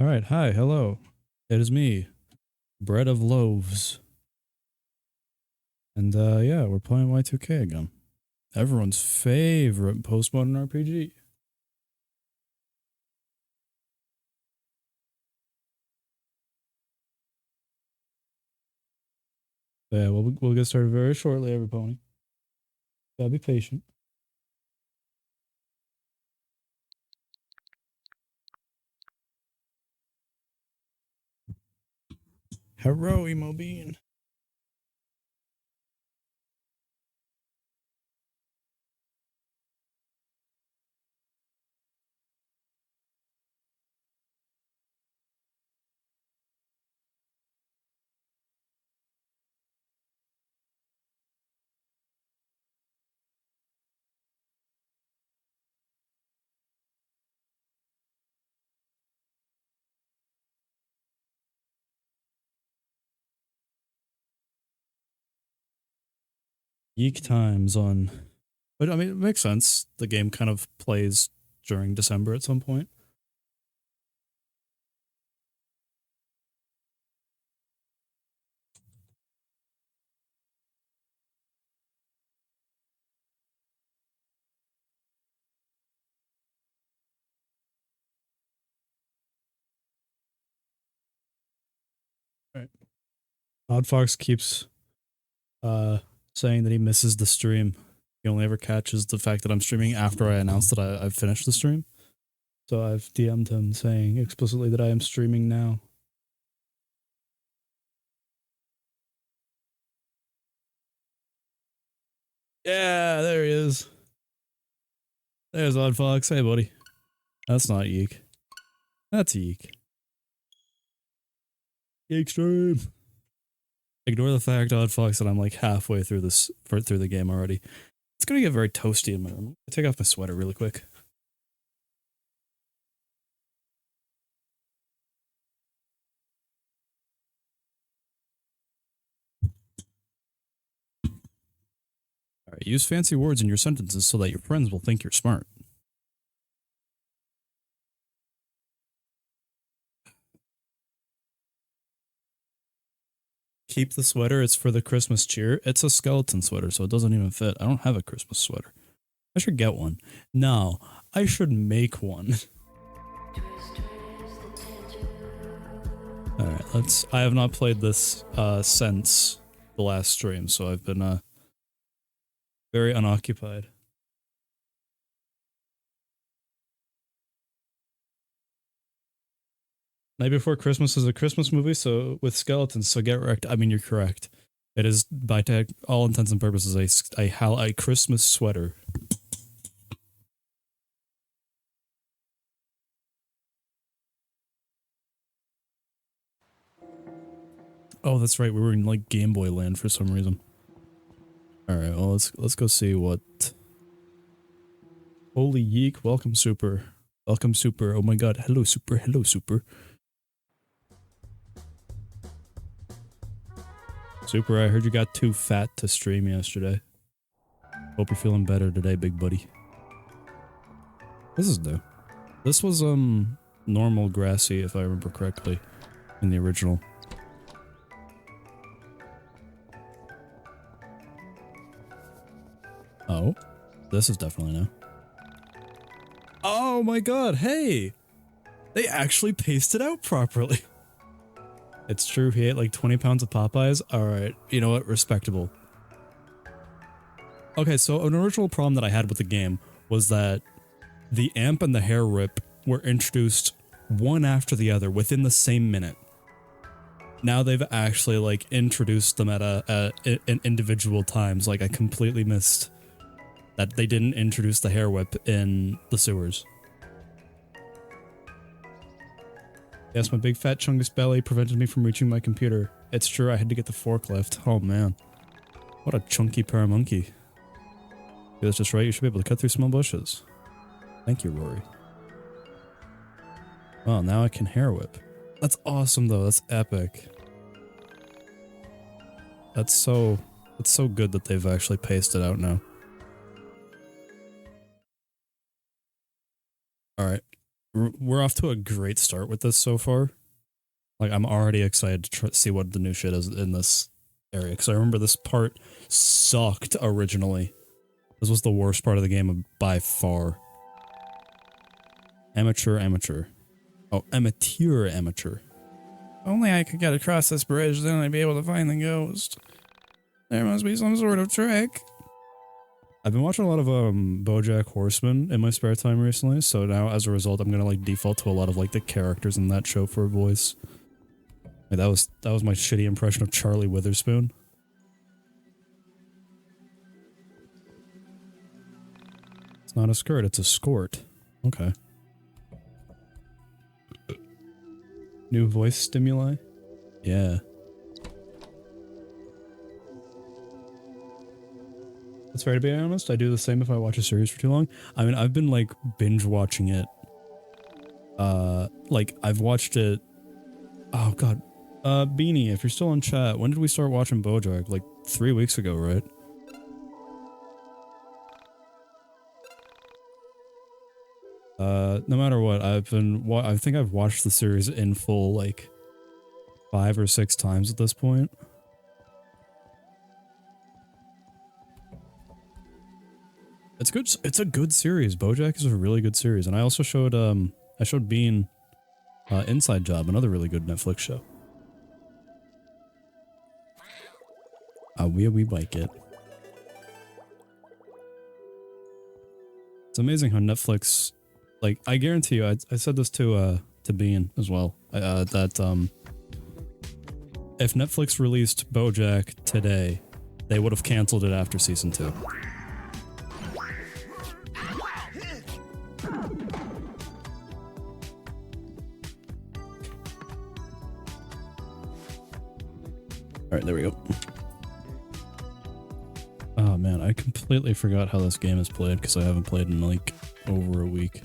All right, hi, hello. It is me, Bread of Loaves. And yeah, we're playing Y2K again. Everyone's favorite postmodern RPG. Yeah, we'll get started very shortly, everybody. Gotta be patient. Hello, Emo Bean. YIIK times on. But I mean, it makes sense. The game kind of plays during December at some point. Right. Odd Fox keeps saying that he misses the stream. He only ever catches the fact that I'm streaming after I announce that I've finished the stream. So I've DM'd him saying explicitly that I am streaming now. Yeah, there he is. There's Odd Fox. Hey, buddy. That's not YIIK. That's YIIK. YIIK stream. Ignore the fact, Odd Fox, that I'm like halfway through through the game already. It's gonna get very toasty in my room. I'll take off my sweater really quick. Alright, use fancy words in your sentences so that your friends will think you're smart. Keep the sweater, it's for the Christmas cheer. It's a skeleton sweater, so it doesn't even fit. I don't have a Christmas sweater. I should get one. No, I should make one. Alright, I have not played this since the last stream, so I've been very unoccupied. Night Before Christmas is a Christmas movie, so with skeletons, so get wrecked. I mean, you're correct. It is, by all intents and purposes, a Christmas sweater. Oh, that's right. We were in like Game Boy land for some reason. All right. Well, let's go see what. Holy YIIK! Welcome, Super. Welcome, Super. Oh my God. Hello, Super. Hello, Super. Super, I heard you got too fat to stream yesterday. Hope you're feeling better today, big buddy. This is new. This was normal grassy, if I remember correctly, in the original. Oh, this is definitely new. Oh my God! Hey, they actually paced it out properly. It's true. He ate like 20 pounds of Popeyes. All right, you know what? Respectable. Okay, so an original problem that I had with the game was that the amp and the hair rip were introduced one after the other within the same minute. Now they've actually like introduced them at in individual times. Like I completely missed that they didn't introduce the hair whip in the sewers. Yes, my big fat chungus belly prevented me from reaching my computer. It's true, I had to get the forklift. Oh man. What a chunky paramonkey. That's just right, you should be able to cut through small bushes. Thank you, Rory. Well, now I can hair whip. That's awesome though, that's epic. That's so good that they've actually paced it out now. Alright. we're off to a great start with this so far. Like, I'm already excited to see what the new shit is in this area, because I remember this part sucked originally. This was the worst part of the game by far. Amateur. Oh, amateur. Only I could get across this bridge, then I'd be able to find the ghost. There must be some sort of trick. I've been watching a lot of BoJack Horseman in my spare time recently, so now as a result I'm gonna like default to a lot of like the characters in that show for a voice. Like, that was my shitty impression of Charlie Witherspoon. It's not a skirt, it's a skort. Okay. New voice stimuli? Yeah. That's fair, to be honest. I do the same if I watch a series for too long. I mean, I've been like binge watching it. Like I've watched it. Oh god. Beanie, if you're still in chat, when did we start watching BoJack? Like 3 weeks ago, right? No matter what, I think I've watched the series in full like 5 or 6 times at this point. It's good. It's a good series. BoJack is a really good series, and I also showed Bean Inside Job, another really good Netflix show. We like it. It's amazing how Netflix, like, I guarantee you, I said this to Bean as well, that if Netflix released BoJack today, they would have canceled it after season 2. Alright, there we go. Oh man, I completely forgot how this game is played because I haven't played in like over a week.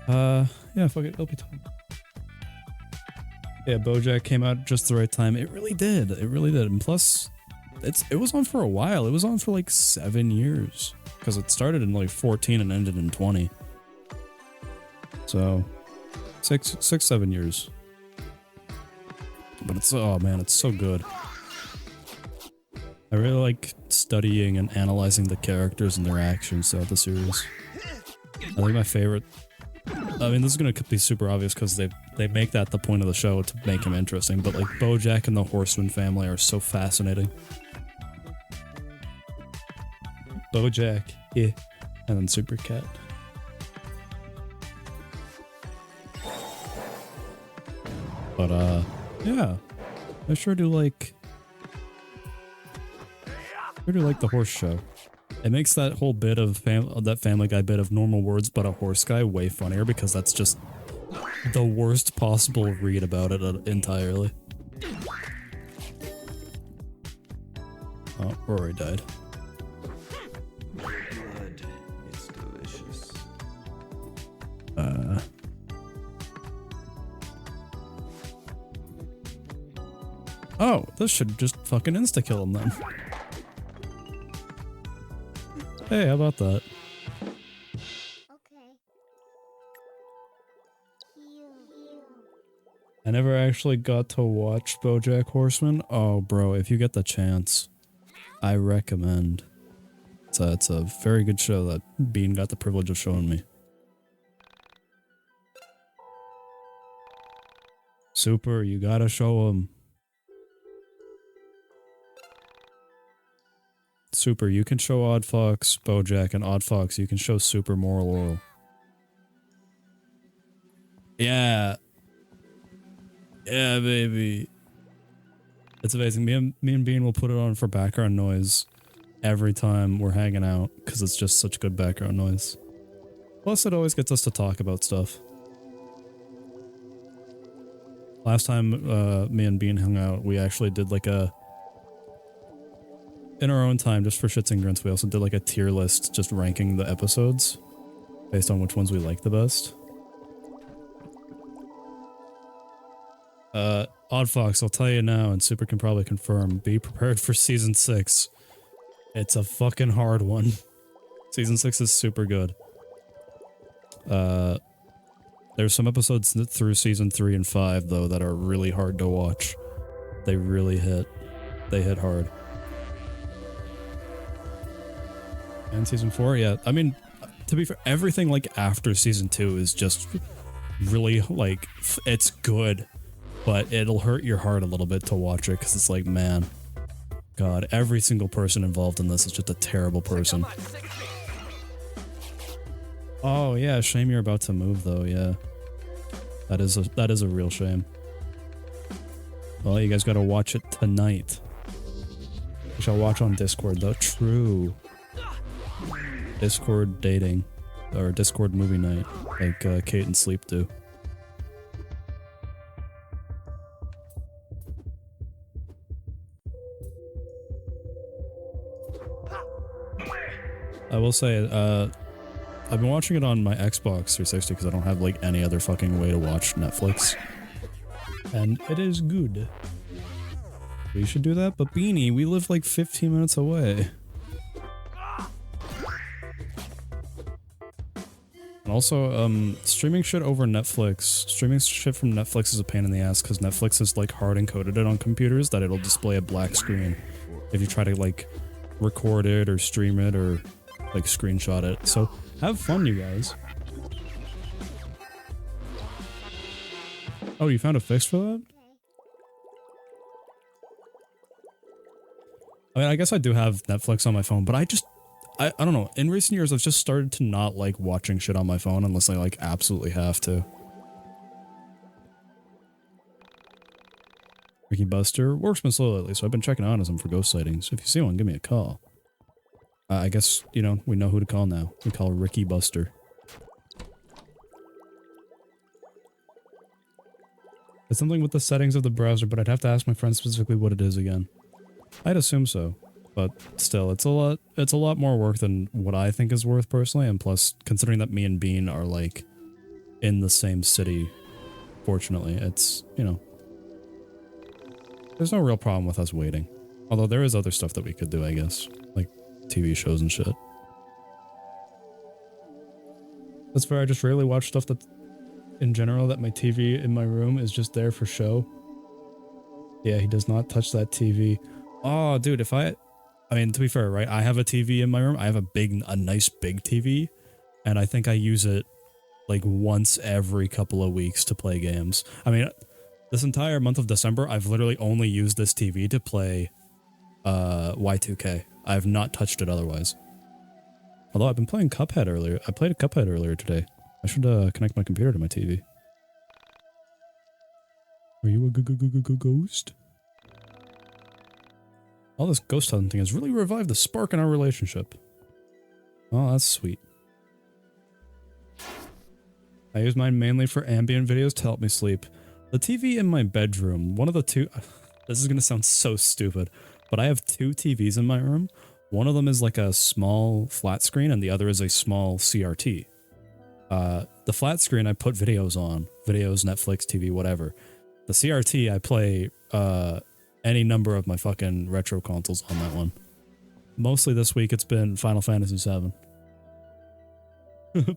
Yeah, fuck it, it'll be time. Yeah, BoJack came out just the right time. It really did. It really did. And plus, it was on for a while. It was on for like 7 years because it started in like 14 and ended in 20. So, 7 years. But it's, oh man, it's so good. I really like studying and analyzing the characters and their actions throughout the series. I think my favorite... I mean, this is gonna be super obvious because they make that the point of the show to make him interesting, but like BoJack and the Horseman family are so fascinating. BoJack, yeah, and then Super Cat. But yeah, I sure do like the horse show. It makes that whole bit of that Family Guy bit of normal words but a horse guy way funnier because that's just the worst possible read about it entirely. Oh, Rory died. Blood, it's delicious. Oh, this should just fucking insta-kill him then. Hey, how about that? Okay. I never actually got to watch BoJack Horseman. Oh, bro, if you get the chance, I recommend. It's a very good show that Bean got the privilege of showing me. Super, you gotta show him. Super, you can show Odd Fox BoJack, and Odd Fox, you can show Super Moral Oral. Yeah. Yeah, baby. It's amazing. Me and Bean will put it on for background noise every time we're hanging out, because it's just such good background noise. Plus, it always gets us to talk about stuff. Last time me and Bean hung out, we actually did like a... In our own time, just for shits and grunts, we also did like a tier list, just ranking the episodes based on which ones we like the best. Odd Fox, I'll tell you now, and Super can probably confirm, be prepared for Season 6. It's a fucking hard one. Season 6 is super good. There's some episodes through season 3 and 5 though that are really hard to watch. They really hit. They hit hard. And season 4, yeah. I mean, to be fair, everything like after season 2 is just really like, it's good, but it'll hurt your heart a little bit to watch it because it's like, man, God, every single person involved in this is just a terrible person. Oh yeah, shame you're about to move though, yeah. That is a real shame. Well, you guys gotta watch it tonight. We shall watch on Discord though. True. Discord dating. Or Discord movie night. Like Kate and Sleep do. I will say, I've been watching it on my Xbox 360 because I don't have like any other fucking way to watch Netflix. And it is good. We should do that, but Beanie, we live like 15 minutes away. And also, streaming shit over Netflix, streaming shit from Netflix is a pain in the ass because Netflix has like hard encoded it on computers that it'll display a black screen if you try to like record it or stream it or like screenshot it. So have fun, you guys. Oh, you found a fix for that? I mean, I guess I do have Netflix on my phone, but I don't know. In recent years, I've just started to not like watching shit on my phone unless I like absolutely have to. Ricky Buster. Work's been slow lately, so I've been checking on him for ghost sightings. If you see one, give me a call. I guess, you know, we know who to call now. We call Ricky Buster. It's something with the settings of the browser, but I'd have to ask my friend specifically what it is again. I'd assume so, but still, it's a lot more work than what I think is worth personally, and plus, considering that me and Bean are like in the same city, fortunately, it's, you know, there's no real problem with us waiting. Although there is other stuff that we could do, I guess, like TV shows and shit. That's fair, I just rarely watch stuff that, in general, that my TV in my room is just there for show. Yeah, he does not touch that TV. Oh, dude, I mean, to be fair, right? I have a TV in my room. I have a nice big TV, and I think I use it like once every couple of weeks to play games. I mean, this entire month of December, I've literally only used this TV to play Y2K. I have not touched it otherwise. Although I've been playing Cuphead earlier. I played a Cuphead earlier today. I should connect my computer to my TV. Are you a ghost? All this ghost hunting has really revived the spark in our relationship. Oh, that's sweet. I use mine mainly for ambient videos to help me sleep. The TV in my bedroom, one of the two... This is gonna sound so stupid, but I have two TVs in my room. One of them is like a small flat screen and the other is a small CRT. The flat screen I put videos on. Videos, Netflix, TV, whatever. The CRT I play any number of my fucking retro consoles on that one. Mostly this week it's been Final Fantasy VII.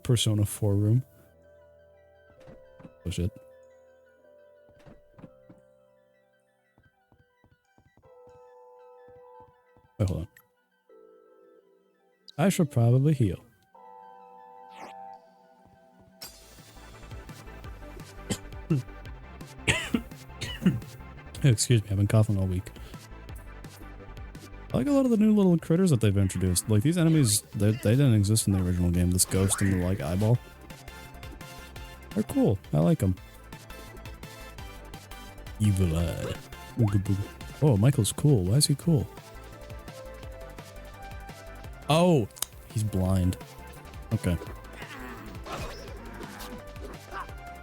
Persona 4 room. Oh shit. Wait, hold on. I should probably heal. Excuse me, I've been coughing all week. I like a lot of the new little critters that they've introduced. Like, these enemies, they didn't exist in the original game. This ghost and the, like, eyeball. They're cool. I like them. Evil Eye. Oh, Michael's cool. Why is he cool? Oh! He's blind. Okay.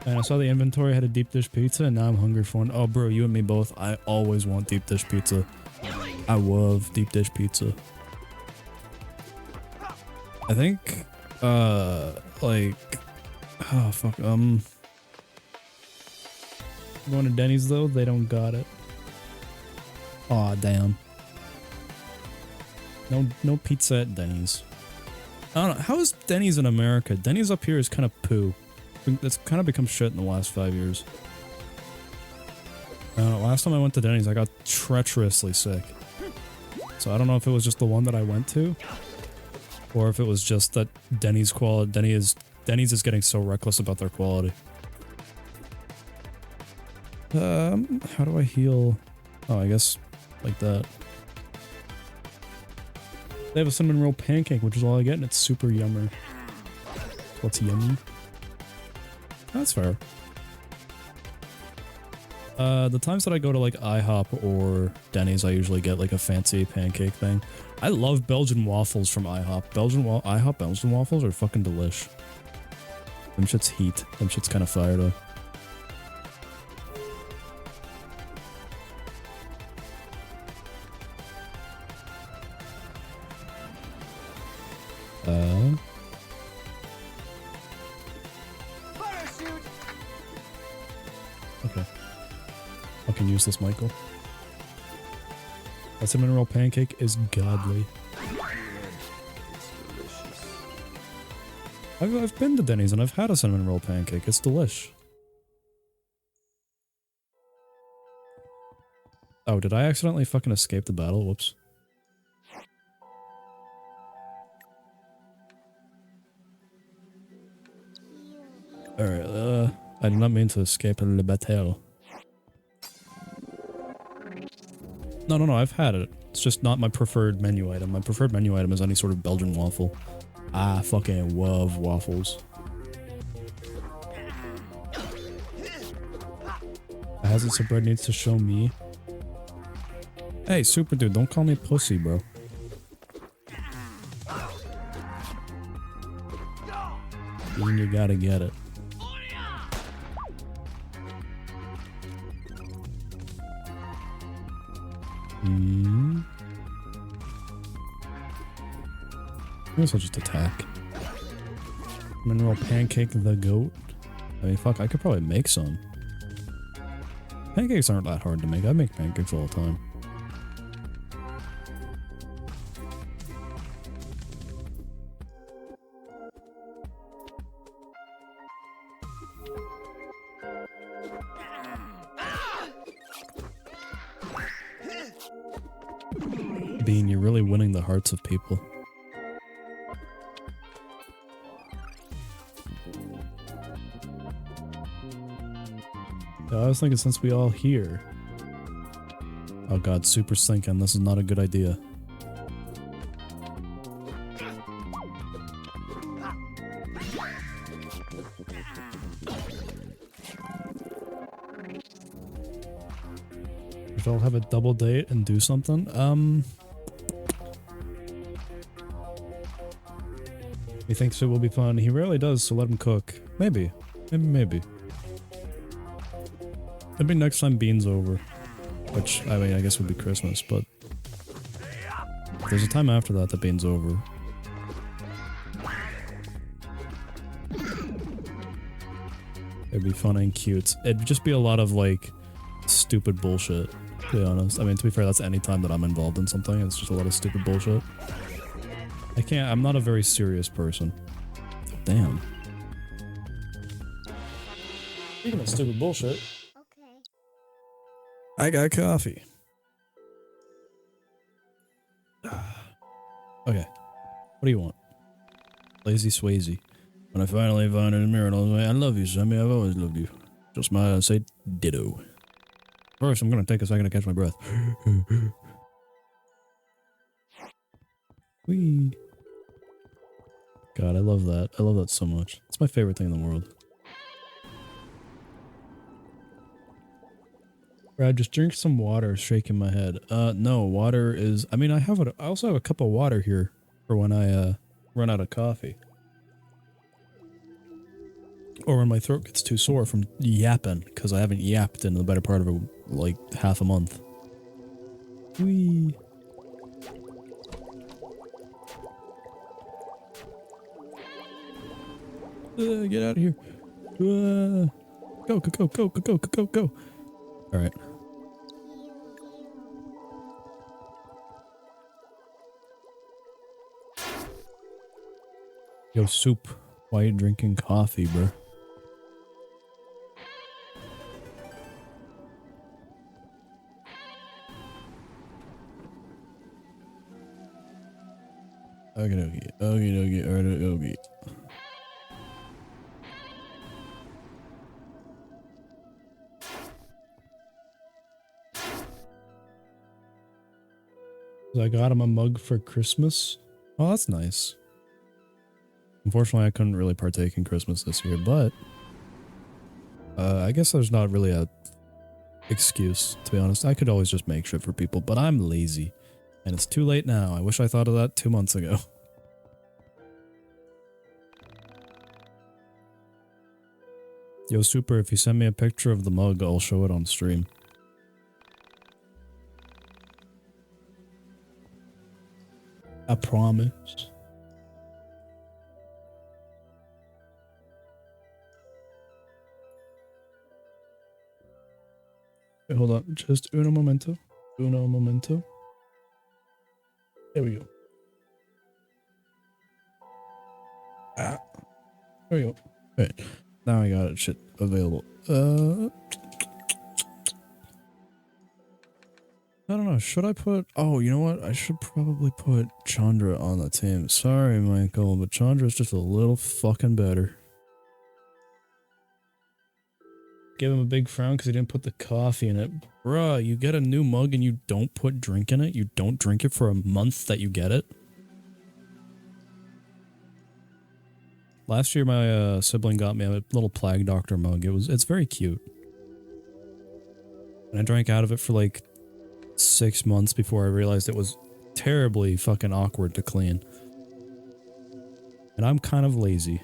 And I saw the inventory had a deep dish pizza, and now I'm hungry for one. Oh, bro, you and me both. I always want deep dish pizza. I love deep dish pizza. I think, like, oh, fuck, going to Denny's, though? They don't got it. Aw, damn. No pizza at Denny's. I don't know. How is Denny's in America? Denny's up here is kind of poo. It's kind of become shit in the last 5 years. Last time I went to Denny's, I got treacherously sick. So I don't know if it was just the one that I went to, or if it was just that Denny's quality. Denny's is getting so reckless about their quality. How do I heal? Oh, I guess like that. They have a cinnamon roll pancake, which is all I get, and it's super yummy. What's yummy? That's fair. The times that I go to like IHOP or Denny's, I usually get like a fancy pancake thing. I love Belgian waffles from IHOP. IHOP Belgian waffles are fucking delish. Them shit's heat. Them shit's kind of fire though. Okay. I can use this, Michael. That cinnamon roll pancake is godly. I've been to Denny's and I've had a cinnamon roll pancake. It's delish. Oh, did I accidentally fucking escape the battle? Whoops. Alright, I did not mean to escape le battle. No, I've had it. It's just not my preferred menu item. My preferred menu item is any sort of Belgian waffle. I fucking love waffles. The hazards of bread needs to show me. Hey, super dude, don't call me pussy, bro. You gotta get it. I guess I'll just attack. Mineral pancake the goat. I mean, fuck, I could probably make some. Pancakes aren't that hard to make. I make pancakes all the time. Bean, you're really winning the hearts of people. I was thinking since we all here. Oh god, super sinking. This is not a good idea. We should all have a double date and do something. He thinks it will be fun. He rarely does, so let him cook. Maybe. Maybe. It'd be next time Bean's over. Which, I mean, I guess would be Christmas, but... there's a time after that that Bean's over. It'd be fun and cute. It'd just be a lot of, like, stupid bullshit, to be honest. I mean, to be fair, that's any time that I'm involved in something. It's just a lot of stupid bullshit. I'm not a very serious person. Damn. Speaking of stupid bullshit... I got coffee. Okay. What do you want? Lazy Swayze. When I finally find in the mirror, I'll say, I love you, Sammy. I've always loved you. Just smile and say ditto. First, I'm gonna take a second to catch my breath. Whee. God, I love that. I love that so much. It's my favorite thing in the world. Brad, just drink some water, shaking my head. No, water is... I mean, I also have a cup of water here for when I, run out of coffee. Or when my throat gets too sore from yapping, because I haven't yapped in the better part of, like, half a month. Whee! Get out of here. Go. Alright. Yo, Soup. Why you drinking coffee, bro? Okie dokie. Okie dokie. Okie dokie. I got him a mug for Christmas. Oh, that's nice. Unfortunately, I couldn't really partake in Christmas this year, but I guess there's not really a excuse, to be honest. I could always just make shit for people, but I'm lazy. And it's too late now. I wish I thought of that 2 months ago. Yo, Super, if you send me a picture of the mug, I'll show it on stream. I promise. Wait, hold on. Just uno momento. Uno momento. There we go. Ah. There we go. Wait. Now I got it shit available. I don't know. Should I put... Oh, you know what? I should probably put Chandra on the team. Sorry, Michael, but Chandra's just a little fucking better. Give him a big frown because he didn't put the coffee in it. Bruh, you get a new mug and you don't put drink in it? You don't drink it for a month that you get it? Last year, my sibling got me a little Plague Doctor mug. It's very cute. And I drank out of it for like 6 months before I realized it was terribly fucking awkward to clean. And I'm kind of lazy.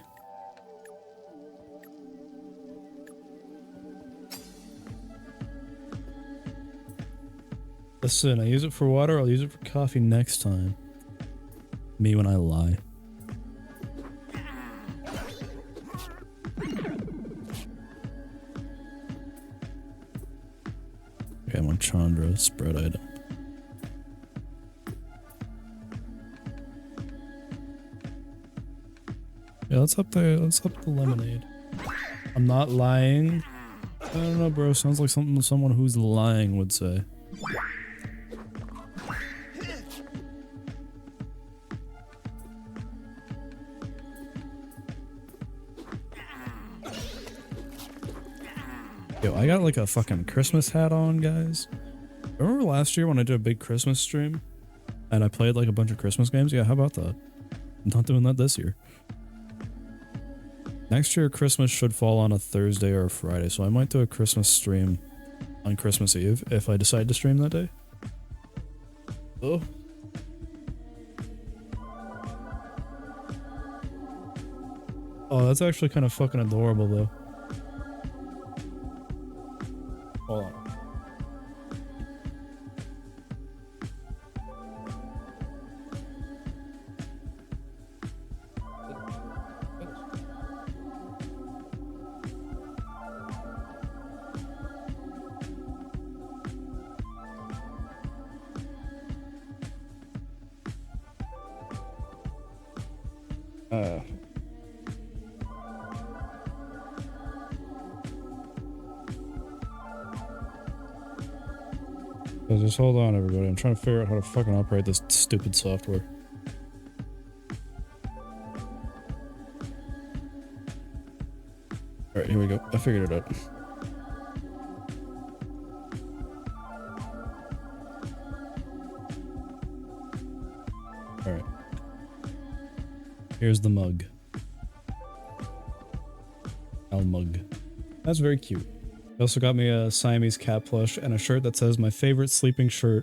Listen, I use it for water, I'll use it for coffee next time. Me when I lie. Okay, I'm on Chandra, spread item. Yeah, let's up the lemonade. I'm not lying. I don't know, bro. Sounds like something someone who's lying would say. Yo, I got like a fucking Christmas hat on, guys. Remember last year when I did a big Christmas stream? And I played like a bunch of Christmas games? Yeah, how about that? I'm not doing that this year. Next year, Christmas should fall on a Thursday or a Friday, so I might do a Christmas stream on Christmas Eve if I decide to stream that day. Oh. Oh, that's actually kind of fucking adorable, though. Hold on. So just hold on, everybody. I'm trying to figure out how to fucking operate this stupid software. Alright, here we go. I figured it out. Alright. Here's the mug. Our mug. That's very cute. They also got me a Siamese cat plush and a shirt that says my favorite sleeping shirt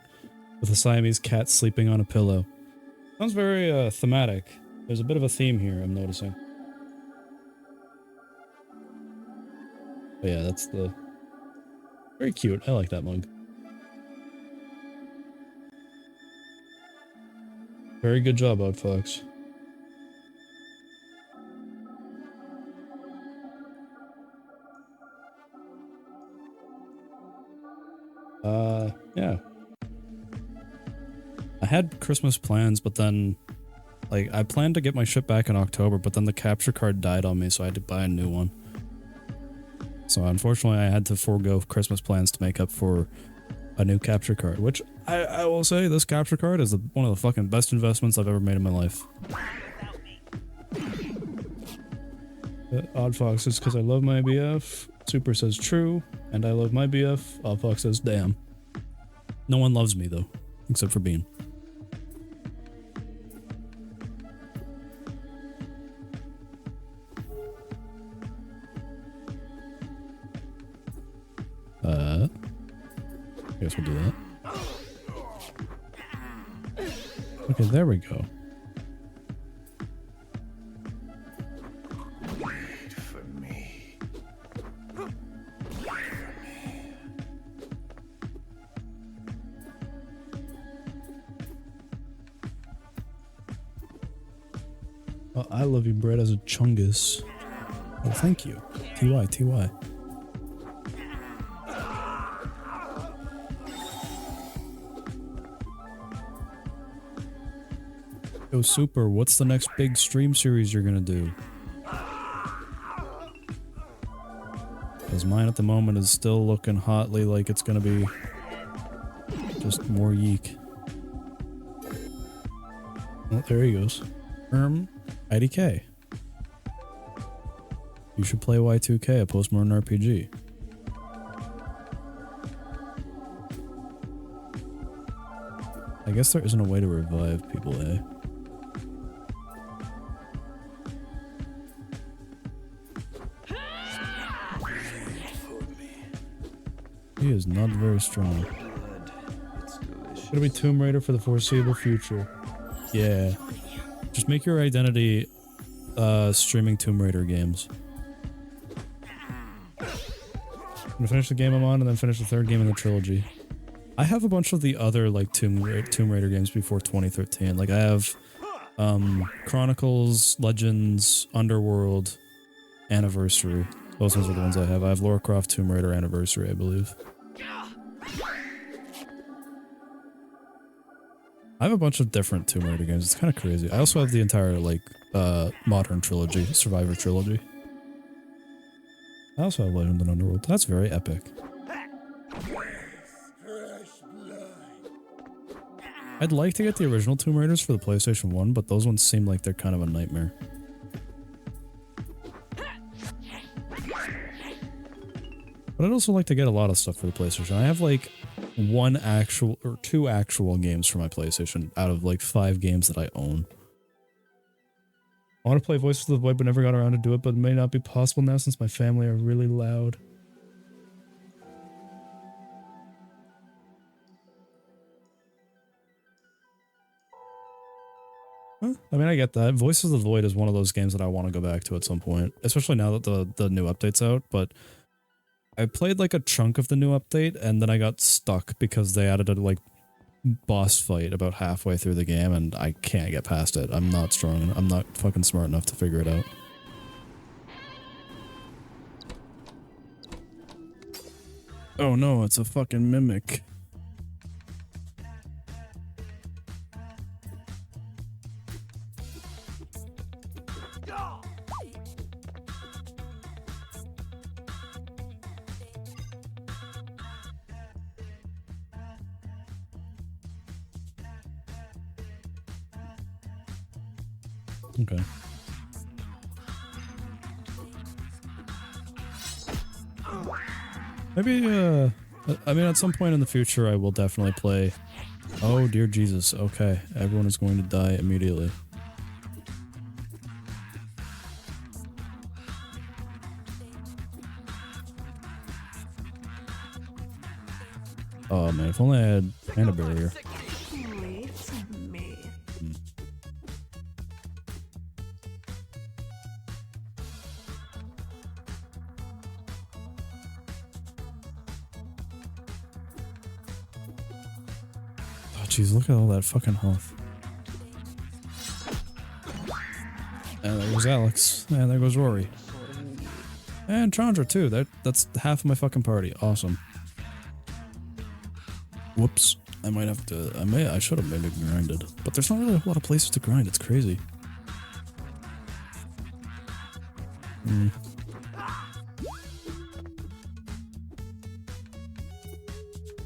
with a Siamese cat sleeping on a pillow. Sounds very thematic. There's a bit of a theme here, I'm noticing. But yeah, that's the... Very cute. I like that mug. Very good job, Outfox. Yeah. I had Christmas plans, but then Like, I planned to get my shit back in October, but then the capture card died on me, so I had to buy a new one. So unfortunately, I had to forego Christmas plans to make up for a new capture card, which I will say this capture card is one of the fucking best investments I've ever made in my life. Odd Fox says, because I love my BF. Super says true, and I love my BF. Odd Fox says damn. No one loves me though, except for Bean. I guess we'll do that. Okay, there we go. Wait for me. Well, I love you, Bread, as a chungus. Oh, thank you. TY, TY. Yo, Super, what's the next big stream series you're gonna do? Because mine at the moment is still looking hotly like it's gonna be just more YIIK. Oh, there he goes. IDK. You should play Y2K, a postmodern RPG. I guess there isn't a way to revive people, eh? He is not very strong. Gonna be Tomb Raider for the foreseeable future. Yeah. Just make your identity streaming Tomb Raider games. I'm gonna finish the game I'm on and then finish the third game in the trilogy. I have a bunch of the other like Tomb Raider games before 2013. Like I have Chronicles, Legends, Underworld, Anniversary. Those are the ones I have. I have Lara Croft, Tomb Raider, Anniversary, I believe. I have a bunch of different Tomb Raider games. It's kind of crazy. I also have the entire, like, Modern trilogy, Survivor trilogy. I also have Legend and Underworld. That's very epic. I'd like to get the original Tomb Raiders for the PlayStation 1, but those ones seem like they're kind of a nightmare. But I'd also like to get a lot of stuff for the PlayStation. I have like one actual or two actual games for my PlayStation out of like 5 games that I own. I want to play Voice of the Void but never got around to do it, but it may not be possible now since my family are really loud. Huh? I mean, I get that. Voice of the Void is one of those games that I want to go back to at some point, especially now that the new update's out, but I played like a chunk of the new update and then I got stuck because they added a like boss fight about halfway through the game and I can't get past it. I'm not strong. I'm not fucking smart enough to figure it out. Oh no, it's a fucking mimic. Okay. Maybe, I mean, at some point in the future, I will definitely play... Oh, dear Jesus. Okay. Everyone is going to die immediately. Oh, man. If only I had Panda Barrier. Jeez, look at all that fucking health. And there goes Alex. And there goes Rory. And Chandra too. That's half of my fucking party. Awesome. Whoops. I might have to, I should have maybe grinded. But there's not really a lot of places to grind, it's crazy.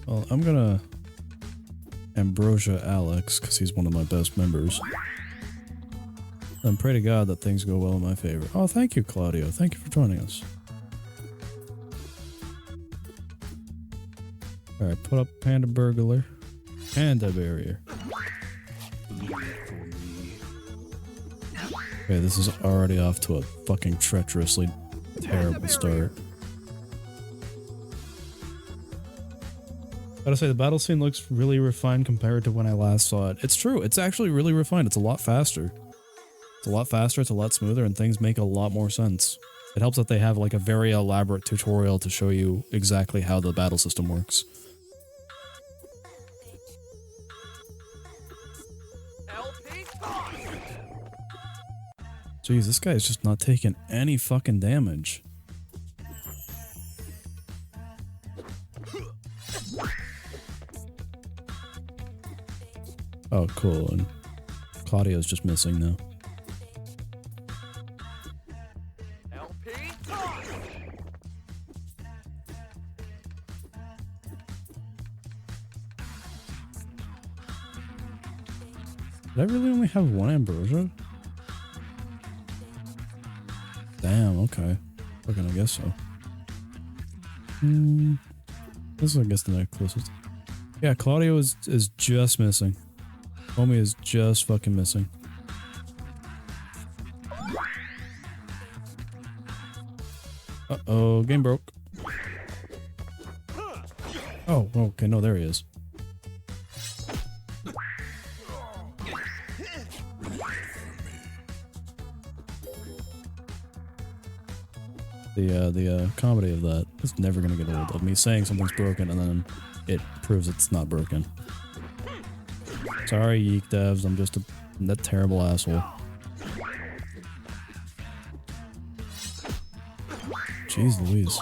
Well, I'm gonna Ambrosia Alex, because he's one of my best members. And pray to God that things go well in my favor. Oh, thank you, Claudio. Thank you for joining us. Alright, put up Panda Burglar. Panda Barrier. Okay, this is already off to a fucking treacherously terrible start. Gotta say, the battle scene looks really refined compared to when I last saw it. It's true, it's actually really refined. It's a lot faster. It's a lot faster, it's a lot smoother, and things make a lot more sense. It helps that they have like a very elaborate tutorial to show you exactly how the battle system works. Jeez, this guy is just not taking any fucking damage. Oh, cool, and Claudio's just missing now. Did I really only have one Ambrosia? Damn, okay. Fucking I guess so. This is I guess the next closest. Yeah, Claudio is just missing. Homie is just fucking missing. Uh-oh, game broke. Oh, okay, no, there he is. The comedy of that is never gonna get old. Of me saying something's broken and then it proves it's not broken. Sorry, YIIK devs, I'm just that terrible asshole. Jeez Louise.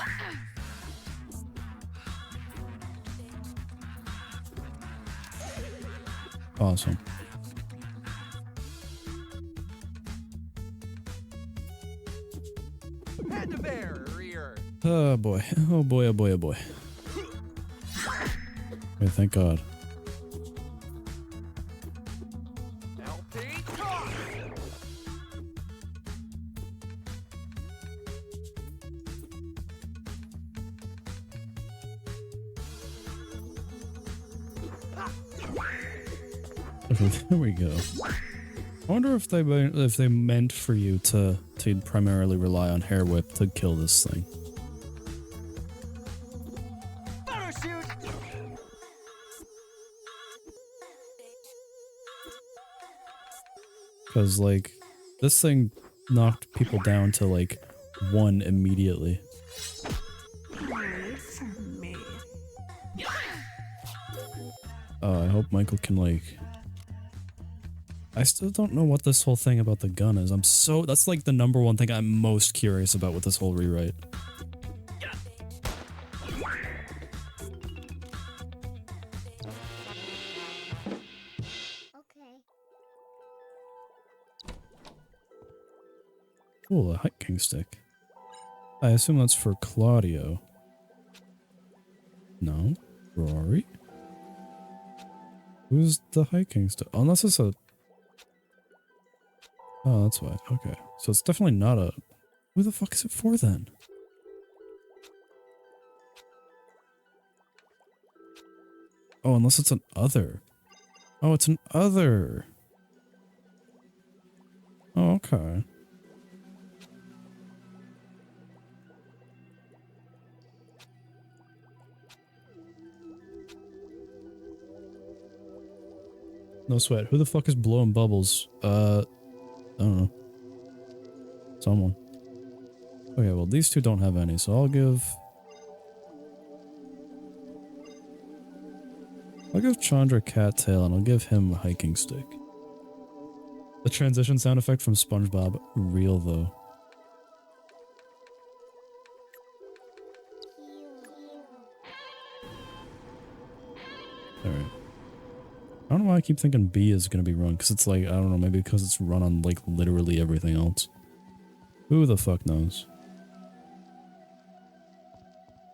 Awesome. Oh boy. Oh boy, oh boy, oh boy. Okay, thank God. Okay, there we go. I wonder if they meant for you to primarily rely on Hair Whip to kill this thing. Because, like, this thing knocked people down to, like, 1 immediately. I hope Michael can, like... I still don't know what this whole thing about the gun is. That's, like, the #1 thing I'm most curious about with this whole rewrite. Cool, a hiking stick. I assume that's for Claudio. No? Rory? Who's the hiking stick? Unless it's a... Oh, that's why. Okay. So it's definitely not a... Who the fuck is it for then? Oh, unless it's an other. Oh, it's an other. Oh, okay. No sweat. Who the fuck is blowing bubbles? I don't know. Someone. Okay, well these two don't have any, so I'll give Chandra Cattail and I'll give him a hiking stick. The transition sound effect from SpongeBob, real though. Alright. why I keep thinking B is gonna be run, because it's like, I don't know, maybe because it's run on like literally everything else. Who the fuck knows?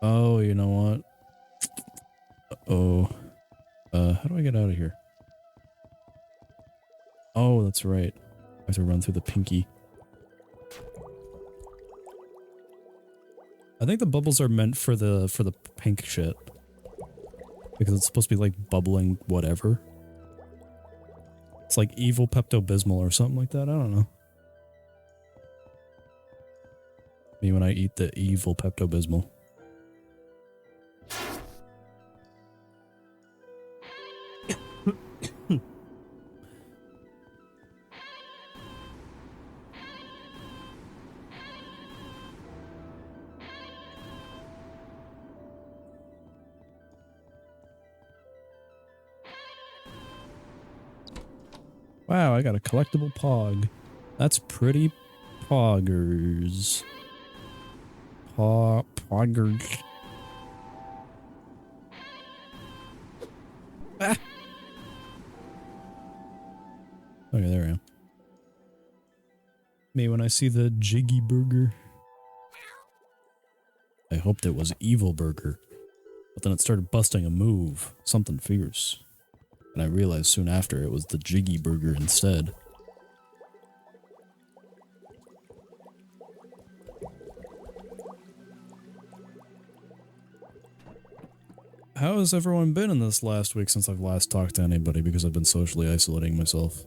Oh, you know what? Uh-oh. How do I get out of here? Oh, that's right. I have to run through the pinky. I think the bubbles are meant for the pink shit. Because it's supposed to be like bubbling whatever. It's like evil Pepto-Bismol or something like that, I don't know. Me when I eat the evil Pepto-Bismol. Wow, I got a collectible pog. That's pretty poggers. Poggers. Ah! Okay, there I am. Me when I see the Jiggy Burger. I hoped it was Evil Burger. But then it started busting a move. Something fierce. And I realized soon after it was the Jiggy Burger instead. How has everyone been in this last week since I've last talked to anybody? Because I've been socially isolating myself.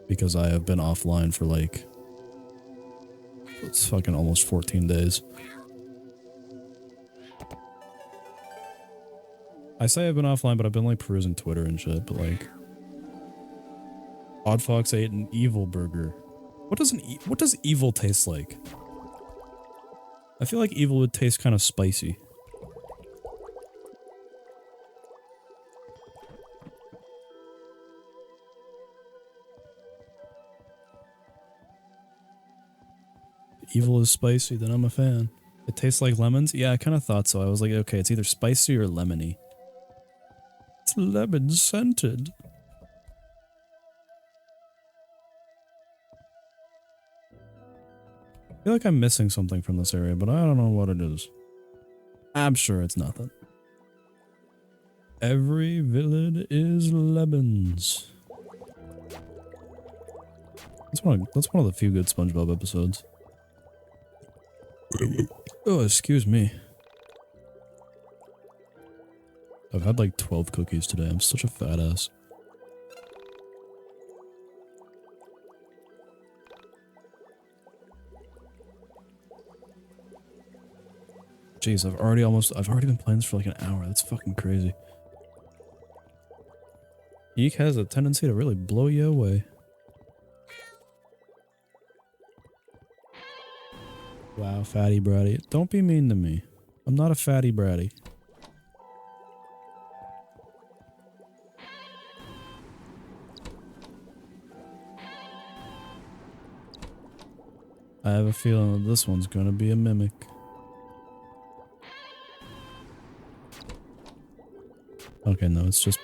Because I have been offline for like... it's fucking almost 14 days. I say I've been offline, but I've been like perusing Twitter and shit, but like... Odd Fox ate an evil burger. What does evil taste like? I feel like evil would taste kind of spicy. Evil is spicy, then I'm a fan. It tastes like lemons? Yeah, I kind of thought so. I was like, okay, it's either spicy or lemony. It's lemon scented. I feel like I'm missing something from this area, but I don't know what it is. I'm sure it's nothing. Every villain is lemons. That's one of the few good SpongeBob episodes. Oh, excuse me. I've had like 12 cookies today. I'm such a fat ass. Jeez, I've already been playing this for like an hour. That's fucking crazy. YIIK has a tendency to really blow you away. Wow, fatty bratty. Don't be mean to me. I'm not a fatty bratty. I have a feeling that this one's gonna be a mimic. Okay, no, it's just...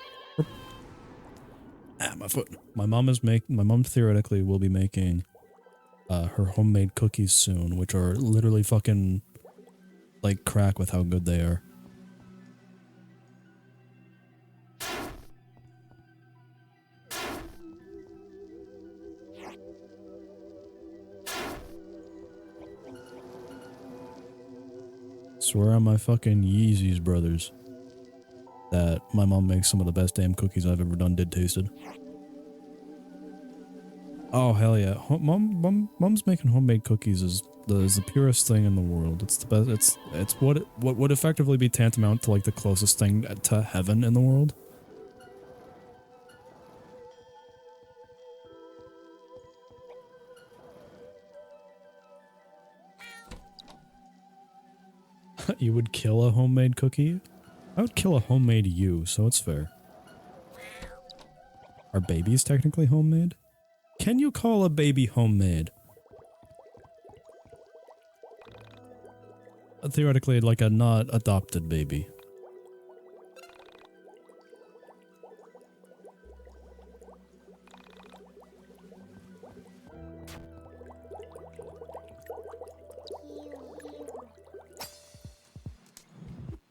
ah, my foot. My mom theoretically will be making her homemade cookies soon, which are literally fucking like crack with how good they are. Swear on my fucking Yeezys, brothers, that my mom makes some of the best damn cookies I've ever done tasted. Oh hell yeah! Mom's making homemade cookies is the purest thing in the world. It's the best. It's what would effectively be tantamount to like the closest thing to heaven in the world. You would kill a homemade cookie? I would kill a homemade you, so it's fair. Are babies technically homemade? Can you call a baby homemade? Theoretically, like a not adopted baby.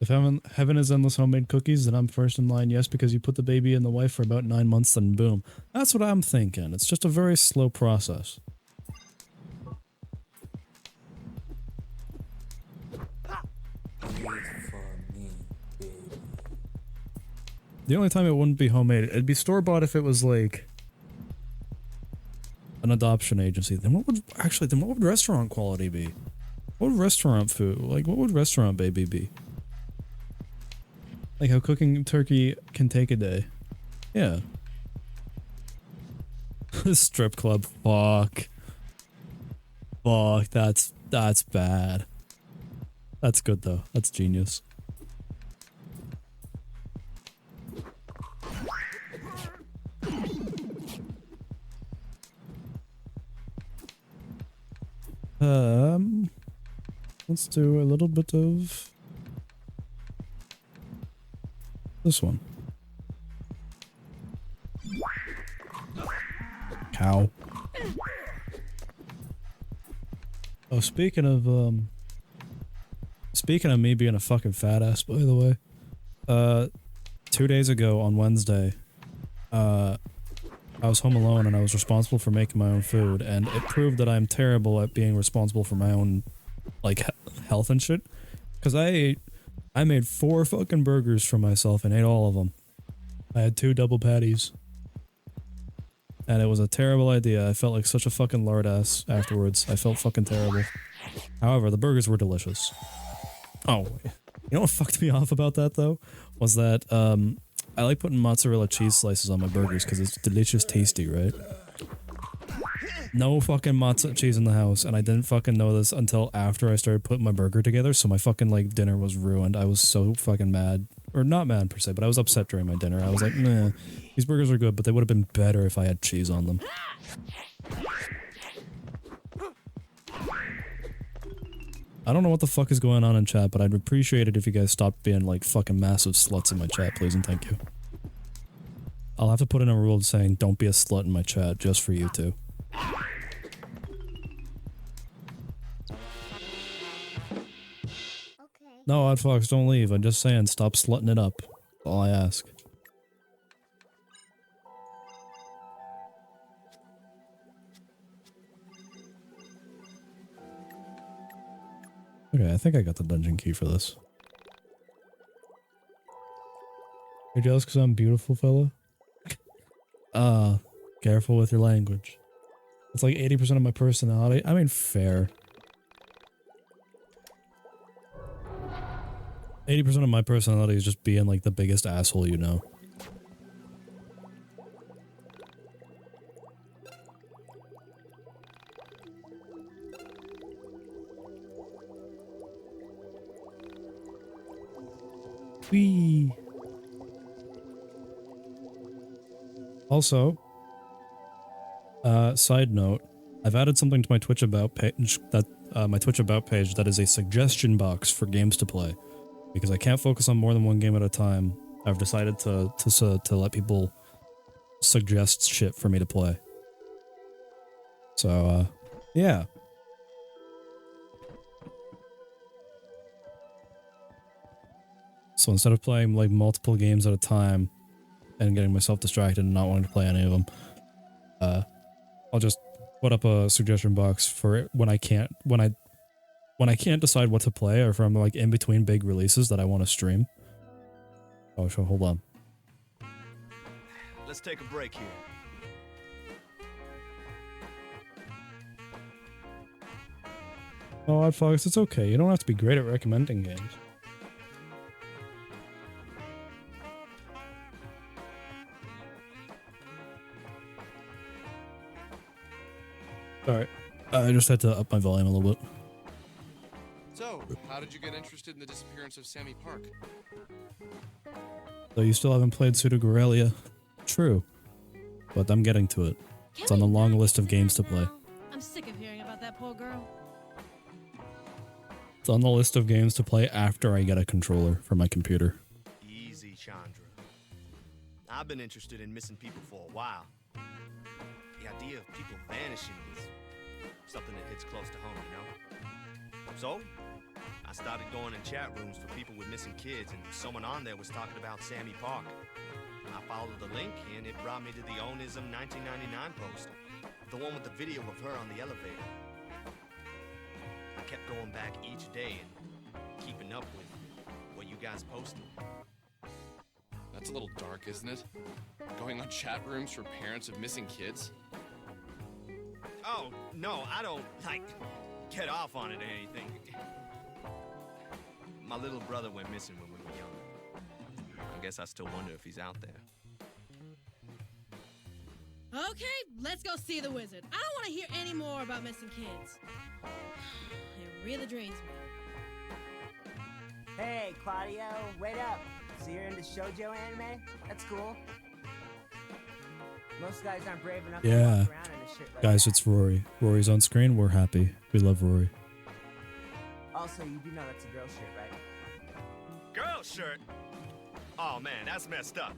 If heaven is endless homemade cookies, then I'm first in line, yes, because you put the baby in the wife for about 9 months, then boom. That's what I'm thinking. It's just a very slow process. The only time it wouldn't be homemade, it'd be store-bought if it was like an adoption agency. Then what would restaurant quality be? What would restaurant food, like what would restaurant baby be? Like how cooking turkey can take a day. Yeah. Strip club, fuck. Fuck, that's bad. That's good though, that's genius. Let's do a little bit of this one. Cow. Oh, speaking of me being a fucking fat ass, by the way, 2 days ago on Wednesday, I was home alone and I was responsible for making my own food, and it proved that I'm terrible at being responsible for my own, like, health and shit. Cause I made 4 fucking burgers for myself and ate all of them. I had 2 double patties. And it was a terrible idea. I felt like such a fucking lard ass afterwards. I felt fucking terrible. However, the burgers were delicious. Oh, you know what fucked me off about that though? Was that, I like putting mozzarella cheese slices on my burgers because it's delicious tasty, right? No fucking mozzarella cheese in the house, and I didn't fucking know this until after I started putting my burger together, so my fucking, like, dinner was ruined. I was so fucking mad. Or not mad per se, but I was upset during my dinner. I was like, meh, these burgers are good, but they would have been better if I had cheese on them. I don't know what the fuck is going on in chat, but I'd appreciate it if you guys stopped being like fucking massive sluts in my chat, please and thank you. I'll have to put in a rule saying don't be a slut in my chat, just for you two. Okay. No, Oddfox, don't leave. I'm just saying stop slutting it up. That's all I ask. Okay, I think I got the dungeon key for this. You're jealous because I'm beautiful, fella? Careful with your language. It's like 80% of my personality. I mean, fair. 80% of my personality is just being like the biggest asshole you know. Whee! Also, side note, I've added something to my Twitch About page that is a suggestion box for games to play. Because I can't focus on more than one game at a time, I've decided to let people suggest shit for me to play. So, yeah. So instead of playing like multiple games at a time and getting myself distracted and not wanting to play any of them, I'll just put up a suggestion box for it when I can't decide what to play, or if I'm like in between big releases that I want to stream. Oh, so hold on. Let's take a break here. Oh, Oddfox, it's okay. You don't have to be great at recommending games. Alright. I just had to up my volume a little bit. So, how did you get interested in the disappearance of Sammy Park? So you still haven't played Pseudo-Guerrilla? True. But I'm getting to it. It's on the long list of games to play. I'm sick of hearing about that poor girl. It's on the list of games to play after I get a controller for my computer. Easy, Chandra. I've been interested in missing people for a while. The idea of people vanishing is something that hits close to home, you know? So, I started going in chat rooms for people with missing kids, and someone on there was talking about Sammy Park. I followed the link, and it brought me to the Onism 1999 post. The one with the video of her on the elevator. I kept going back each day and keeping up with what you guys posted. That's a little dark, isn't it? Going on chat rooms for parents of missing kids? Oh, no, I don't, get off on it or anything. My little brother went missing when we were young. I guess I still wonder if he's out there. Okay, let's go see the wizard. I don't want to hear any more about missing kids. It really drains me. Hey, Claudio, wait up. So you're into shoujo anime? That's cool. Most guys aren't brave enough to walk around in a shit like Guys, that. it's Rory. Rory's on screen. We're happy. We love Rory. Also, you do know that's a girl shirt, right? Girl shirt? Oh man, that's messed up.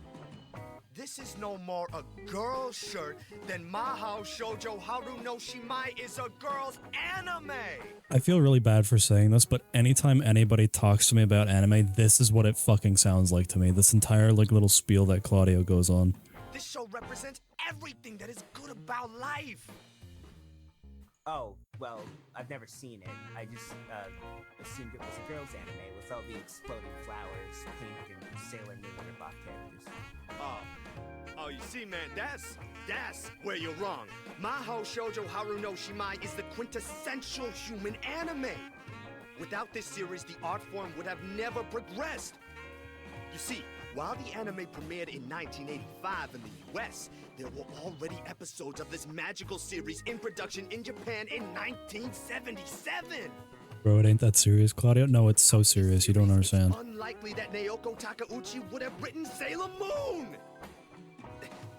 This is no more a girl shirt than Mahou Shoujo Haru no Shimai is a girl's anime! I feel really bad for saying this, but anytime anybody talks to me about anime, this is what it fucking sounds like to me. This entire little spiel that Claudio goes on. This show represents everything that is good about life! Oh, well, I've never seen it. I just assumed it was a girl's anime with all the exploding flowers, pink, and Sailor Moon rip-off characters. Oh, you see, man, that's where you're wrong. Mahou Shoujo Haru no Shimai is the quintessential human anime. Without this series, the art form would have never progressed. You see, while the anime premiered in 1985 in the US, there were already episodes of this magical series in production in Japan in 1977. Bro, it ain't that serious, Claudio. No, it's so serious. You don't understand. It's unlikely that Naoko Takeuchi would have written Sailor Moon.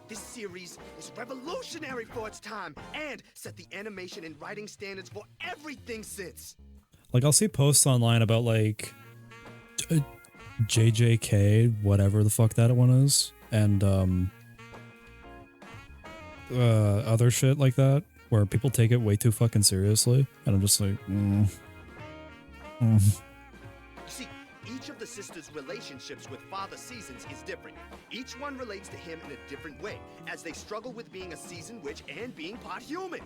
This series was revolutionary for its time and set the animation and writing standards for everything since. Like, I'll see posts online about, JJK, whatever the fuck that one is, and, other shit like that, where people take it way too fucking seriously, and I'm just like, You see, each of the sisters' relationships with Father Seasons is different. Each one relates to him in a different way, as they struggle with being a seasoned witch and being part human.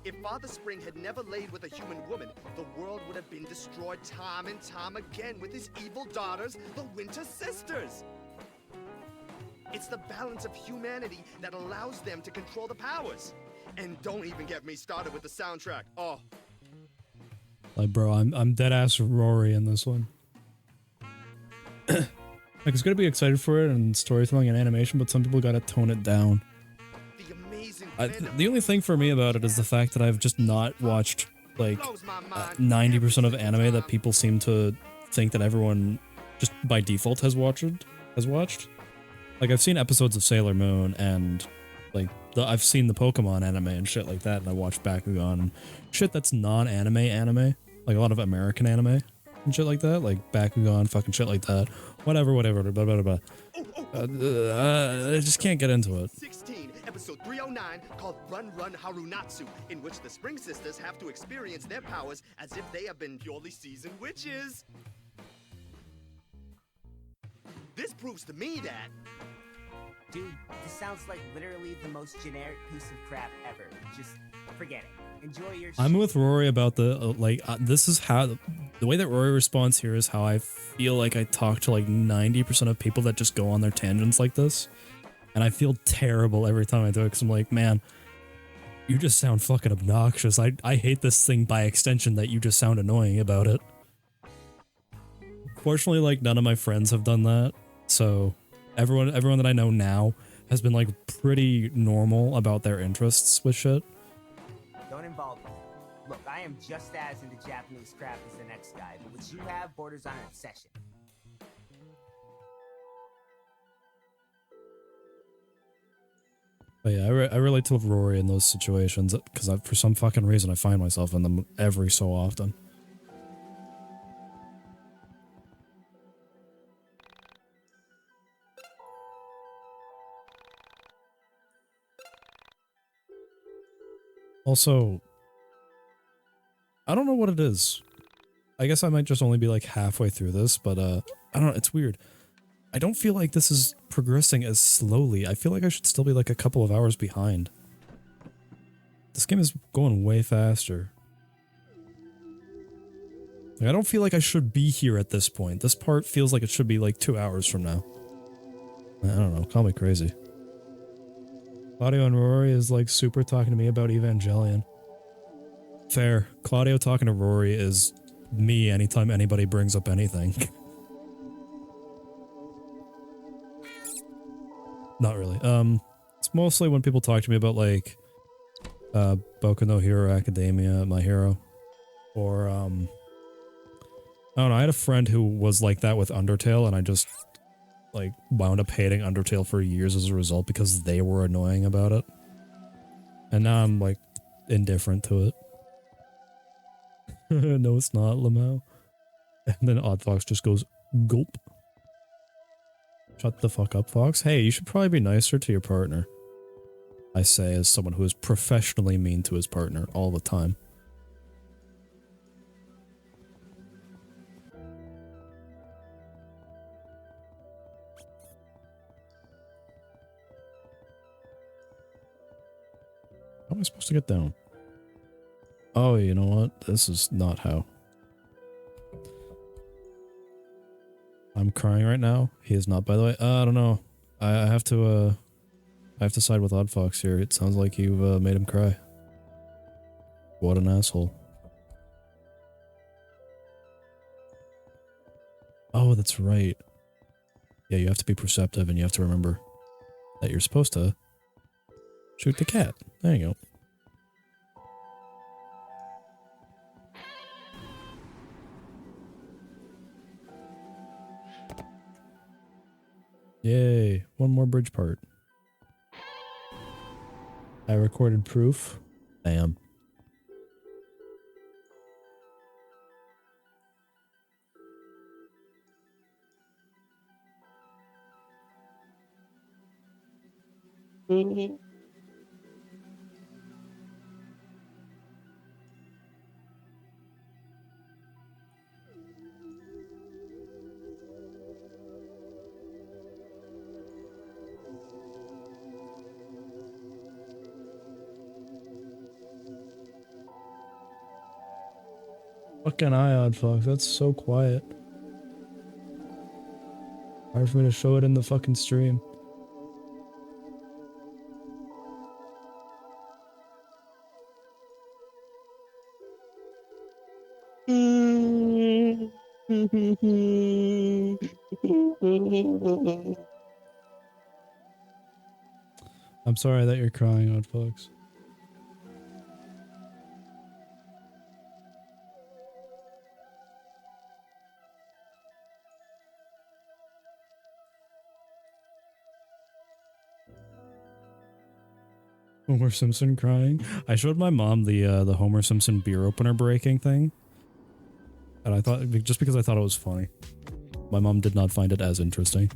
If Father Spring had never laid with a human woman, the world would have been destroyed time and time again with his evil daughters, the Winter Sisters. It's the balance of humanity that allows them to control the powers. And don't even get me started with the soundtrack. Oh. like, bro, I'm dead ass Rory in this one. Like, it's gonna be excited for it and storytelling and animation, but some people gotta tone it down. The amazing The only thing for me about it is the fact that I've just not watched, 90% of anime that people seem to think that everyone just by default has watched. Like, I've seen episodes of Sailor Moon, and, I've seen the Pokemon anime and shit like that, and I watched Bakugan and shit that's non-anime anime. Like, a lot of American anime and shit like that, like Bakugan, fucking shit like that. Whatever, blah, blah, blah. I just can't get into it. 16, episode 309, called Run Run Harunatsu, in which the Spring Sisters have to experience their powers as if they have been purely seasoned witches. This proves to me that... Dude, this sounds like literally the most generic piece of crap ever. Just forget it. Enjoy your I'm with Rory about this is how, the way that Rory responds here is how I feel like I talk to 90% of people that just go on their tangents like this. And I feel terrible every time I do it because I'm like, man, you just sound fucking obnoxious. I hate this thing by extension that you just sound annoying about it. Fortunately, none of my friends have done that. So everyone that I know now has been pretty normal about their interests with shit. Don't involve me. Look, I am just as into Japanese crap as the next guy, but what you have borders on an obsession. But yeah, I relate to Rory in those situations because for some fucking reason I find myself in them every so often. Also, I don't know what it is. I guess I might just only be like halfway through this, but I don't know, it's weird. I don't feel like this is progressing as slowly. I feel like I should still be like a couple of hours behind. This game is going way faster. Like, I don't feel like I should be here at this point. This part feels like it should be like 2 hours from now. I don't know, call me crazy. Claudio and Rory is like super talking to me about Evangelion. Fair. Claudio talking to Rory is me anytime anybody brings up anything. Not really. It's mostly when people talk to me about like Boku no Hero Academia, My Hero, or I don't know, I had a friend who was like that with Undertale, and I just like wound up hating Undertale for years as a result because they were annoying about it. And now I'm like indifferent to it. No, it's not, Lamau. And then Odd Fox just goes, gulp. Shut the fuck up, Fox. Hey, you should probably be nicer to your partner. I say as someone who is professionally mean to his partner all the time. How am I supposed to get down? Oh, you know what? This is not how. I'm crying right now. He is not, by the way. I don't know. I have to side with Odd Fox here. It sounds like you've made him cry. What an asshole. Oh, that's right. Yeah, you have to be perceptive and you have to remember that you're supposed to shoot the cat. There you go. Yay, one more bridge part. I recorded proof. Damn. Fucking eye, Odd Fox. That's so quiet. Hard for me to show it in the fucking stream. I'm sorry that you're crying, Odd Fox. Homer Simpson crying. I showed my mom the Homer Simpson beer opener breaking thing, and I thought, just because I thought it was funny. My mom did not find it as interesting.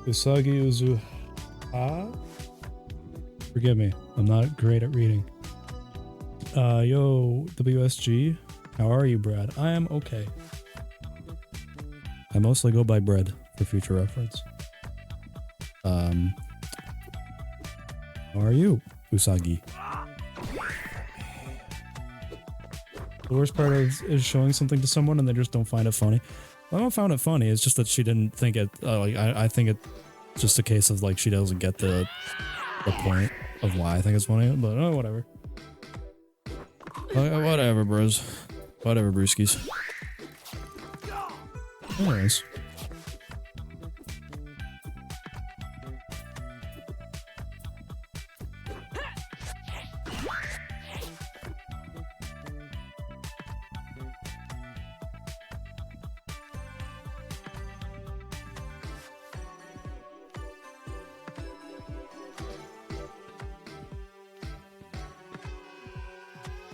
Usagi Uzuha? Forgive me, I'm not great at reading. Yo, WSG. How are you, Brad? I am okay. I mostly go by Bread for future reference. How are you, Usagi? The worst part is showing something to someone and they just don't find it funny. I don't found it funny, it's just that she didn't think it, like, I think it's just a case of, like, she doesn't get the point of why I think it's funny, but oh, whatever. Whatever, bros. Whatever, brewskis. Anyways.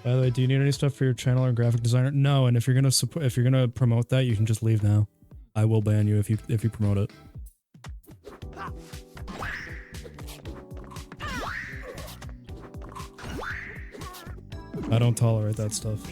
By the way, do you need any stuff for your channel or graphic designer? No, and if you're gonna promote that, you can just leave now. I will ban you if you promote it. I don't tolerate that stuff.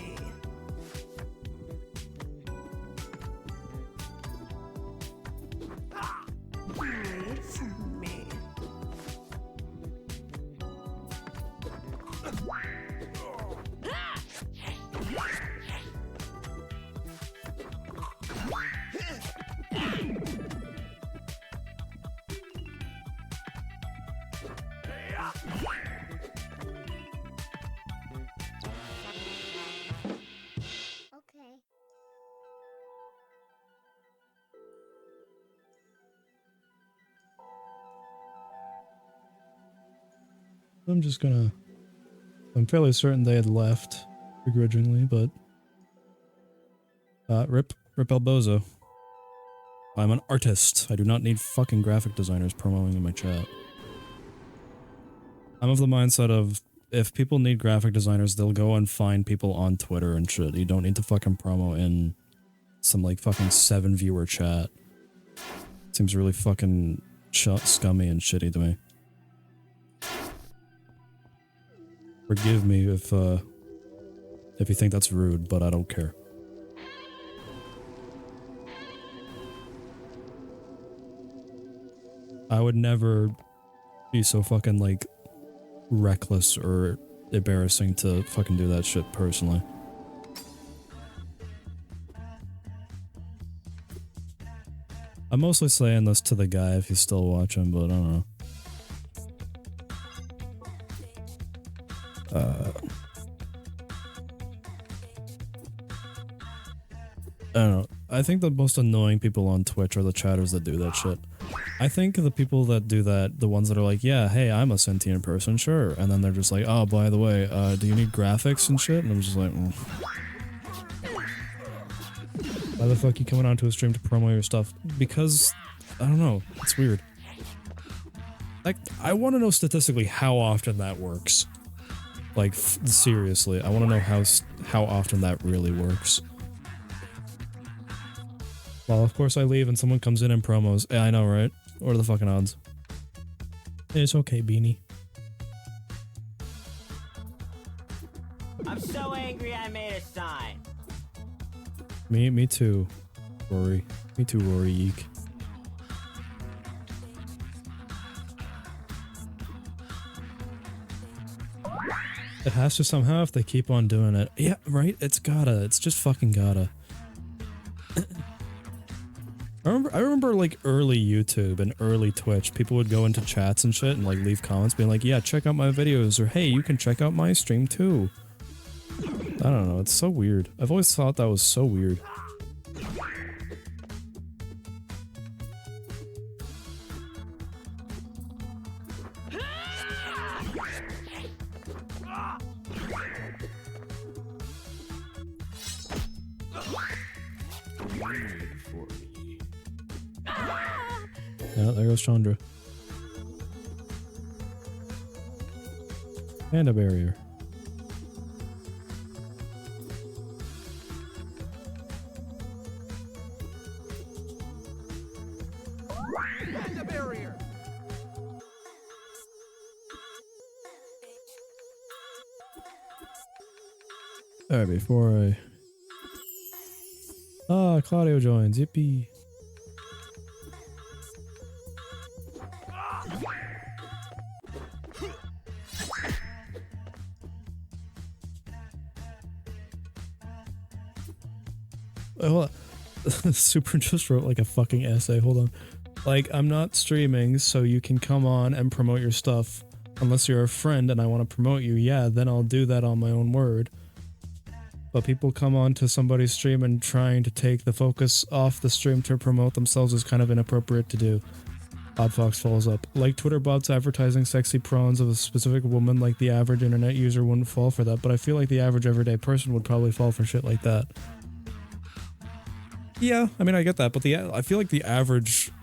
Okay. I'm fairly certain they had left begrudgingly, but rip Elbozo. I'm an artist. I do not need fucking graphic designers promoting in my chat. I'm of the mindset of, if people need graphic designers, they'll go and find people on Twitter and shit. You don't need to fucking promo in some like fucking 7 viewer chat. Seems really fucking scummy and shitty to me. Forgive me if you think that's rude, but I don't care. I would never be so fucking like reckless or embarrassing to fucking do that shit personally. I'm mostly saying this to the guy if he's still watching, but I don't know. I don't know. I think the most annoying people on Twitch are the chatters that do that shit. I think the people that do that, the ones that are like, yeah, hey, I'm a sentient person, sure. And then they're just like, oh, by the way, do you need graphics and shit? And I'm just like, why the fuck are you coming onto a stream to promo your stuff? Because, I don't know, it's weird. Like, I want to know statistically how often that works. Like, seriously, I want to know how often that really works. Well, of course I leave and someone comes in and promos. Yeah, I know, right? What are the fucking odds? It's okay, Beanie. I'm so angry I made a sign. Me too, Rory. Me too, Rory YIIK. It has to somehow if they keep on doing it. Yeah, right? It's gotta. It's just fucking gotta. I remember like early YouTube and early Twitch, people would go into chats and shit and like leave comments being like, yeah, check out my videos, or hey, you can check out my stream too. I don't know, it's so weird. I've always thought that was so weird. Yeah, there goes Chandra. And a barrier. And the barrier. Alright, before I... Ah, Claudio joins, yippee. Hold on. Super just wrote like a fucking essay, hold on. Like, I'm not streaming, so you can come on and promote your stuff. Unless you're a friend and I want to promote you, yeah, then I'll do that on my own word. But people come on to somebody's stream and trying to take the focus off the stream to promote themselves is kind of inappropriate to do. Oddfox follows up. Like Twitter bots advertising sexy prawns of a specific woman, like the average internet user wouldn't fall for that, but I feel like the average everyday person would probably fall for shit like that. Yeah, I mean, I get that, but I feel like the average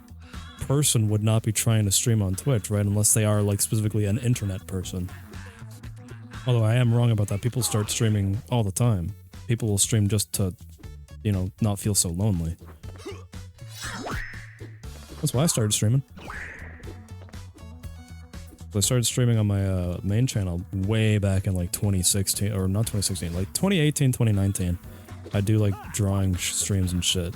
person would not be trying to stream on Twitch, right? Unless they are, like, specifically an internet person. Although I am wrong about that. People start streaming all the time. People will stream just to, you know, not feel so lonely. That's why I started streaming. I started streaming on my main channel way back in like 2016, or not 2016, like 2018, 2019. I do like drawing streams and shit.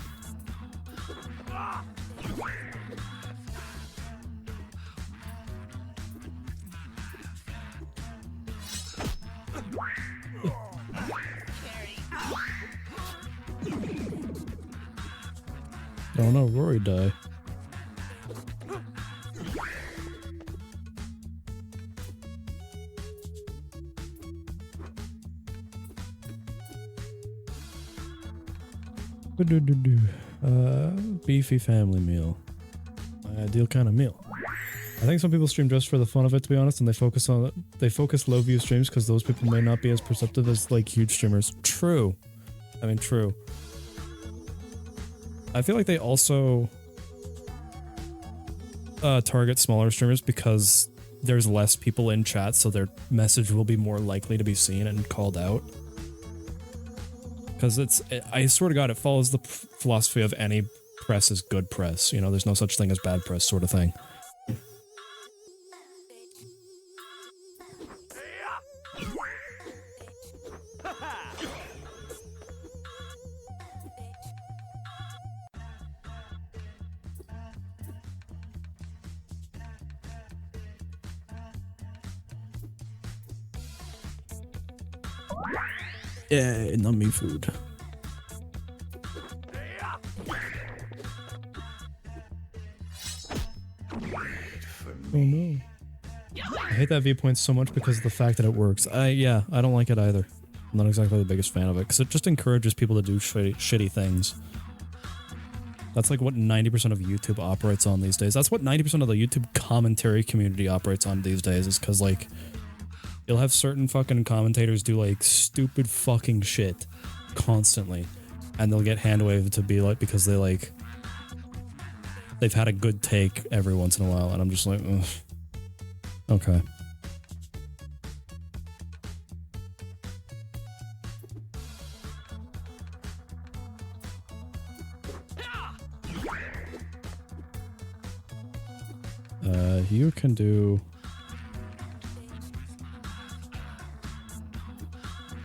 Oh no, Rory died. Beefy family meal. My ideal kind of meal. I think some people stream just for the fun of it, to be honest, and they focus low view streams because those people may not be as perceptive as like huge streamers. True. I mean, true. I feel like they also target smaller streamers because there's less people in chat, so their message will be more likely to be seen and called out. Because I swear to God, it follows the philosophy of any press is good press. You know, there's no such thing as bad press, sort of thing. Yeah, not me food. Oh no. I hate that viewpoint so much because of the fact that it works. Yeah, I don't like it either. I'm not exactly the biggest fan of it because it just encourages people to do shitty things. That's like what 90% of YouTube operates on these days. That's what 90% of the YouTube commentary community operates on these days, is because like you'll have certain fucking commentators do like stupid fucking shit constantly, and they'll get hand waved to be like, because they like, they've had a good take every once in a while, and I'm just like, ugh. Okay. You can do...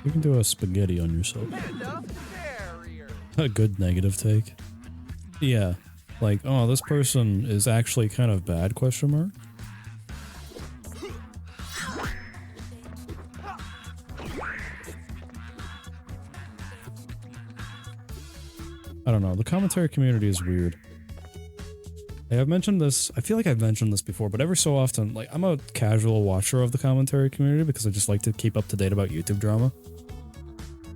You can do a spaghetti on yourself. A good negative take. Yeah. Like, oh, this person is actually kind of bad, question mark? I don't know, the commentary community is weird. Hey, I've mentioned this, I feel like I've mentioned this before, but every so often, like, I'm a casual watcher of the commentary community because I just like to keep up to date about YouTube drama.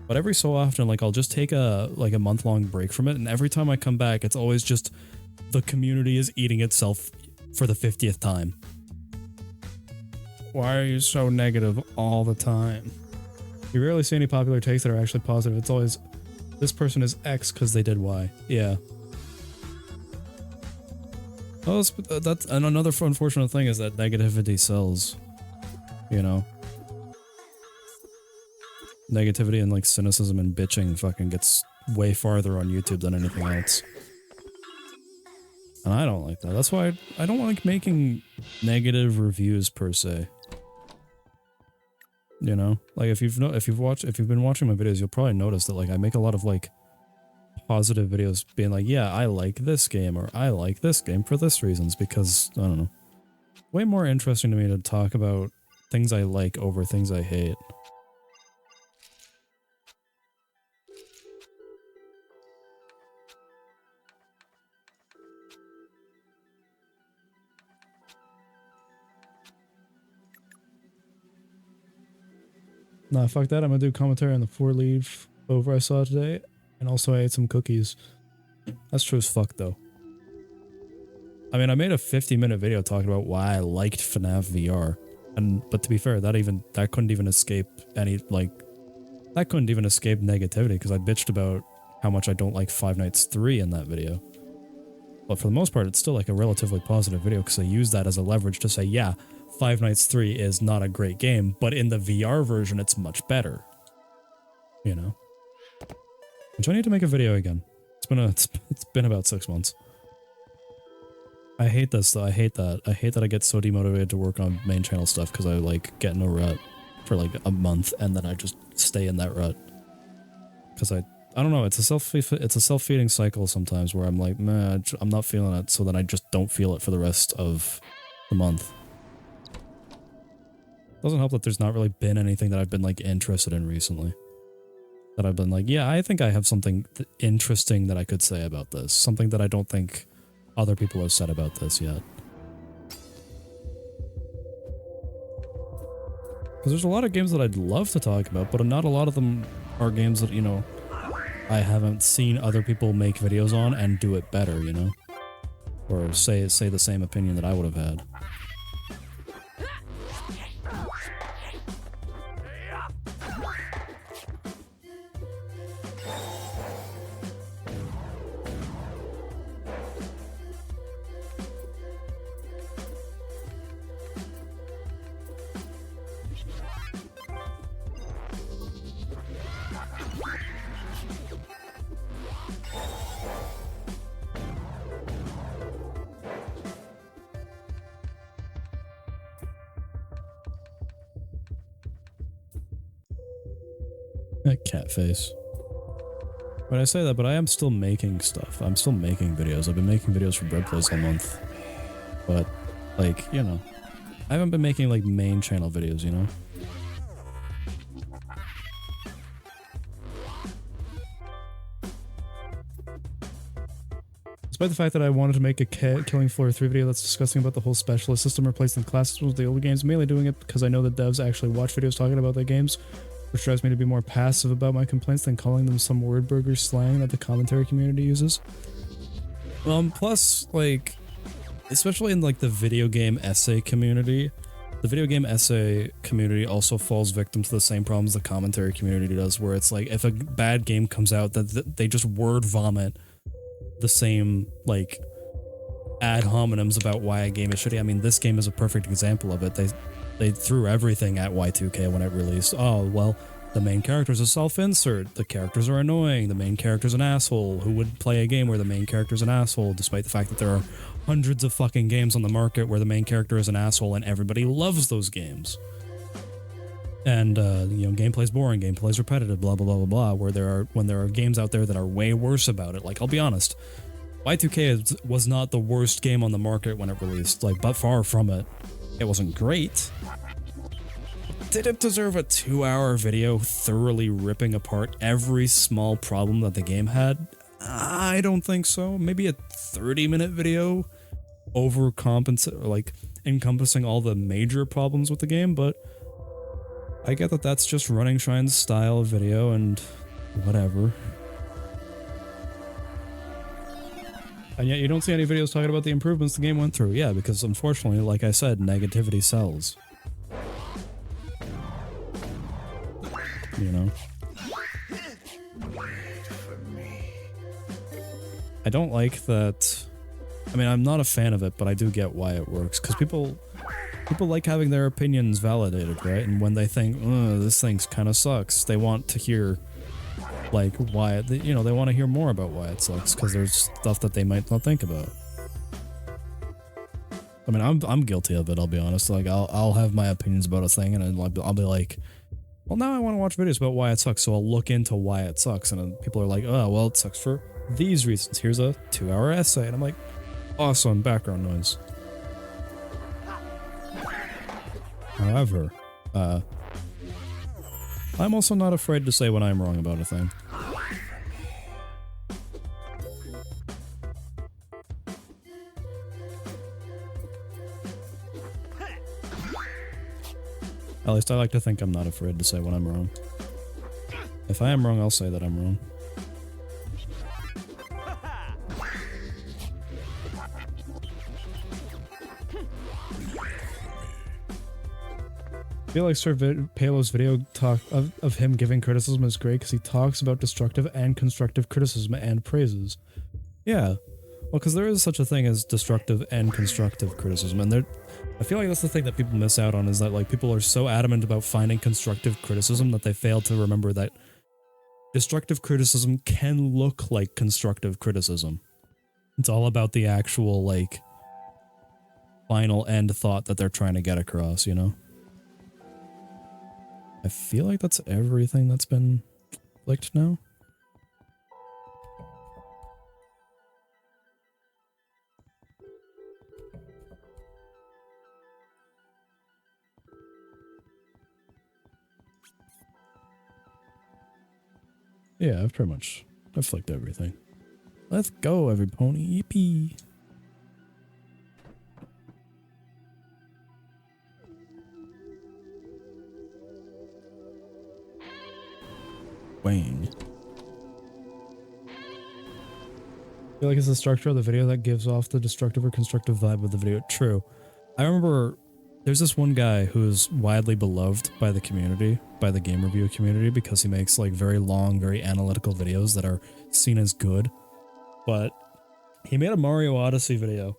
But every so often, like, I'll just take a month-long break from it, and every time I come back, it's always just the community is eating itself for the 50th time. Why are you so negative all the time? You rarely see any popular takes that are actually positive. It's always, this person is X because they did Y. Yeah. Oh, that's and another unfortunate thing is that negativity sells. You know? Negativity and like cynicism and bitching fucking gets way farther on YouTube than anything else. And I don't like that. That's why I don't like making negative reviews per se. You know? Like if you've been watching my videos, you'll probably notice that like I make a lot of like positive videos being like, yeah, I like this game, or I like this game for this reasons, because I don't know. Way more interesting to me to talk about things I like over things I hate. Nah, fuck that. I'm gonna do commentary on the 4-leaf over I saw today, and also I ate some cookies. That's true as fuck, though. I mean, I made a 50-minute video talking about why I liked FNAF VR, but to be fair, that couldn't even escape any, like, that couldn't even escape negativity, because I bitched about how much I don't like Five Nights 3 in that video. But for the most part, it's still like a relatively positive video, because I use that as a leverage to say, yeah, Five Nights 3 is not a great game, but in the VR version, it's much better. You know? Which I need to make a video again. It's been about 6 months. I hate this though. I hate that. I hate that I get so demotivated to work on main channel stuff because I like get in a rut for like a month and then I just stay in that rut. Because I don't know. It's a self-feeding cycle sometimes where I'm like, man, I'm not feeling it, so then I just don't feel it for the rest of the month. Doesn't help that there's not really been anything that I've been like interested in recently. That I've been like, yeah, I think I have something interesting that I could say about this. Something that I don't think other people have said about this yet. Because there's a lot of games that I'd love to talk about, but not a lot of them are games that, you know, I haven't seen other people make videos on and do it better, you know? Or say the same opinion that I would have had. That cat face. But I say that, but I am still making stuff. I'm still making videos. I've been making videos for BreadStreams all month. But, like, you know, I haven't been making, like, main channel videos, you know? Despite the fact that I wanted to make a Killing Floor 3 video that's discussing about the whole specialist system replacing class systems with the older games, mainly doing it because I know the devs actually watch videos talking about their games, which drives me to be more passive about my complaints than calling them some wordburger slang that the commentary community uses. Plus, like, especially in, like, the video game essay community, the video game essay community also falls victim to the same problems the commentary community does, where it's like, if a bad game comes out, that they just word vomit the same, like, ad hominems about why a game is shitty. I mean, this game is a perfect example of it. They threw everything at Y2K when it released. Oh, well, the main character is a self-insert. The characters are annoying. The main character's an asshole. Who would play a game where the main character's an asshole, despite the fact that there are hundreds of fucking games on the market where the main character is an asshole and everybody loves those games. And, you know, gameplay's boring, gameplay's repetitive, blah, blah, blah, blah, blah, when there are games out there that are way worse about it. Like, I'll be honest, Y2K was not the worst game on the market when it released, like, but far from it. It wasn't great. Did it deserve a 2-hour video thoroughly ripping apart every small problem that the game had? I don't think so. Maybe a 30-minute video encompassing all the major problems with the game, but I get that that's just Running Shine's style of video and whatever. And yet you don't see any videos talking about the improvements the game went through. Yeah, because unfortunately, like I said, negativity sells. You know? I don't like that. I mean, I'm not a fan of it, but I do get why it works. Because people like having their opinions validated, right? And when they think, oh, this thing kind of sucks, they want to hear, like, why it, you know, they want to hear more about why it sucks, because there's stuff that they might not think about. I mean, I'm guilty of it, I'll be honest. Like, I'll have my opinions about a thing, and I'll be like, well, now I want to watch videos about why it sucks, so I'll look into why it sucks, and then people are like, oh, well, it sucks for these reasons. Here's a 2-hour essay, and I'm like, awesome, background noise. However, I'm also not afraid to say when I'm wrong about a thing. At least I like to think I'm not afraid to say when I'm wrong. If I am wrong, I'll say that I'm wrong. I feel like Sir Palo's video talk of him giving criticism is great because he talks about destructive and constructive criticism and praises. Yeah. Well, because there is such a thing as destructive and constructive criticism, and I feel like that's the thing that people miss out on, is that, like, people are so adamant about finding constructive criticism that they fail to remember that destructive criticism can look like constructive criticism. It's all about the actual, like, final end thought that they're trying to get across, you know? I feel like that's everything that's been flicked now. Yeah, I've flicked everything. Let's go, every pony. Yippee. Wang. I feel like it's the structure of the video that gives off the destructive or constructive vibe of the video. True. I remember there's this one guy who's widely beloved by the community, by the game review community, because he makes like very long, very analytical videos that are seen as good. But he made a Mario Odyssey video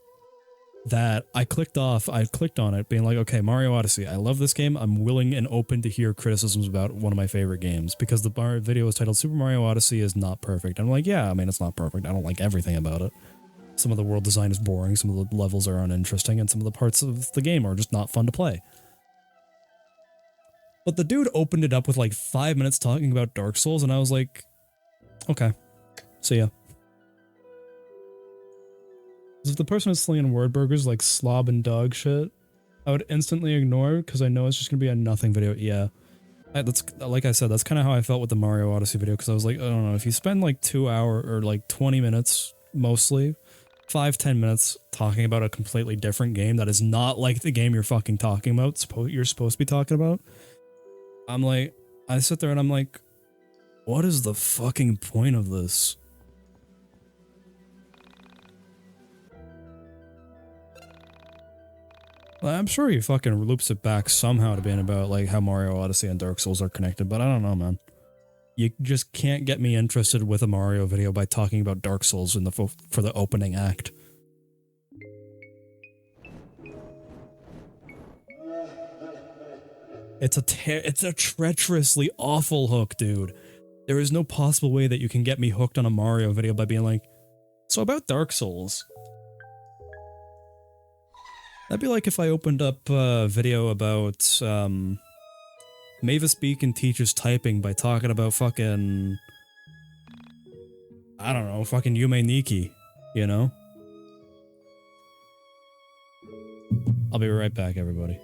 that I clicked on it being like, okay, Mario Odyssey, I love this game. I'm willing and open to hear criticisms about one of my favorite games, because the video was titled Super Mario Odyssey is not perfect. I'm like, yeah, I mean, it's not perfect. I don't like everything about it. Some of the world design is boring, some of the levels are uninteresting, and some of the parts of the game are just not fun to play. But the dude opened it up with like 5 minutes talking about Dark Souls, and I was like, okay, see ya. If the person is slinging word burgers like slob and dog shit, I would instantly ignore it because I know it's just gonna be a nothing video. Yeah, that's like I said, that's kind of how I felt with the Mario Odyssey video, because I was like, I don't know, if you spend like 2 hours or like 20 minutes, mostly 5-10 minutes talking about a completely different game that is not like the game you're fucking talking about, you're supposed to be talking about. I'm like, I sit there and I'm like, what is the fucking point of this? I'm sure he fucking loops it back somehow to being about like how Mario Odyssey and Dark Souls are connected, but I don't know, man. You just can't get me interested with a Mario video by talking about Dark Souls in the for the opening act. It's a treacherously awful hook, dude. There is no possible way that you can get me hooked on a Mario video by being like, so about Dark Souls. That'd be like if I opened up a video about, Mavis Beacon teaches typing by talking about fucking, I don't know, fucking Yume Nikki, you know? I'll be right back, everybody.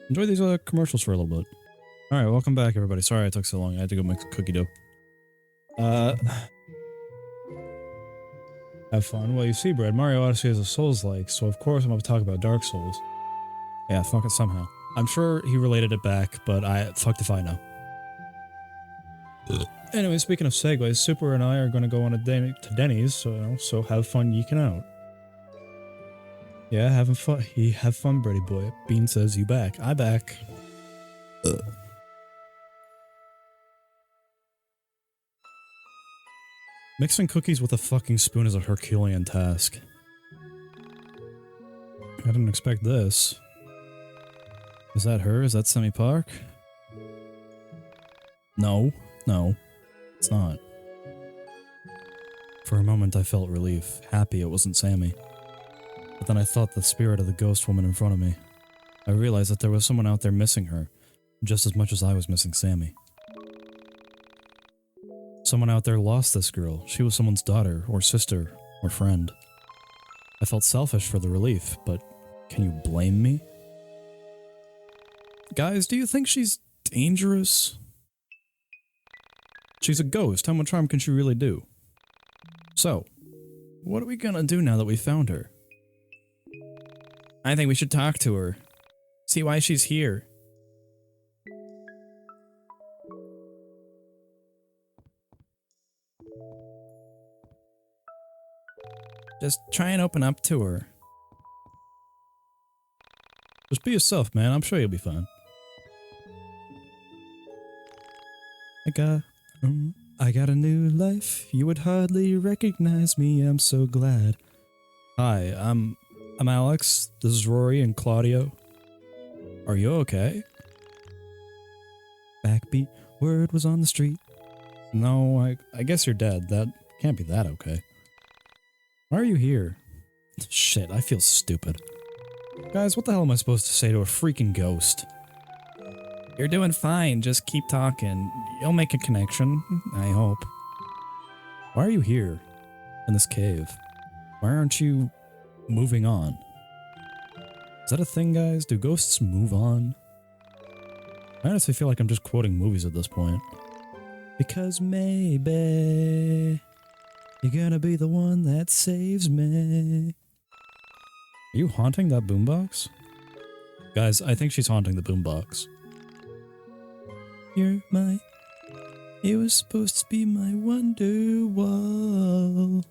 Enjoy these commercials for a little bit. Alright, welcome back, everybody. Sorry I took so long. I had to go make cookie dough. Have fun. Well, you see, Brad, Mario Odyssey is a Souls-like, so of course I'm going to talk about Dark Souls. Yeah, fuck it somehow. I'm sure he related it back, but fucked if I know. Anyway, speaking of segues, Super and I are going to go on a day to Denny's, so have fun yeeking out. Yeah, having fun. Have fun, Brady boy. Bean says, you back. I back. Mixing cookies with a fucking spoon is a Herculean task. I didn't expect this. Is that her? Is that Semi Park? No, it's not. For a moment I felt relief, happy it wasn't Sammy. But then I thought the spirit of the ghost woman in front of me. I realized that there was someone out there missing her, just as much as I was missing Sammy. Someone out there lost this girl. She was someone's daughter, or sister, or friend. I felt selfish for the relief, but can you blame me? Guys, do you think she's dangerous? She's a ghost. How much harm can she really do? So, what are we gonna do now that we found her? I think we should talk to her. See why she's here. Just try and open up to her. Just be yourself, man. I'm sure you'll be fine. I got a new life. You would hardly recognize me. I'm so glad. Hi, I'm Alex. This is Rory and Claudio. Are you okay? Backbeat word was on the street. No, I guess you're dead. That can't be that okay. Why are you here? Shit, I feel stupid. Guys, what the hell am I supposed to say to a freaking ghost? You're doing fine, just keep talking. You'll make a connection, I hope. Why are you here? In this cave? Why aren't you moving on? Is that a thing, guys? Do ghosts move on? I honestly feel like I'm just quoting movies at this point. Because maybe you're gonna be the one that saves me. Are you haunting that boombox? Guys, I think she's haunting the boombox. You was supposed to be my wonder wall.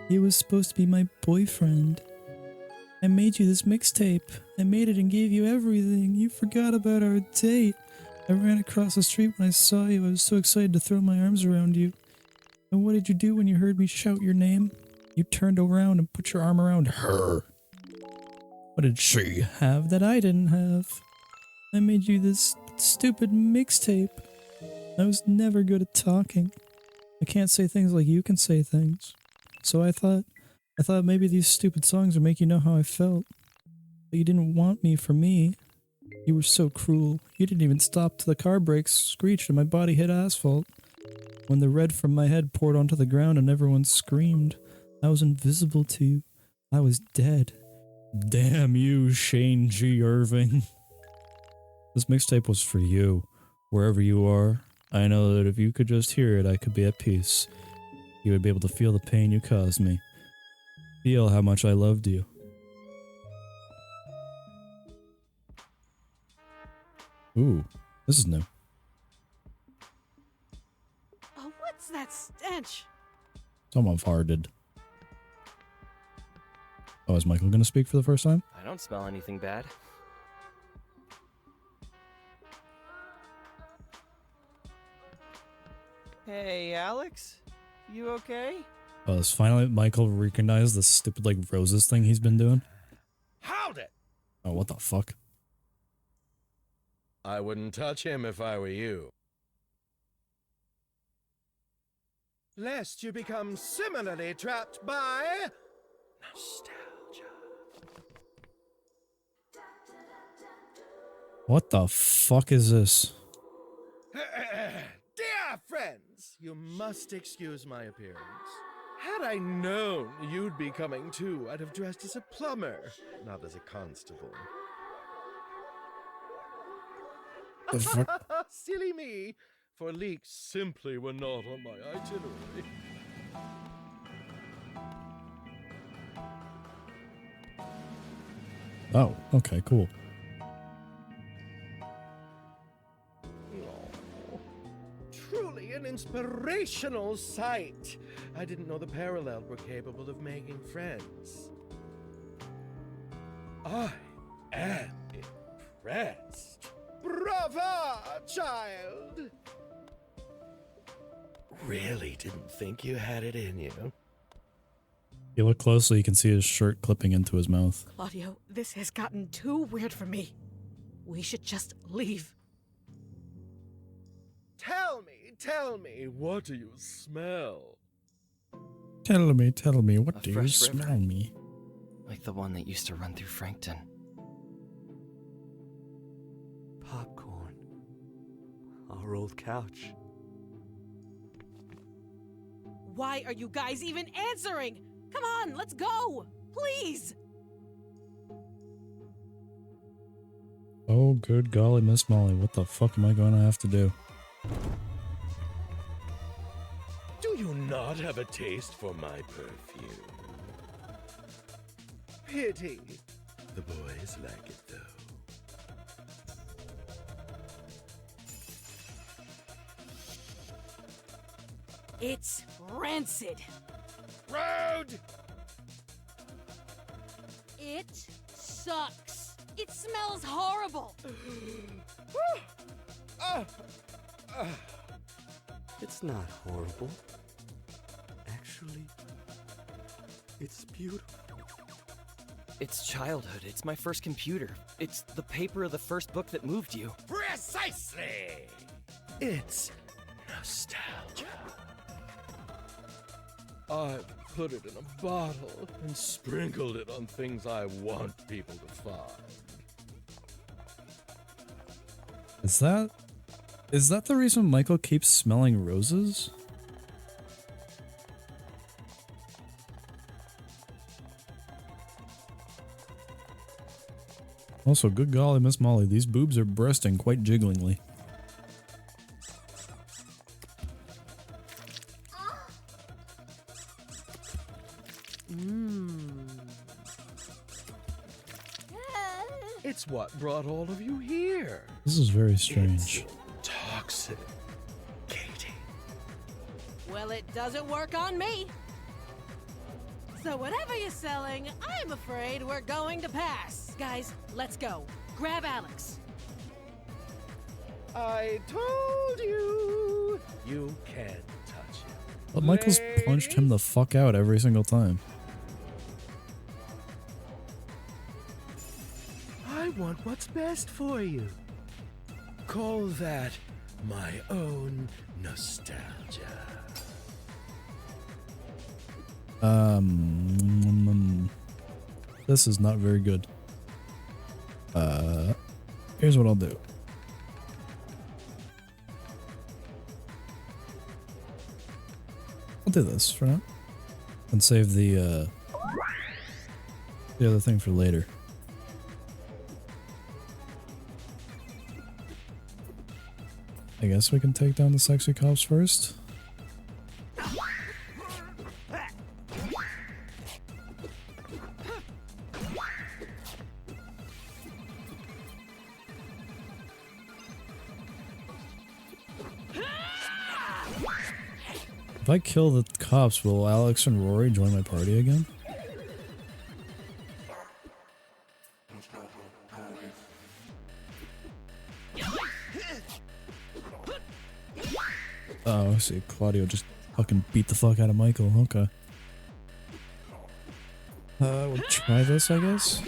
You was supposed to be my boyfriend. I made you this mixtape. I made it and gave you everything. You forgot about our date. I ran across the street when I saw you. I was so excited to throw my arms around you. And what did you do when you heard me shout your name? You turned around and put your arm around her. What did she have that I didn't have? I made you this stupid mixtape. I was never good at talking. I can't say things like you can say things. So I thought maybe these stupid songs would make you know how I felt. But you didn't want me for me. You were so cruel. You didn't even stop till the car brakes screeched and my body hit asphalt. When the red from my head poured onto the ground and everyone screamed, I was invisible to you. I was dead. Damn you, Shane G. Irving. This mixtape was for you. Wherever you are, I know that if you could just hear it, I could be at peace. You would be able to feel the pain you caused me. Feel how much I loved you. Ooh, this is new. Oh, what's that stench? Someone farted. Oh, is Michael gonna speak for the first time? I don't smell anything bad. Hey, Alex? You okay? Oh, it's finally Michael recognized the stupid, like, roses thing he's been doing. Howdy! Oh, what the fuck? I wouldn't touch him if I were you. Lest you become similarly trapped by nostalgia. What the fuck is this? Dear friends, you must excuse my appearance. Had I known you'd be coming too, I'd have dressed as a plumber, not as a constable. The fuck? Silly me, for leaks simply were not on my itinerary. Oh, okay, cool. Truly an inspirational sight. I didn't know the Parallel were capable of making friends. I am impressed. Brava, child! Really didn't think you had it in you. If you look closely, you can see his shirt clipping into his mouth. Claudio, this has gotten too weird for me. We should just leave. Tell me, what do you smell? Tell me, what A do you fresh river. smell me? Like the one that used to run through Frankton. Popcorn. Our old couch. Why are you guys even answering? Come on, let's go! Please! Oh, good golly, Miss Molly, what the fuck am I going to have to do? Do you not have a taste for my perfume? Pity. The boys like it, though. It's rancid. Road! It sucks. It smells horrible. It's not horrible. Actually, it's beautiful. It's childhood. It's my first computer. It's the paper of the first book that moved you. Precisely! It's nostalgia. put it in a bottle and sprinkled it on things I want people to find. Is that the reason Michael keeps smelling roses? Also, good golly, Miss Molly, these boobs are breasting quite jigglingly. It's what brought all of you here. This is very strange. It's toxic, Katie. Well, it doesn't work on me. So whatever you're selling, I'm afraid we're going to pass. Guys, let's go. Grab Alex. I told you, you can't touch him. But Michael's punched him the fuck out every single time. I want what's best for you. Call that my own nostalgia. This is not very good. Here's what I'll do. I'll do this for now. And save the other thing for later. I guess we can take down the sexy cops first. If I kill the cops, will Alex and Rory join my party again? Oh, I see. Claudio just fucking beat the fuck out of Michael. Okay. We'll try this, I guess.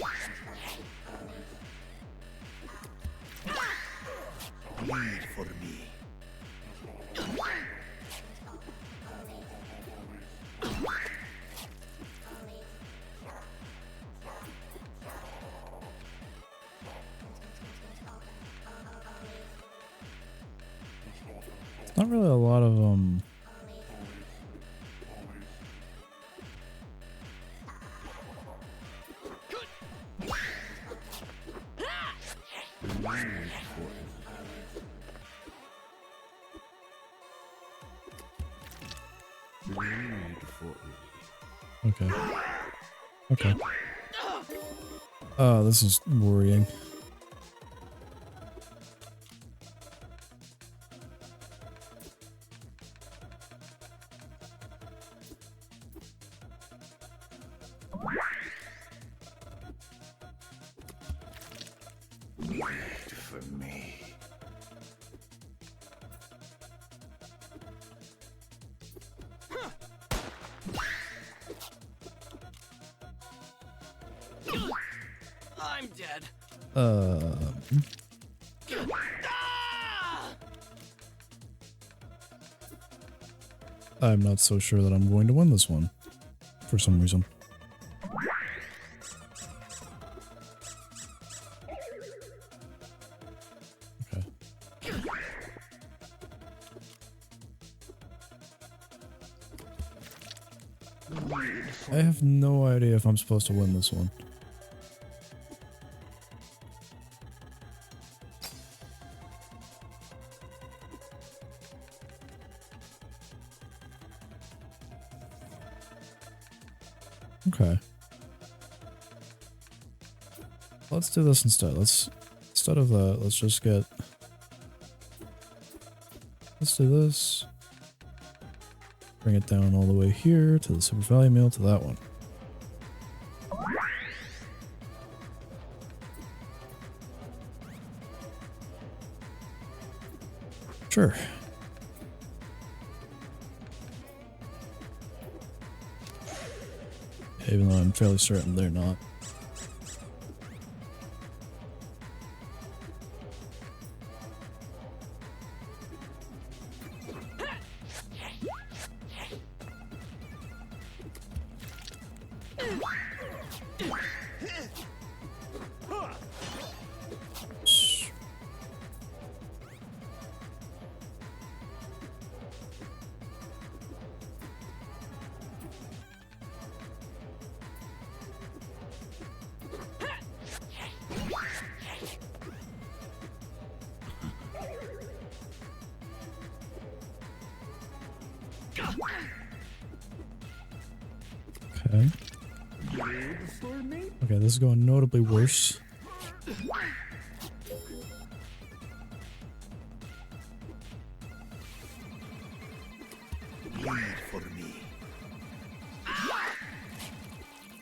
Read for me. Not really a lot of Okay. Okay. Oh, this is worrying. I'm dead. I'm not so sure that I'm going to win this one for some reason. Okay. I have no idea if I'm supposed to win this one. Okay. Let's do this instead. Instead of that, let's just get... Let's do this. Bring it down all the way here to the super value meal to that one. Sure. Even though I'm fairly certain they're not. Okay. Okay, this is going notably worse. Bleed for me.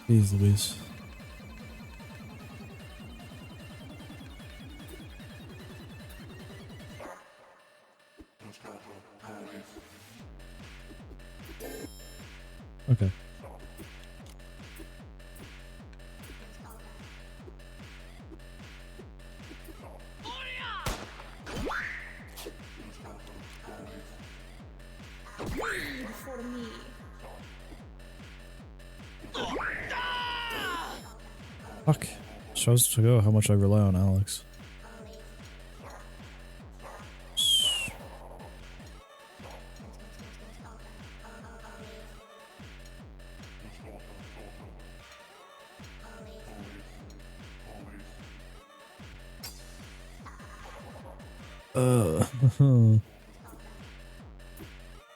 Jeez Louise. Okay. For me. Fuck. Shows to go how much I rely on Alex.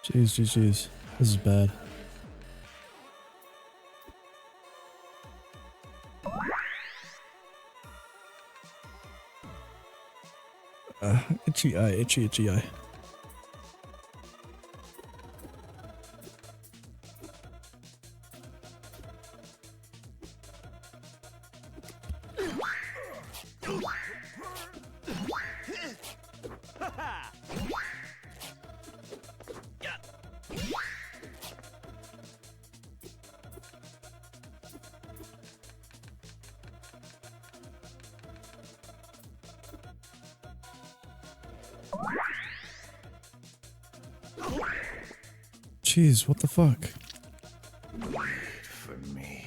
Jeez. This is bad. Itchy eye. Jeez, what the fuck? For me.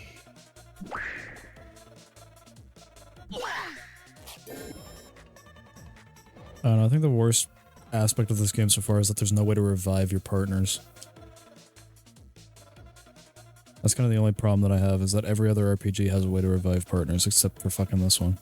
I don't know, I think the worst aspect of this game so far is that there's no way to revive your partners. That's kind of the only problem that I have, is that every other RPG has a way to revive partners except for fucking this one.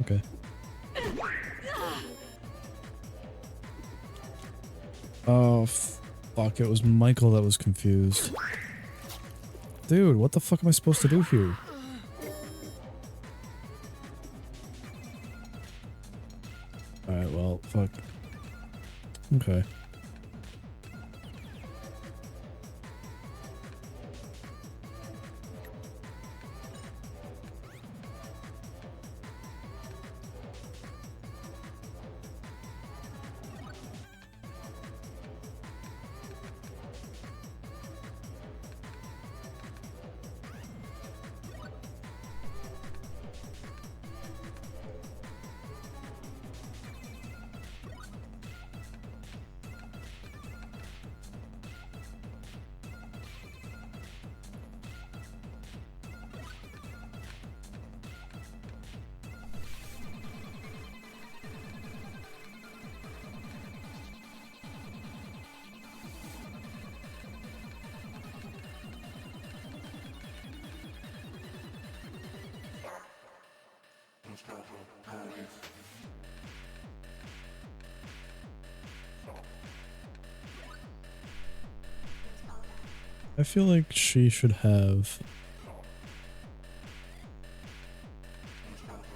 Okay. Oh, fuck, it was Michael that was confused. Dude, what the fuck am I supposed to do here? Alright, well, fuck. Okay. I feel like she should have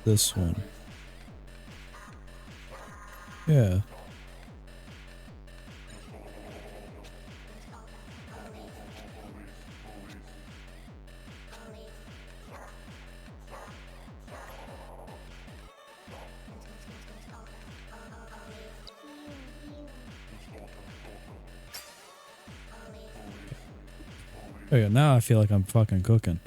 this one. Yeah. Okay, now I feel like I'm fucking cooking.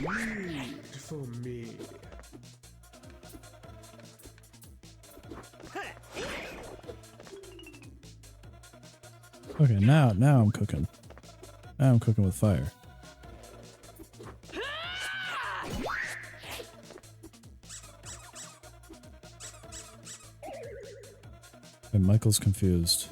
Read for me. Okay, now I'm cooking. Now I'm cooking with fire. And Michael's confused.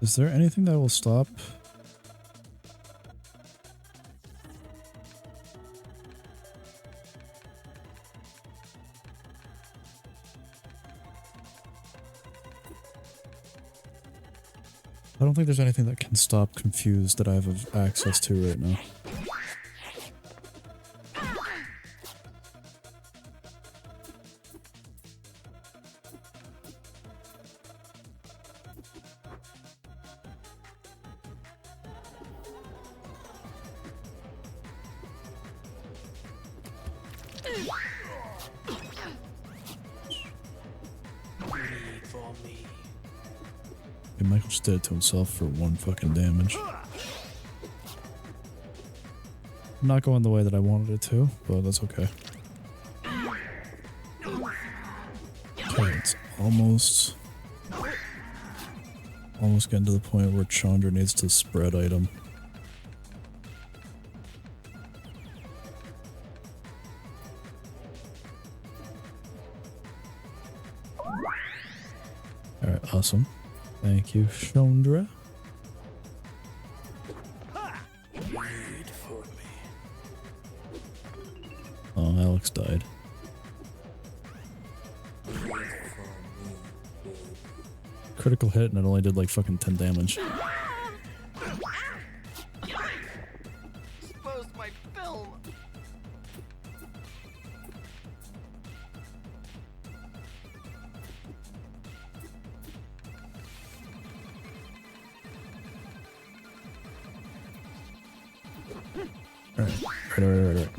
Is there anything that will stop? I don't think there's anything that can stop confused that I have access to right now. And Michael just did it to himself for 1 fucking damage. Not going the way that I wanted it to, but that's okay. Okay, it's almost getting to the point where Chandra needs to spread item. Alright, awesome. Thank you, Chandra. Read for me. Oh, Alex died. Critical hit and it only did like fucking 10 damage. Exposed my film. Right.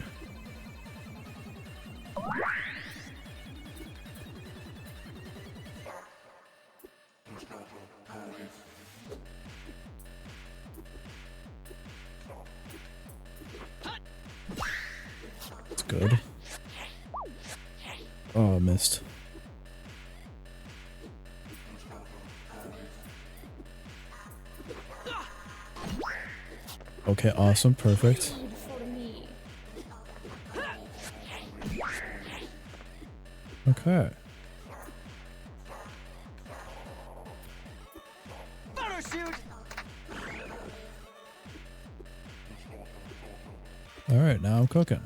It's good. Oh, I missed. Okay, awesome, perfect. Okay. All right, now I'm cooking.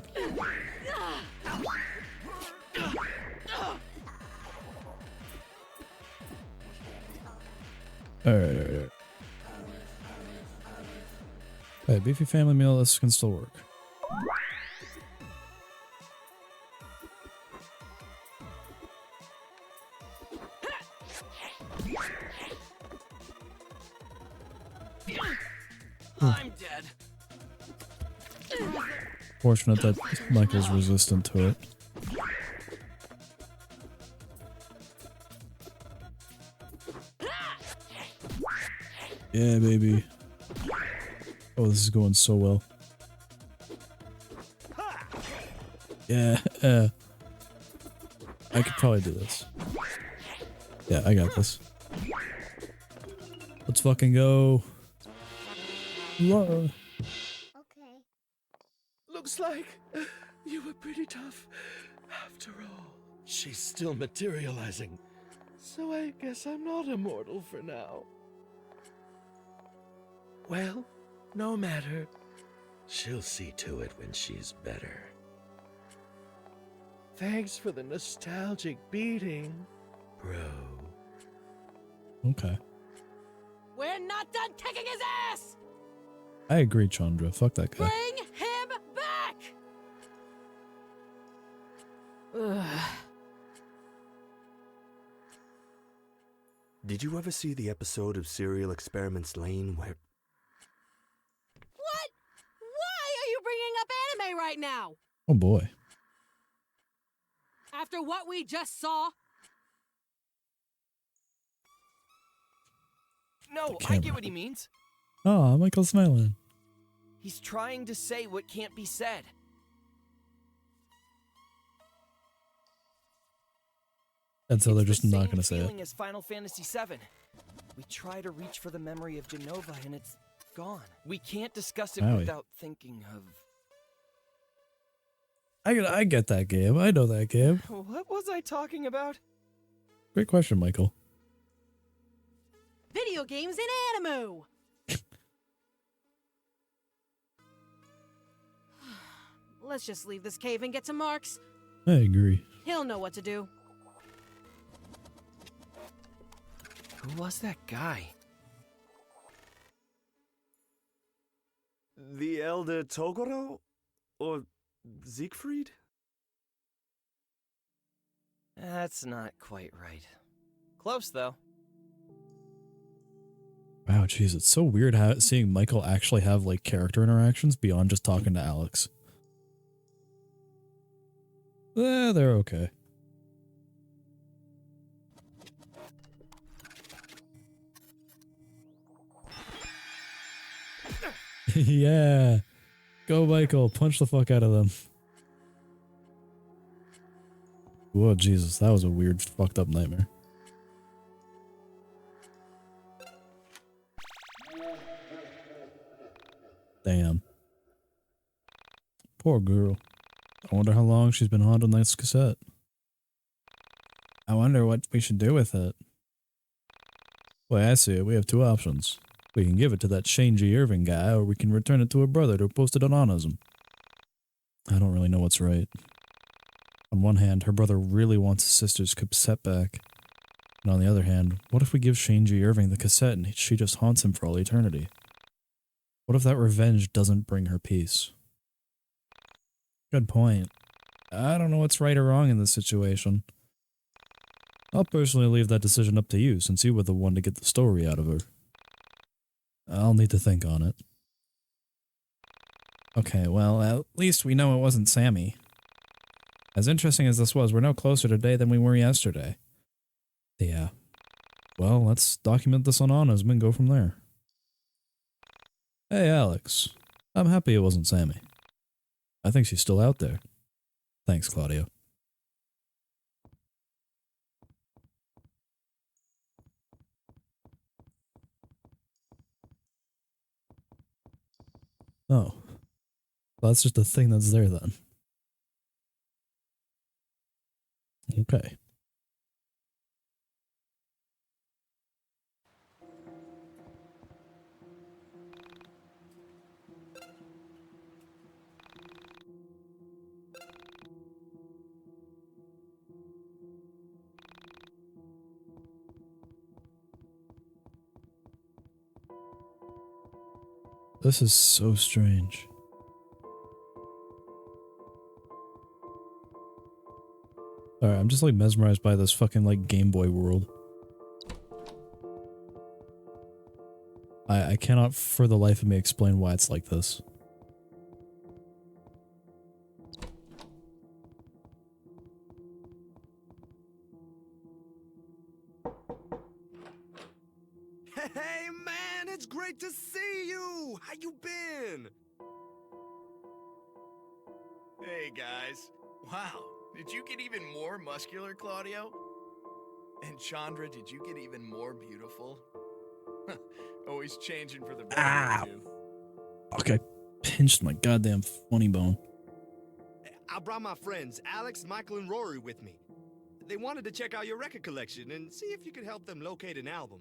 All right. Hey, beefy family meal, this can still work. I'm dead. Fortunate that Michael's resistant to it. Yeah, baby. Oh, this is going so well. Yeah, I could probably do this. Yeah, I got this. Let's fucking go. Okay. Looks like you were pretty tough after all. She's still materializing, so I guess I'm not immortal for now. Well, no matter. She'll see to it when she's better. Thanks for the nostalgic beating, bro. Okay. We're not done kicking his ass! I agree, Chandra. Fuck that guy. Bring him back! Ugh. Did you ever see the episode of Serial Experiments Lane where... What? Why are you bringing up anime right now? Oh boy. After what we just saw? No, I camera. get what he means. Oh, Michael's smiling. He's trying to say what can't be said. And so they're It's just the not same going to say it. feeling as Final Fantasy VII. We try to reach for the memory of Genova and it's gone. We can't discuss it Owie. without thinking of... I get that game. I know that game. What was I talking about? Great question, Michael. Video games in anime! Let's just leave this cave and get to Mark's. I agree. He'll know what to do. Who was that guy? The Elder Toguro? Or Siegfried? That's not quite right. Close, though. Wow, jeez, it's so weird seeing Michael actually have like character interactions beyond just talking to Alex. They're okay. Yeah. Go, Michael. Punch the fuck out of them. Whoa, Jesus. That was a weird, fucked up nightmare. Damn. Poor girl. I wonder how long she's been haunting this cassette. I wonder what we should do with it. Well, I see it. We have two options. We can give it to that Shane G. Irving guy, or we can return it to her brother to post it anonymism. I don't really know what's right. On one hand, her brother really wants his sister's cassette back. And on the other hand, what if we give Shane G. Irving the cassette and she just haunts him for all eternity? What if that revenge doesn't bring her peace? Good point. I don't know what's right or wrong in this situation. I'll personally leave that decision up to you, since you were the one to get the story out of her. I'll need to think on it. Okay, well, at least we know it wasn't Sammy. As interesting as this was, we're no closer today than we were yesterday. Yeah. Well, let's document this on Anonymous and go from there. Hey, Alex. I'm happy it wasn't Sammy. I think she's still out there. Thanks, Claudio. Oh. Well, that's just a thing that's there then. Okay. This is so strange. Alright, I'm just like mesmerized by this fucking like Game Boy world. I cannot for the life of me explain why it's like this. Hey man, it's great to see you! How you been? Hey guys. Wow, did you get even more muscular, Claudio? And Chandra, did you get even more beautiful? Always changing for the better, too. Okay, pinched my goddamn funny bone. I brought my friends, Alex, Michael, and Rory with me. They wanted to check out your record collection and see if you could help them locate an album.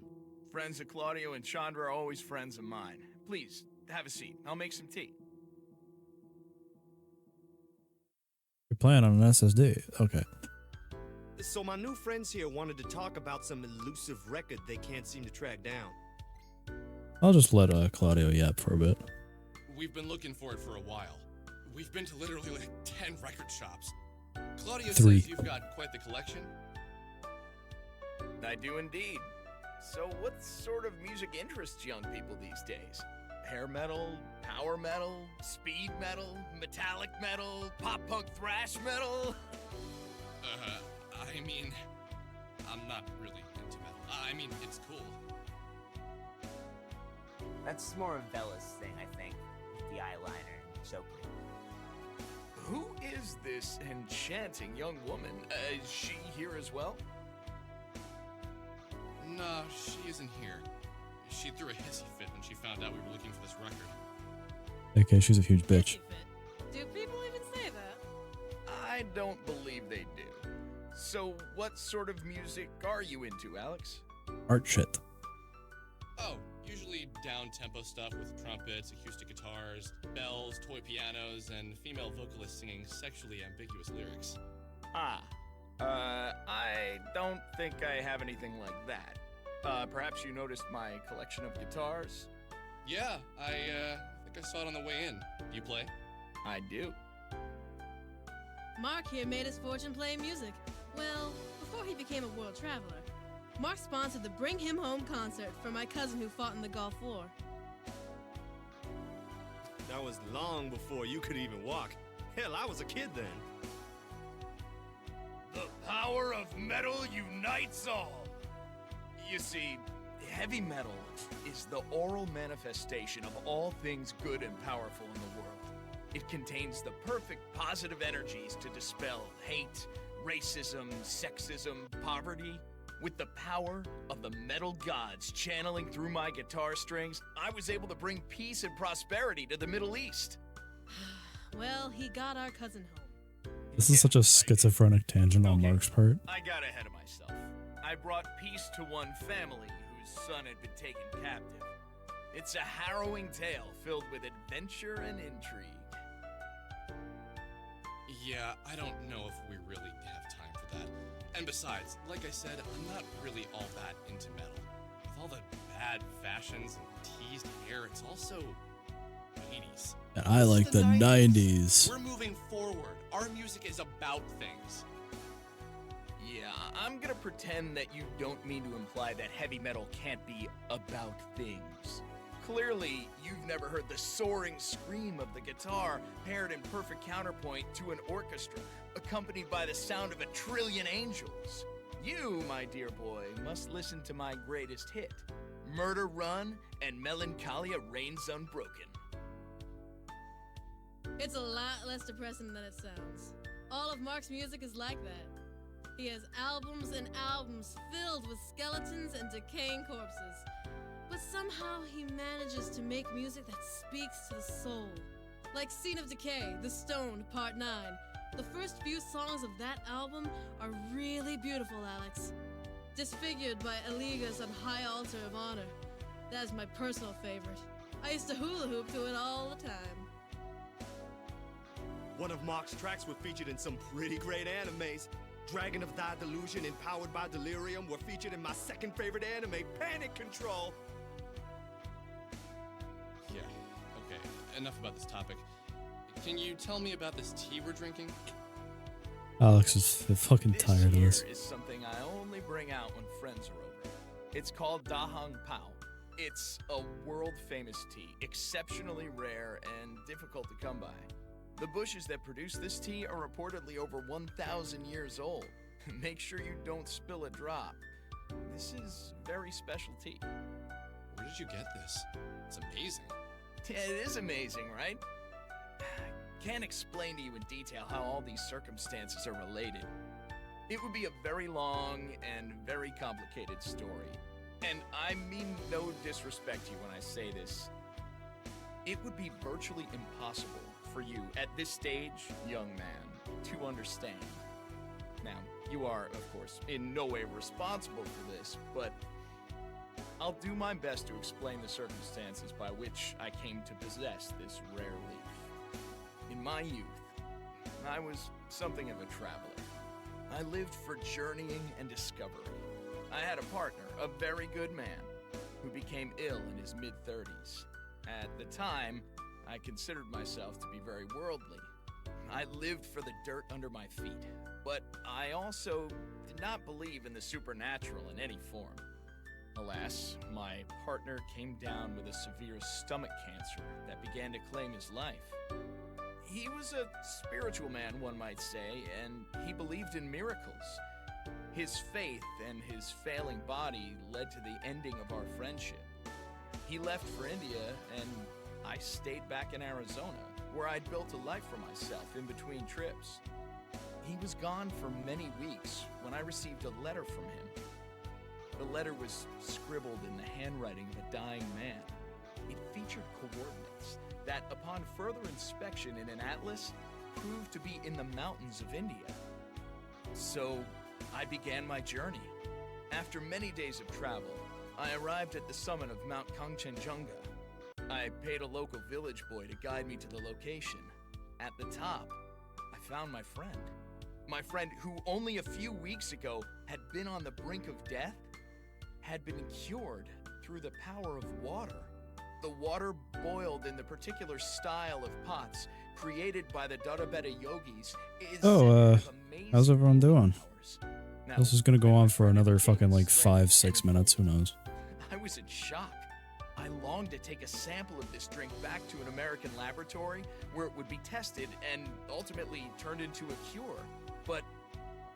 Friends of Claudio and Chandra are always friends of mine. Please, have a seat. I'll make some tea. You're playing on an SSD. Okay. So my new friends here wanted to talk about some elusive record they can't seem to track down. I'll just let Claudio yap for a bit. We've been looking for it for a while. We've been to literally like 10 record shops. Claudio 3. says you've got quite the collection. I do indeed. So what sort of music interests young people these days? Hair metal, power metal, speed metal, metallic metal, pop-punk thrash metal? I mean, I'm not really into metal. I mean, it's cool. That's more of Bella's thing, I think. The eyeliner and choking. Who is this enchanting young woman? Is she here as well? No, she isn't here. She threw a hissy fit when she found out we were looking for this record. Okay, she's a huge bitch. Do people even say that? I don't believe they do. So what sort of music are you into, Alex? Art shit. Oh, usually down-tempo stuff with trumpets, acoustic guitars, bells, toy pianos, and female vocalists singing sexually ambiguous lyrics. I don't think I have anything like that. Perhaps you noticed my collection of guitars? Yeah, I think I saw it on the way in. Do you play? I do. Mark here made his fortune playing music. Well, before he became a world traveler. Mark sponsored the Bring Him Home concert for my cousin who fought in the Gulf War. That was long before you could even walk. Hell, I was a kid then. The power of metal unites all. You see, heavy metal is the oral manifestation of all things good and powerful in the world. It contains the perfect positive energies to dispel hate, racism, sexism, poverty. With the power of the metal gods channeling through my guitar strings, I was able to bring peace and prosperity to the Middle East. Well, he got our cousin home. This is such a schizophrenic tangent on Mark's part. I got ahead of myself. I brought peace to one family whose son had been taken captive. It's a harrowing tale filled with adventure and intrigue. Yeah, I don't know if we really have time for that. And besides, like I said, I'm not really all that into metal. With all the bad fashions and teased hair, it's also 80s. And I like the 90s. We're moving forward. Our music is about things. Yeah, I'm gonna pretend that you don't mean to imply that heavy metal can't be about things. Clearly, you've never heard the soaring scream of the guitar paired in perfect counterpoint to an orchestra, accompanied by the sound of a trillion angels. You, my dear boy, must listen to my greatest hit, Murder Run and Melancholia Reigns Unbroken. It's a lot less depressing than it sounds. All of Mark's music is like that. He has albums and albums filled with skeletons and decaying corpses. But somehow he manages to make music that speaks to the soul. Like Scene of Decay, The Stoned, Part 9. The first few songs of that album are really beautiful, Alex. Disfigured by Eliga's on High Altar of Honor. That is my personal favorite. I used to hula hoop to it all the time. One of Mark's tracks were featured in some pretty great animes. Dragon of Thy Delusion and Powered by Delirium were featured in my second favorite anime, Panic Control. Yeah, okay, enough about this topic. Can you tell me about this tea we're drinking? Alex is fucking tired of this. This is something I only bring out when friends are over. It's called Dahang Pao. It's a world-famous tea, exceptionally rare and difficult to come by. The bushes that produce this tea are reportedly over 1,000 years old. Make sure you don't spill a drop. This is very special tea. Where did you get this? It's amazing. It is amazing, right? Can't explain to you in detail how all these circumstances are related. It would be a very long and very complicated story. And I mean no disrespect to you when I say this. It would be virtually impossible for you at this stage, young man, to understand. Now, you are, of course, in no way responsible for this, but I'll do my best to explain the circumstances by which I came to possess this rare leaf. In my youth, I was something of a traveler. I lived for journeying and discovery. I had a partner, a very good man, who became ill in his mid-30s. At the time, I considered myself to be very worldly. I lived for the dirt under my feet, but I also did not believe in the supernatural in any form. Alas, my partner came down with a severe stomach cancer that began to claim his life. He was a spiritual man, one might say, and he believed in miracles. His faith and his failing body led to the ending of our friendship. He left for India, and I stayed back in Arizona, where I'd built a life for myself in between trips. He was gone for many weeks when I received a letter from him. The letter was scribbled in the handwriting of a dying man. It featured coordinates that, upon further inspection in an atlas, proved to be in the mountains of India. So, I began my journey. After many days of travel, I arrived at the summit of Mount Kangchenjunga. I paid a local village boy to guide me to the location. At the top, I found my friend. My friend who only a few weeks ago had been on the brink of death, had been cured through the power of water. The water boiled in the particular style of pots created by the Dharabeta yogis is how's everyone doing? Now, This is gonna go on for another fucking like 5-6 minutes, who knows? I was in shock. I longed to take a sample of this drink back to an American laboratory where it would be tested and ultimately turned into a cure. But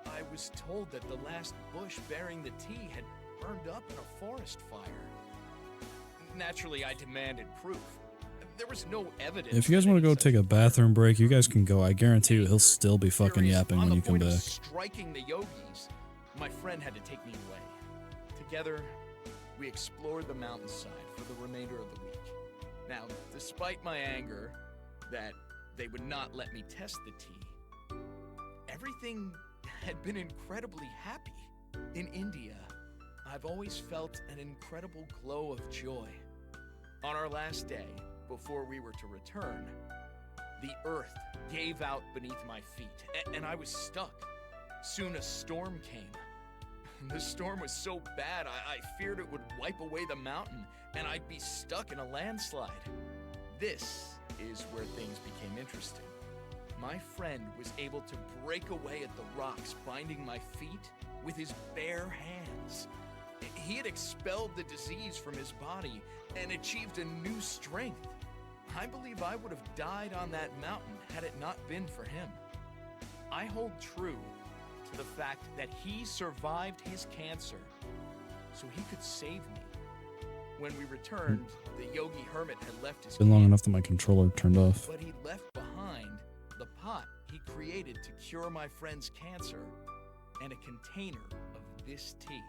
I was told that the last bush bearing the tea had burned up in a forest fire. Naturally, I demanded proof. There was no evidence. If you guys want to go take a bathroom break, you guys can go. I guarantee you he'll still be fucking yapping when you come back. Striking the yogis, my friend had to take me away. Together, we explored the mountainside for the remainder of the week. Now, despite my anger that they would not let me test the tea, everything had been incredibly happy. In India, I've always felt an incredible glow of joy. On our last day, before we were to return, the earth gave out beneath my feet, and I was stuck. Soon a storm came. The storm was so bad, I feared it would wipe away the mountain, and I'd be stuck in a landslide. This is where things became interesting. My friend was able to break away at the rocks binding my feet with his bare hands. He had expelled the disease from his body and achieved a new strength. I believe I would have died on that mountain had it not been for him. I hold true to the fact that he survived his cancer so he could save me. When we returned, the yogi hermit had left his Been long camp, enough that my controller turned off. but he left behind the pot he created to cure my friend's cancer and a container of this tea.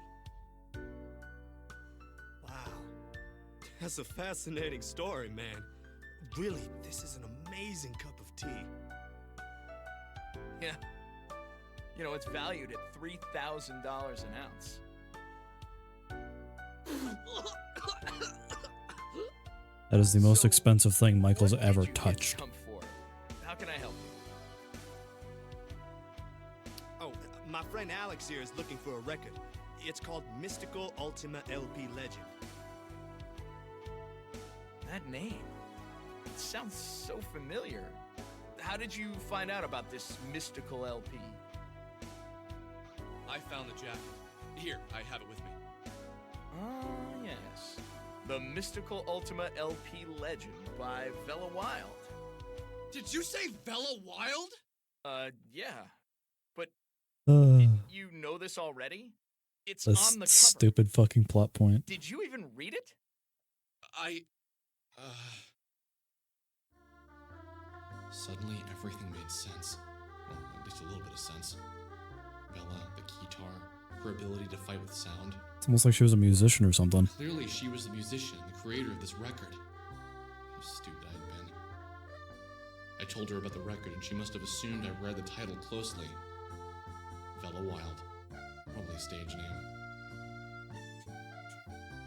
Wow. That's a fascinating story, man. Really, this is an amazing cup of tea. Yeah. You know, it's valued at $3,000 an ounce. That is the most So, expensive thing Michael's what did ever you get to touched. come for? How can I help you? Oh, my friend Alex here is looking for a record. It's called Mystical Ultima LP Legend. That name. It sounds so familiar. How did you find out about this mystical LP? I found the jacket. Here, I have it with me. Ah, yes. The Mystical Ultima LP Legend by Vela Wild. Did you say Vela Wild? Yeah. But Uh, you know this already? It's this on the cover. stupid fucking plot point. Did you even read it? Suddenly, everything made sense. Well, at least a little bit of sense. Bella, the guitar, her ability to fight with sound. It's almost like she was a musician or something. Clearly, she was the musician, the creator of this record. How stupid I had been. I told her about the record, and she must have assumed I read the title closely. Bella Wild. Probably a stage name.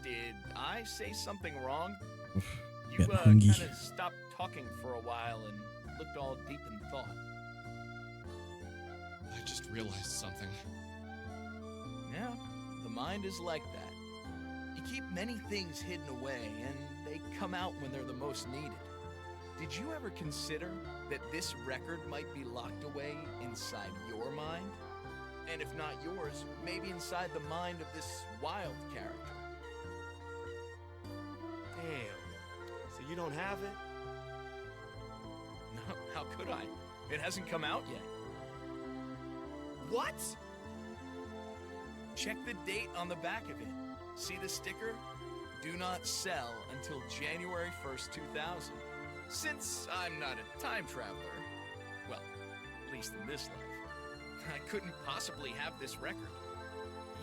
Did I say something wrong? You Getting kind hungry. of stopped talking for a while and looked all deep in thought. I just realized something. Yeah, the mind is like that. You keep many things hidden away, and they come out when they're the most needed. Did you ever consider that this record might be locked away inside your mind? And if not yours, maybe inside the mind of this wild character. Damn. So you don't have it? No, how could I? It hasn't come out yet. What? Check the date on the back of it. See the sticker? Do not sell until January 1st, 2000. Since I'm not a time traveler, well, at least in this life, I couldn't possibly have this record.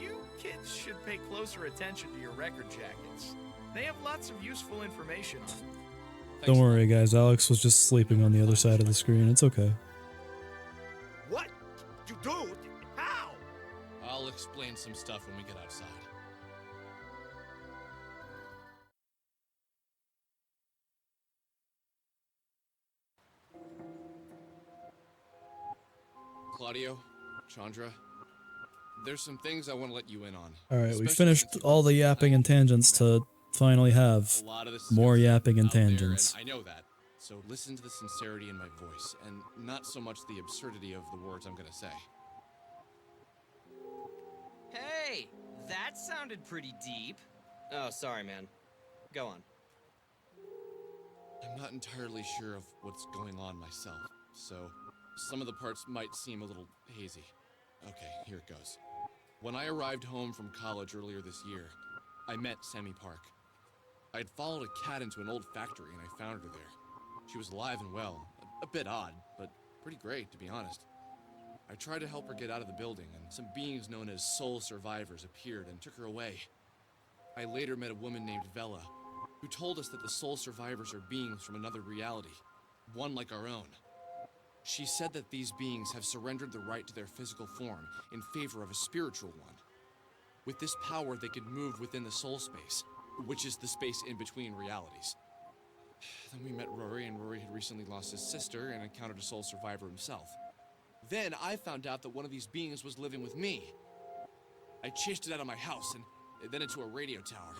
You kids should pay closer attention to your record jackets. They have lots of useful information on them. Don't worry, guys. Alex was just sleeping on the other side of the screen. It's okay. What? You do? How? I'll explain some stuff when we get outside. Claudio, Chandra, there's some things I want to let you in on. All right, we Especially finished since you all the both yapping and tangents to finally have a lot of this more stuff yapping and out there, tangents. I know that. So listen to the sincerity in my voice, and not so much the absurdity of the words I'm gonna say. Hey, that sounded pretty deep. Oh, sorry, man. Go on. I'm not entirely sure of what's going on myself, so some of the parts might seem a little hazy. Okay, here it goes. When I arrived home from college earlier this year, I met Sammy Park. I had followed a cat into an old factory and I found her there. She was alive and well, a bit odd, but pretty great, to be honest. I tried to help her get out of the building, and some beings known as soul survivors appeared and took her away. I later met a woman named Vela, who told us that the soul survivors are beings from another reality, one like our own. She said that these beings have surrendered the right to their physical form in favor of a spiritual one. With this power, they could move within the soul space, which is the space in between realities. Then we met Rory, and Rory had recently lost his sister and encountered a soul survivor himself. Then I found out that one of these beings was living with me. I chased it out of my house and then into a radio tower.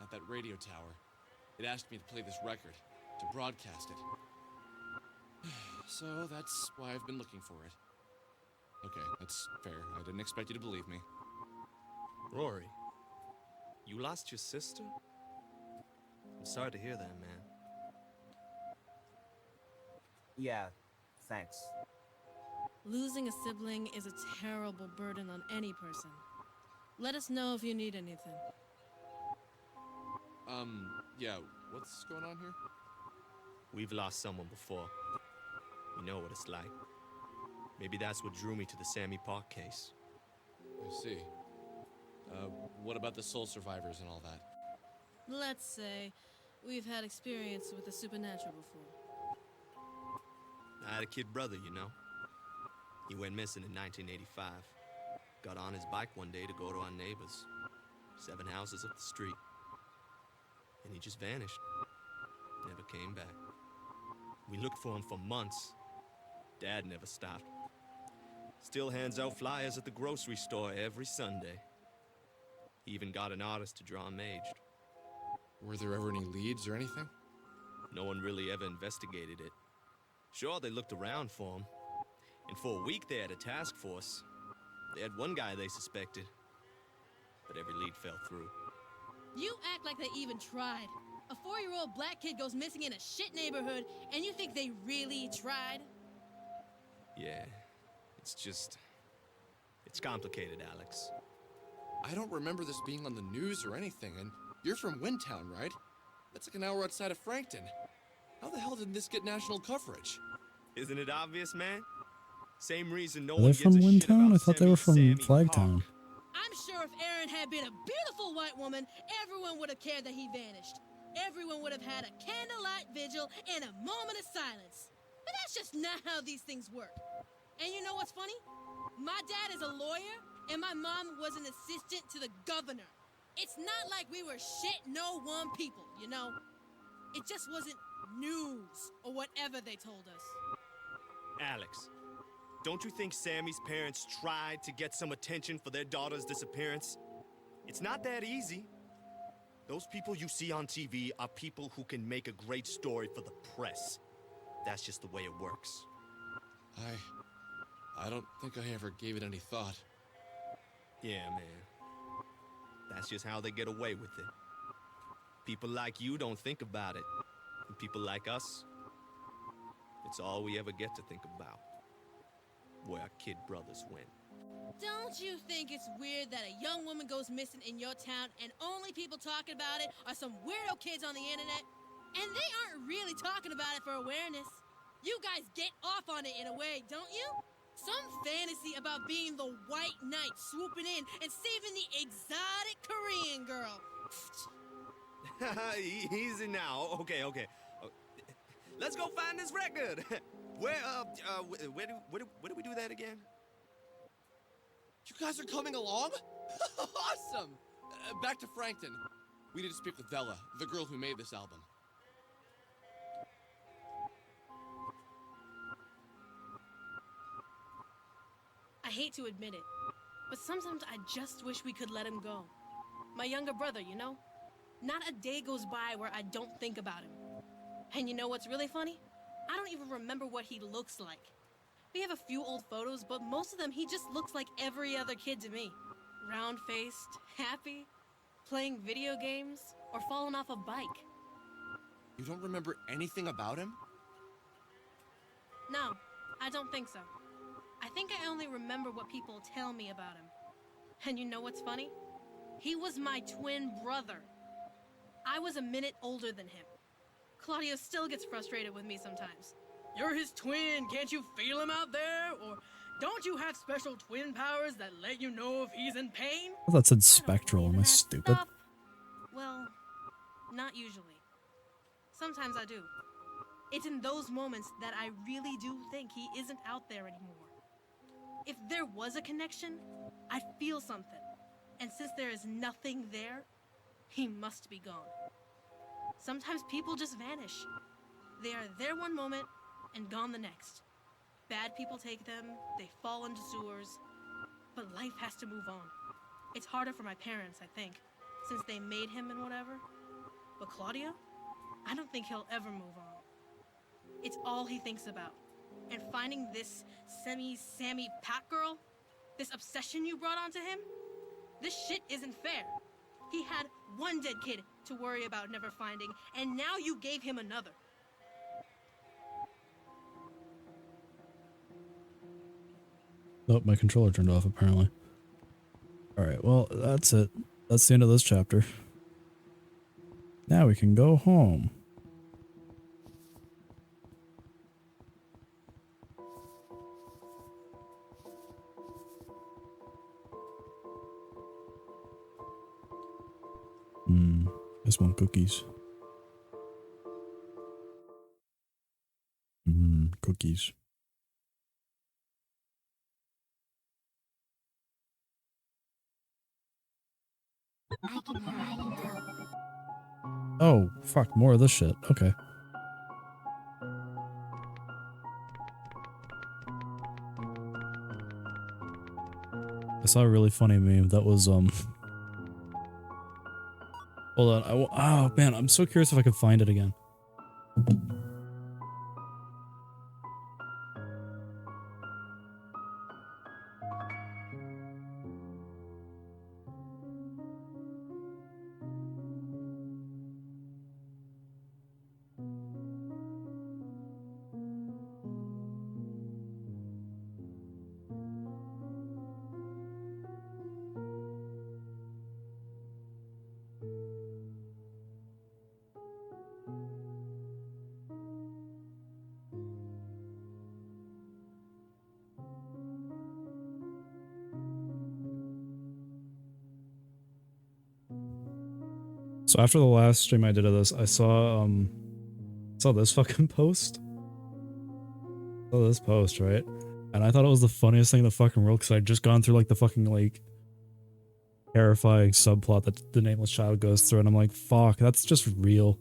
At that radio tower, it asked me to play this record, to broadcast it. So that's why I've been looking for it. Okay, that's fair. I didn't expect you to believe me. Rory, you lost your sister? I'm sorry to hear that, man. Yeah, thanks. Losing a sibling is a terrible burden on any person. Let us know if you need anything. Yeah, what's going on here? We've lost someone before. We know what it's like. Maybe that's what drew me to the Sammy Park case. I see. What about the soul survivors and all that? Let's say we've had experience with the supernatural before. I had a kid brother, you know. He went missing in 1985. Got on his bike one day to go to our neighbors. 7 houses up the street. And he just vanished. Never came back. We looked for him for months. Dad never stopped. Still hands out flyers at the grocery store every Sunday. He even got an artist to draw him aged. Were there ever any leads or anything? No one really ever investigated it. Sure, they looked around for him. And for a week they had a task force. They had one guy they suspected. But every lead fell through. You act like they even tried. A 4-year-old black kid goes missing in a shit neighborhood, and you think they really tried? Yeah, it's complicated, Alex. I don't remember this being on the news or anything, and you're from Windtown, right? That's like an hour outside of Frankton. How the hell did this get national coverage? Isn't it obvious, man? Same reason no Are one they gives from a shit Windtown? about I thought they were from Sammy Flagtown. I'm sure if Aaron had been a beautiful white woman, everyone would have cared that he vanished. Everyone would have had a candlelight vigil and a moment of silence. But that's just not how these things work. And you know what's funny? My dad is a lawyer, and my mom was an assistant to the governor. It's not like we were shit no one people, you know? It just wasn't news or whatever they told us. Alex, don't you think Sammy's parents tried to get some attention for their daughter's disappearance? It's not that easy. Those people you see on TV are people who can make a great story for the press. That's just the way it works. I don't think I ever gave it any thought. Yeah, man. That's just how they get away with it. People like you don't think about it. And people like us, it's all we ever get to think about. Where our kid brothers went. Don't you think it's weird that a young woman goes missing in your town and only people talking about it are some weirdo kids on the internet? And they aren't really talking about it for awareness. You guys get off on it in a way, don't you? Some fantasy about being the white knight swooping in and saving the exotic Korean girl. Easy now. Okay. Let's go find this record. Where do we do that again? You guys are coming along? Awesome! Back to Frankton. We need to speak with Della, the girl who made this album. I hate to admit it, but sometimes I just wish we could let him go. My younger brother, you know? Not a day goes by where I don't think about him. And you know what's really funny? I don't even remember what he looks like. We have a few old photos, but most of them he just looks like every other kid to me. Round-faced, happy, playing video games, or falling off a bike. You don't remember anything about him? No, I don't think so. I think I only remember what people tell me about him. And you know what's funny? He was my twin brother. I was a minute older than him. Claudio still gets frustrated with me sometimes. You're his twin, can't you feel him out there? Or don't you have special twin powers that let you know if he's in pain? I thought that said spectral. Am I stupid? Stuff. Well, not usually. Sometimes I do. It's in those moments that I really do think he isn't out there anymore. If there was a connection, I'd feel something. And since there is nothing there, he must be gone. Sometimes people just vanish. They are there one moment and gone the next. Bad people take them, they fall into sewers, but life has to move on. It's harder for my parents, I think, since they made him and whatever. But Claudio, I don't think he'll ever move on. It's all he thinks about. And finding this Sammy Pat girl, this obsession you brought onto him, this shit isn't fair. He had one dead kid to worry about never finding, and now you gave him another. Oh, my controller turned off apparently. Alright, well, that's it. That's the end of this chapter. Now we can go home. Just want cookies. Cookies. Oh, fuck, more of this shit. Okay. I saw a really funny meme that was, hold on, oh man, I'm so curious if I can find it again. So after the last stream I did of this, I saw this fucking post. Saw this post, right? And I thought it was the funniest thing in the fucking world because I'd just gone through like the fucking like terrifying subplot that the nameless child goes through, and I'm like, fuck, that's just real.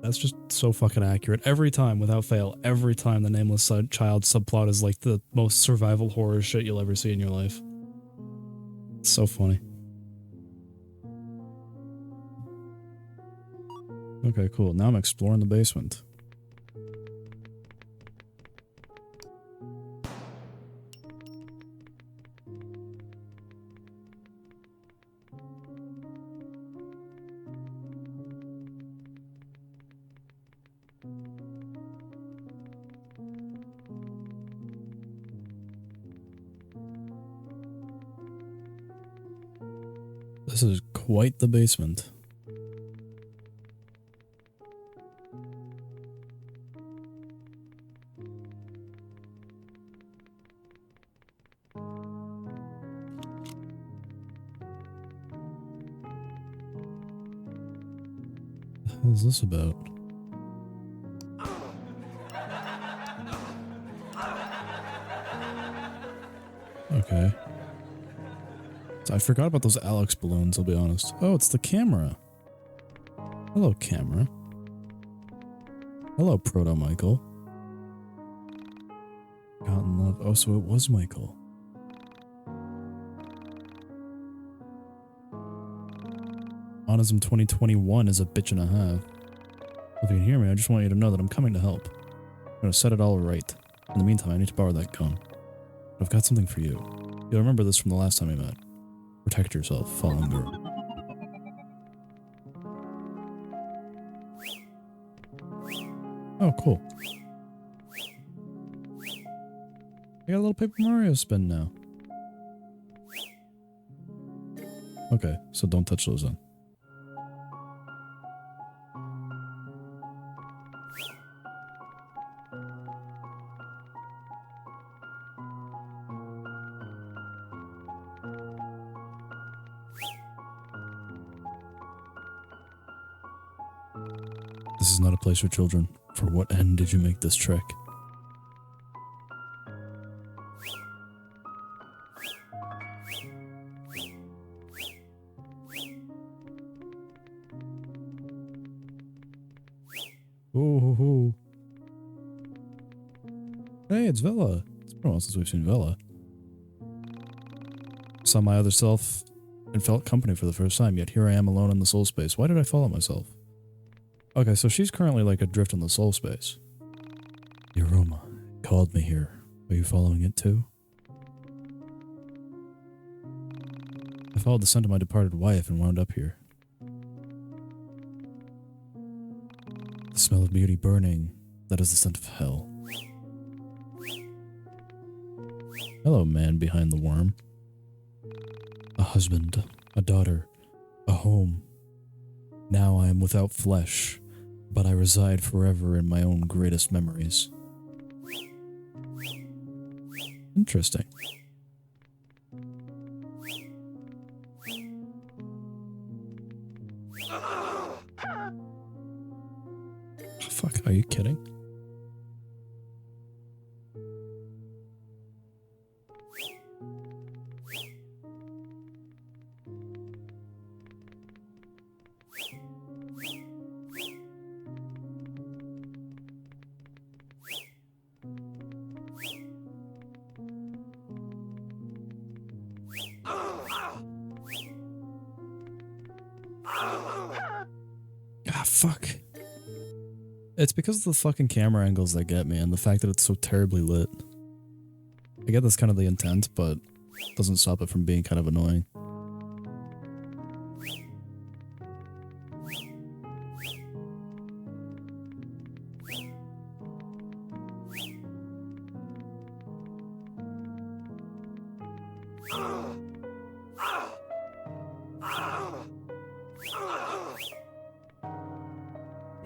That's just so fucking accurate. Every time, without fail, every time the nameless child subplot is like the most survival horror shit you'll ever see in your life. It's so funny. Okay, cool. Now I'm exploring the basement. This is quite the basement. What is this about? Okay. So I forgot about those Alex balloons, I'll be honest. Oh, it's the camera. Hello, camera. Hello, Proto Michael. Forgotten love. Oh, so it was Michael. Autism 2021 is a bitch and a half. If you can hear me, I just want you to know that I'm coming to help. I'm gonna set it all right. In the meantime, I need to borrow that gun. But I've got something for you. You'll remember this from the last time we met. Protect yourself, fallen girl. Oh, cool. I got a little Paper Mario spin now. Okay, so don't touch those then. This is not a place for children. For what end did you make this trek? Ooh. Hey, it's Vela. It's been a while since we've seen Vela. Saw my other self and felt company for the first time, yet here I am alone in the soul space. Why did I follow myself? Okay, so she's currently like adrift in the soul space. The aroma called me here. Are you following it too? I followed the scent of my departed wife and wound up here. The smell of beauty burning, that is the scent of hell. Hello, man behind the worm. A husband, a daughter, a home. Now I am without flesh, but I reside forever in my own greatest memories. Interesting. Oh, fuck, are you kidding? Ah, fuck. It's because of the fucking camera angles that get me and the fact that it's so terribly lit. I get that's kind of the intent, but doesn't stop it from being kind of annoying.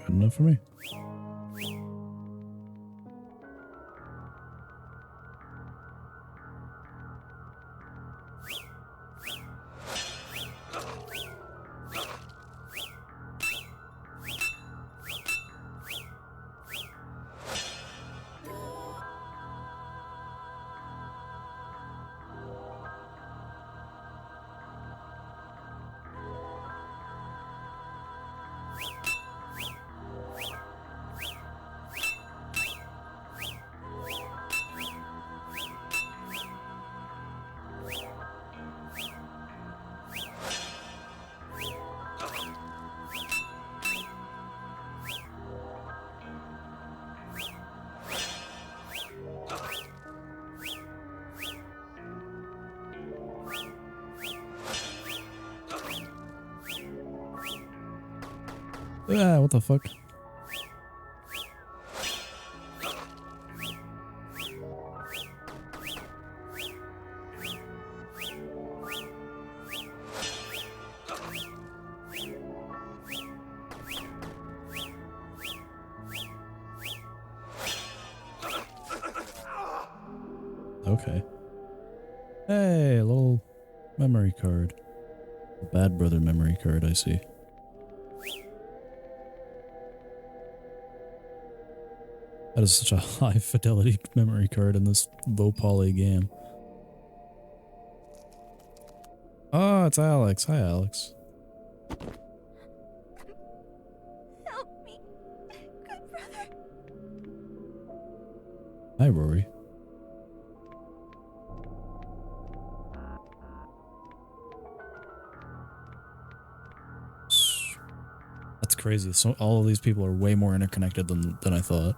Good enough for me. Ah, what the fuck? Okay. Hey, a little memory card. A Bad Brother memory card, I see. That is such a high fidelity memory card in this low poly game. Oh, it's Alex. Hi, Alex. Help me, good brother. Hi, Rory. That's crazy. So all of these people are way more interconnected than I thought.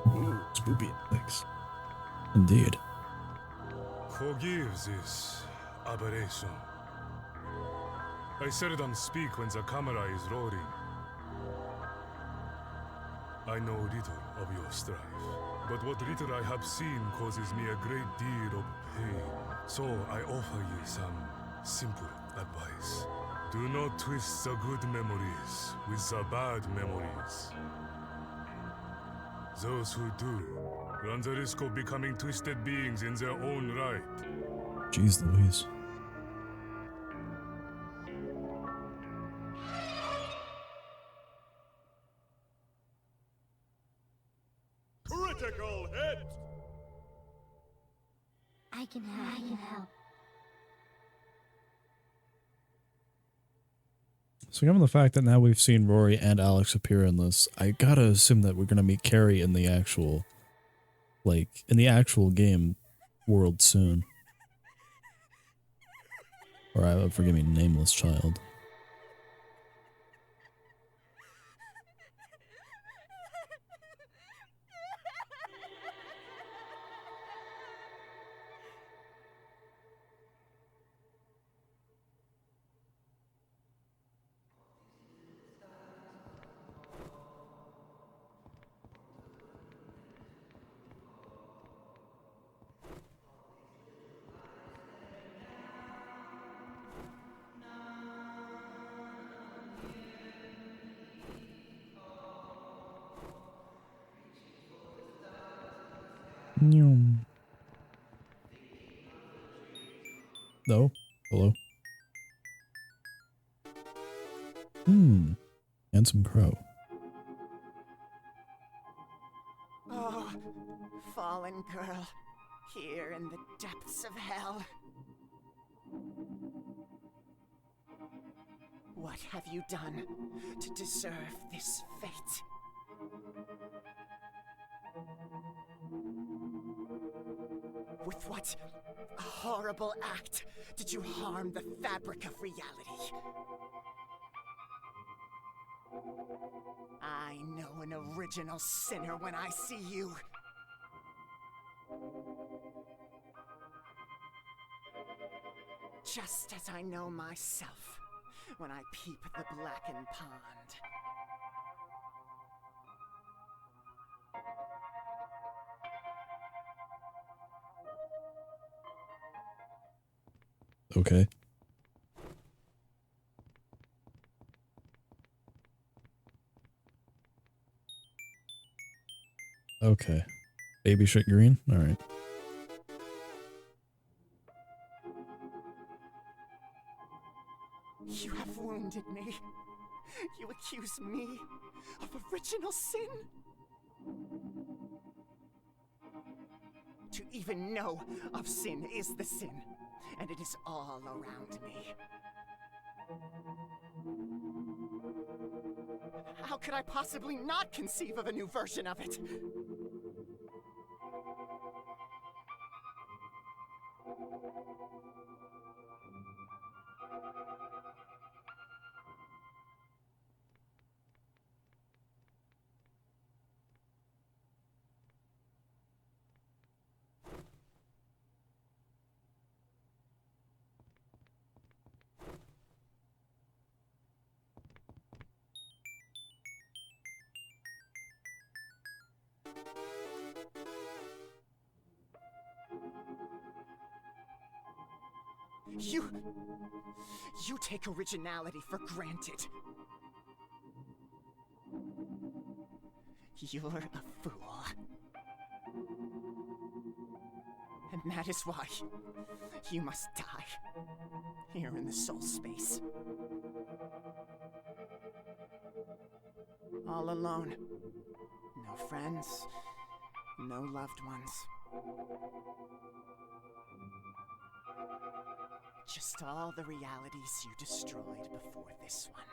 Ooh, spoopy Alex. Indeed. Forgive this aberration. I seldom speak when the camera is rolling. I know little of your strife, but what little I have seen causes me a great deal of pain. So I offer you some simple advice. Do not twist the good memories with the bad memories. Those who do run the risk of becoming twisted beings in their own right. Jeez Louise. Critical hit! I can help. So given the fact that now we've seen Rory and Alex appear in this, I gotta assume that we're gonna meet Carrie in the actual, like, in the actual game world soon. Or, forgive me, Nameless Child. No? Hello? Handsome crow. Oh, fallen girl, here in the depths of hell. What have you done to deserve this fate? With what horrible act did you harm the fabric of reality? I know an original sinner when I see you. Just as I know myself when I peep the blackened pond. Okay. Okay. Baby shit green? Alright. You have wounded me. You accuse me of original sin? To even know of sin is the sin, and it is all around me. How could I possibly not conceive of a new version of it? You take originality for granted. You're a fool. And that is why you must die here in the soul space. All alone. No friends, no loved ones. Just all the realities you destroyed before this one.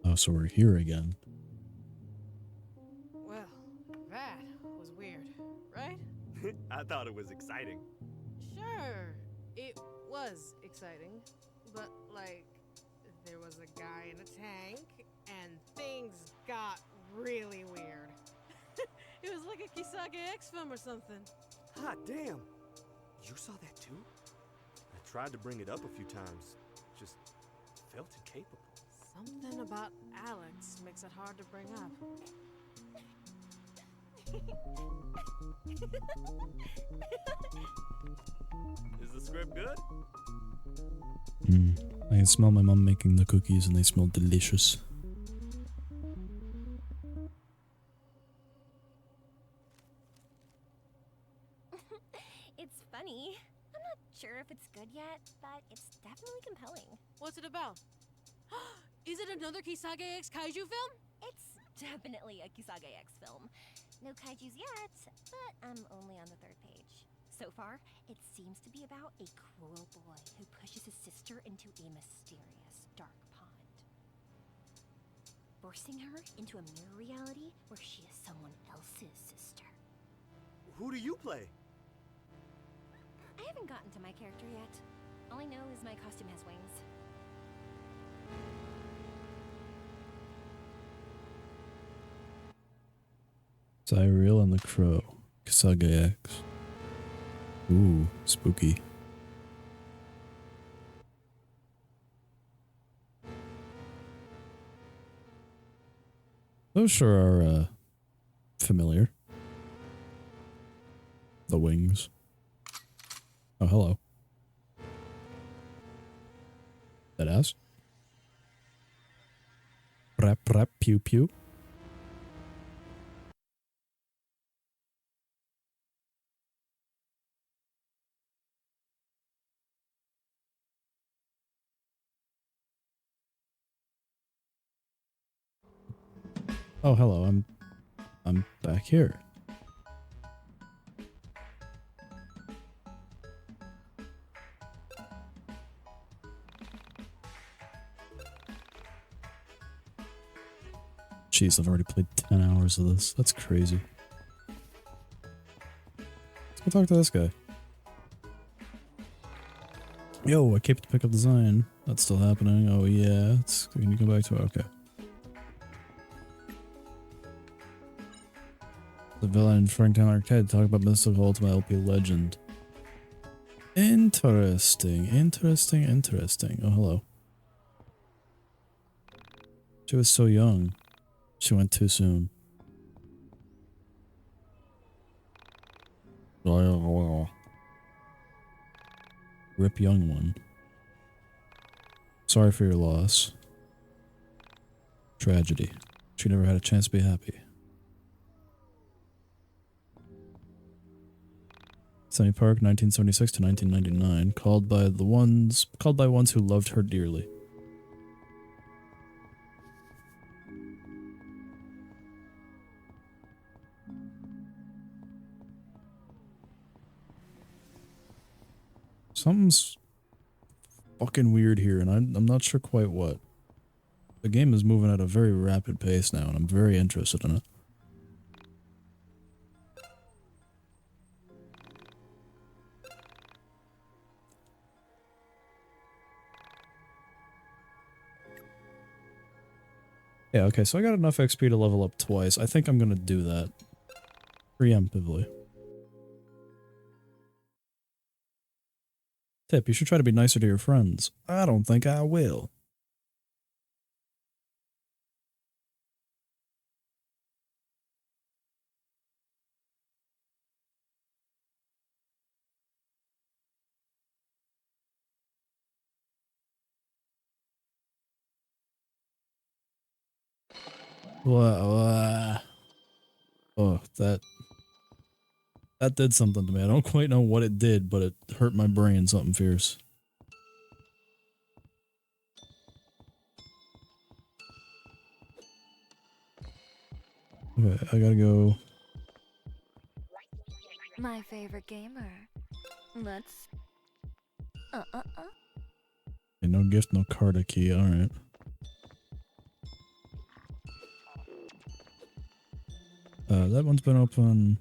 Oh, so we're here again. Well, that was weird, right? I thought it was exciting. Sure, it was exciting, but like, there was a guy in a tank, and things got really weird. It was like a Kisage X film or something. Hot damn! You saw that too? I tried to bring it up a few times. Just felt incapable. Something about Alex makes it hard to bring up. Is the script good? I can smell my mom making the cookies and they smell delicious. It's funny. I'm not sure if it's good yet, but it's definitely compelling. What's it about? Is it another Kisage X kaiju film? It's definitely a Kisage X film. No kaijus yet, but I'm only on the 3rd page. So far, it seems to be about a cruel boy who pushes his sister into a mysterious dark pond, forcing her into a mirror reality where she is someone else's sister. Who do you play? I haven't gotten to my character yet. All I know is my costume has wings. Cyril and the Crow. Kisage X. Ooh, spooky. Those sure are, familiar. The wings. Oh, hello. That ass? Rap, rap, pew, pew. Oh, hello. I'm back here. Jeez, I've already played 10 hours of this. That's crazy. Let's go talk to this guy. Yo, I came to pick up the sign. That's still happening. Oh yeah, can you go back to it? Okay. The villain in Franktown Arcade talk about mystical Ultima LP legend. Interesting, interesting, interesting. Oh, hello. She was so young. She went too soon. Rip young one. Sorry for your loss. Tragedy. She never had a chance to be happy. Sunny Park, 1976 to 1999, called by ones who loved her dearly. Something's fucking weird here, and I'm not sure quite what. The game is moving at a very rapid pace now, and I'm very interested in it. Yeah, okay, so I got enough XP to level up twice. I think I'm gonna do that. Preemptively. Tip, you should try to be nicer to your friends. I don't think I will. Oh, that did something to me. I don't quite know what it did, but it hurt my brain something fierce. Okay, I gotta go. My favorite gamer. Let's... Okay, no gift, no card key, alright. That one's been open.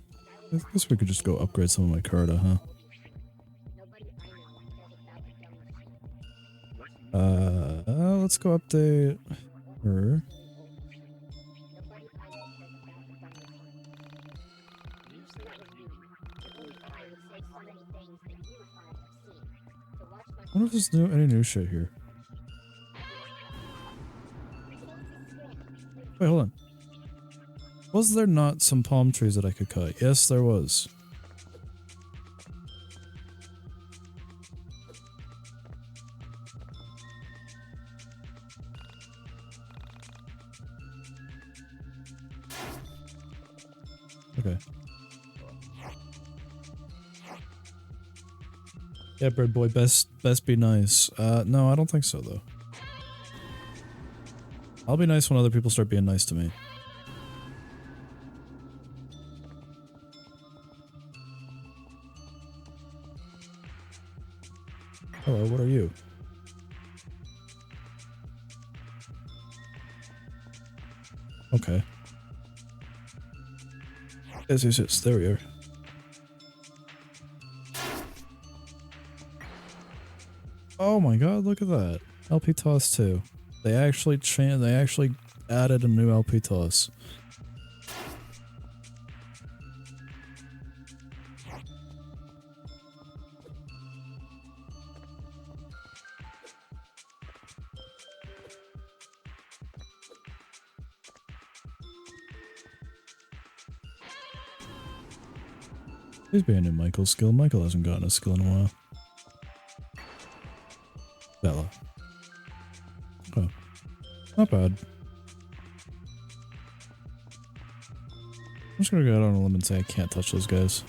I guess we could just go upgrade some of my Carta, huh? Let's go update her. I wonder if there's any new shit here. Wait, hold on. Was there not some palm trees that I could cut? Yes, there was. Okay. Yeah, Bird Boy, best be nice. No, I don't think so, though. I'll be nice when other people start being nice to me. Hello, what are you? Okay. Yes, there we are. Oh my god, look at that. LP Toss 2. They actually added a new LP Toss. Please be a new Michael skill. Michael hasn't gotten a skill in a while. Bella. Oh. Not bad. I'm just gonna go out on a limb and say I can't touch those guys.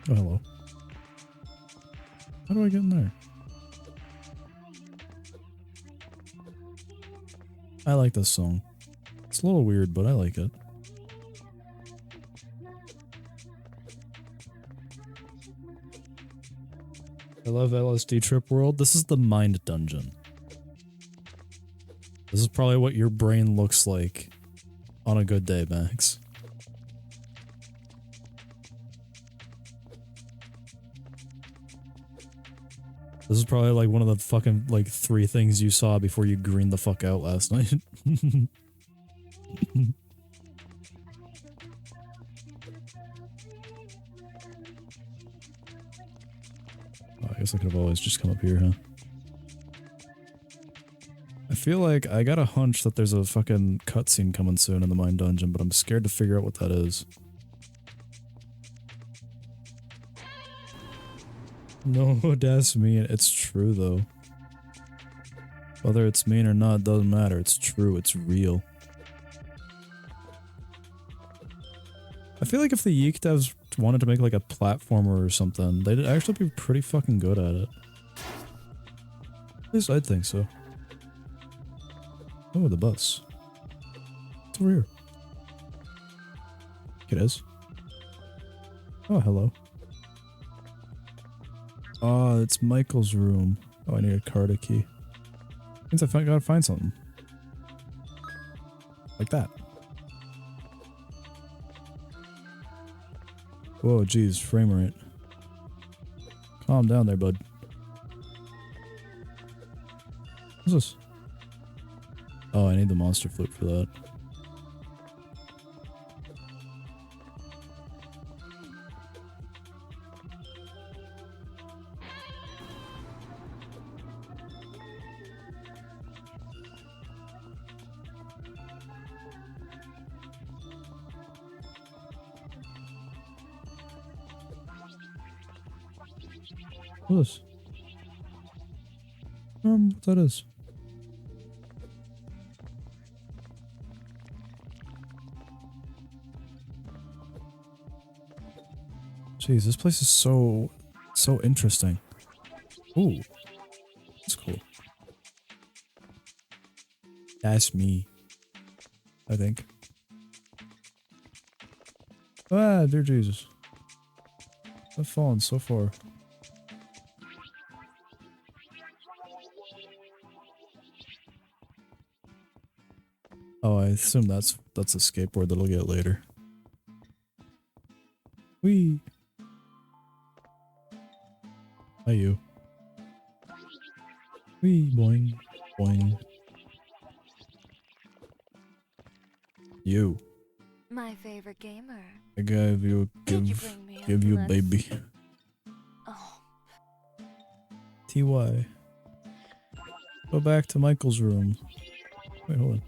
Oh, hello. How do I get in there? I like this song. It's a little weird, but I like it. I love LSD Trip World. This is the Mind Dungeon. This is probably what your brain looks like on a good day, Max. This is probably like one of the fucking like 3 things you saw before you greened the fuck out last night. I guess I could have always just come up here, huh? I feel like I got a hunch that there's a fucking cutscene coming soon in the Mind Dungeon, but I'm scared to figure out what that is. No, that's mean. It's true, though. Whether it's mean or not doesn't matter. It's true. It's real. I feel like if the YIIK devs wanted to make like a platformer or something, they'd actually be pretty fucking good at it. At least I'd think so. Oh, the bus. It's over here. It is. Oh, hello. Oh, it's Michael's room. Oh, I need a Carta key. Means I gotta find something. Like that. Whoa, geez, frame rate. Calm down there, bud. What's this? Oh, I need the monster flute for that. What is this? What that is? Jeez, this place is so interesting. Ooh, that's cool. That's me, I think. Ah, dear Jesus. I've fallen so far. Oh, I assume that's a skateboard that I'll get later. Whee! Hi, you. Whee, boing, boing. You. My favorite gamer. I gave you give you a baby. Oh. TY. Go back to Michael's room. Wait, hold on.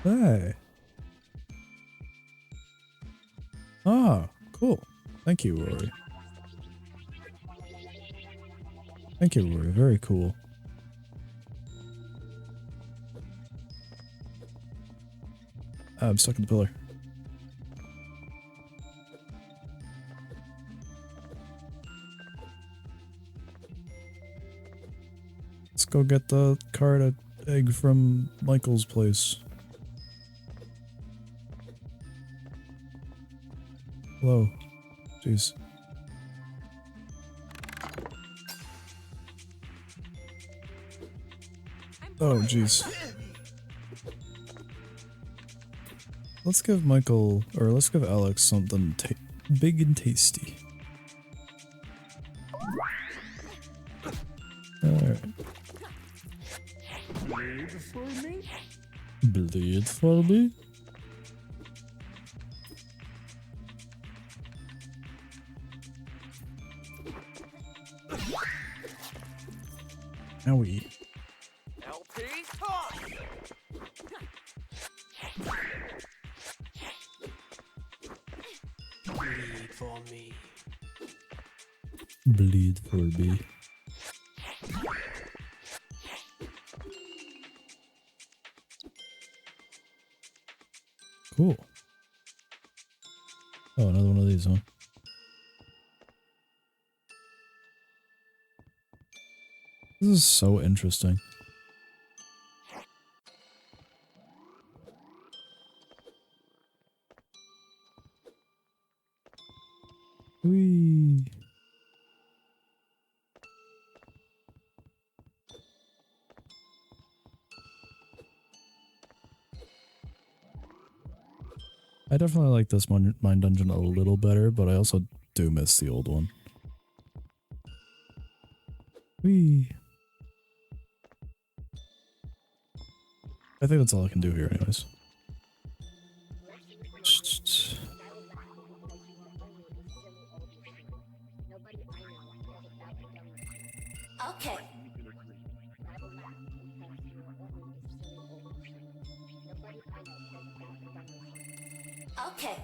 Hey. Ah, cool. Thank you, Rory. Thank you, Rory. Very cool. I'm stuck in the pillar. Let's go get the card egg from Michael's place. Hello. Jeez. Oh, jeez. Let's give Michael, or let's give Alex something big and tasty. Alright. Bleed for me? Bleed for me? Owie. LP toss! Bleed for me. Bleed for me. Cool. Oh, another one of these, huh? This is so interesting. Whee! I definitely like this mine dungeon a little better, but I also do miss the old one. Whee! I think that's all I can do here anyways. Okay. Okay.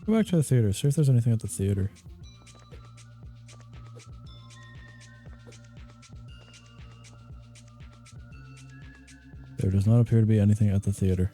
Go back to the theater, see if there's anything at the theater. There does not appear to be anything at the theater.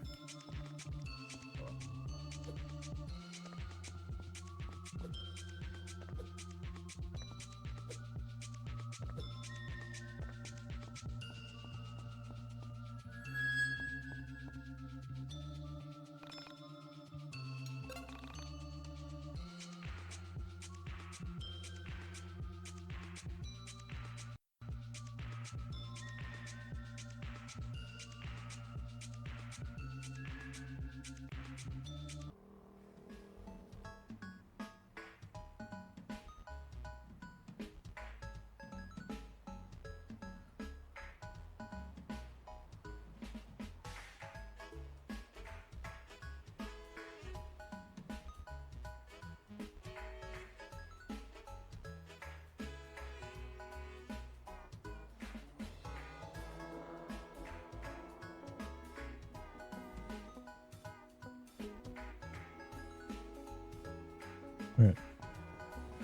Alright.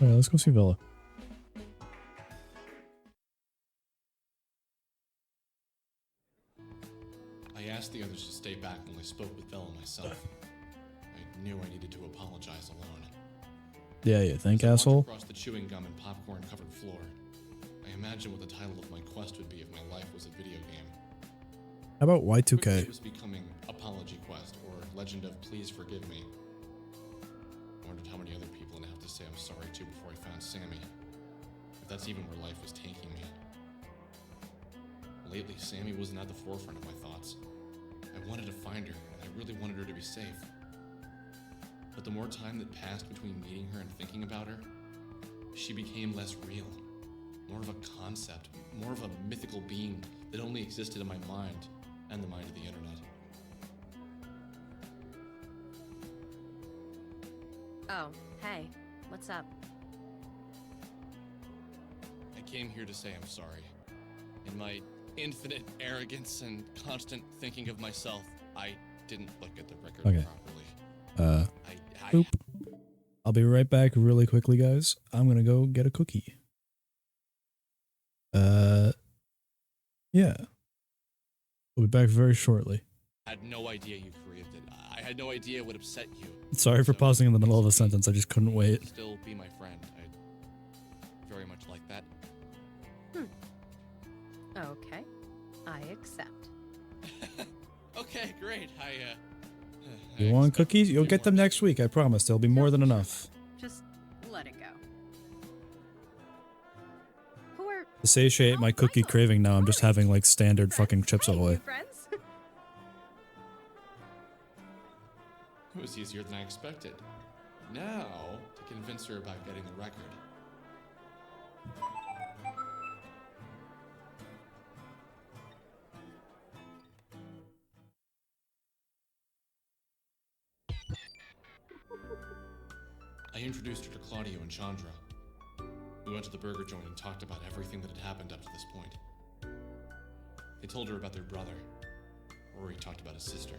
Alright, let's go see Villa. I asked the others to stay back when I spoke with Bella myself. I knew I needed to apologize alone. Yeah, you think, As I walked asshole? across the chewing gum and popcorn-covered floor, I imagined what the title of my quest would be if my life was a video game. How about Quickly, Y2K? it was becoming Apology Quest or Legend of Please Forgive Me. I wondered how many other people I'd have to say I'm sorry to before I found Sammy. If that's even where life was taking me. Lately, Sammy wasn't at the forefront of my thoughts. I wanted to find her, and I really wanted her to be safe. But the more time that passed between meeting her and thinking about her, she became less real. More of a concept, more of a mythical being that only existed in my mind and the mind of the internet. Oh, hey. What's up? I came here to say I'm sorry. In my infinite arrogance and constant thinking of myself, I didn't look at the record Okay. properly. Boop. I'll be right back really quickly, guys. I'm gonna go get a cookie. Yeah. We'll be back very shortly. I had no idea you created it. I had no idea it would upset you. Sorry for pausing in the middle of a sentence. I just couldn't wait. Still be my friend. I'd very much like that. Okay. I accept. Okay, great. You want cookies? You'll get them next week. I promise. There'll be more than enough. Just let it go. Who are To satiate my cookie craving now, I'm just having like standard fucking Chips Ahoy. friends? It was easier than I expected. Now, to convince her about getting the record. I introduced her to Claudio and Chandra. We went to the burger joint and talked about everything that had happened up to this point. They told her about their brother. Rory talked about his sister.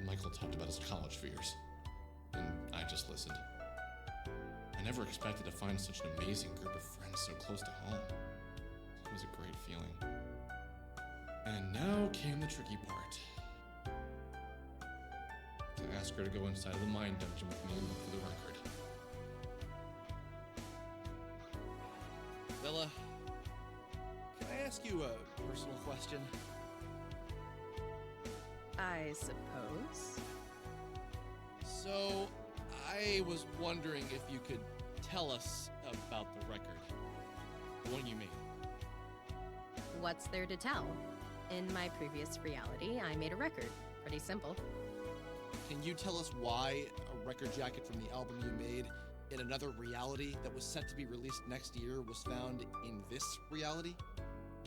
Michael talked about his college fears. And I just listened. I never expected to find such an amazing group of friends so close to home. It was a great feeling. And now came the tricky part. To ask her to go inside of the mine dungeon with me and look for the record. Bella, can I ask you a personal question? I suppose. So, I was wondering if you could tell us about the record. The one you made. What's there to tell? In my previous reality, I made a record. Pretty simple. Can you tell us why a record jacket from the album you made in another reality that was set to be released next year was found in this reality?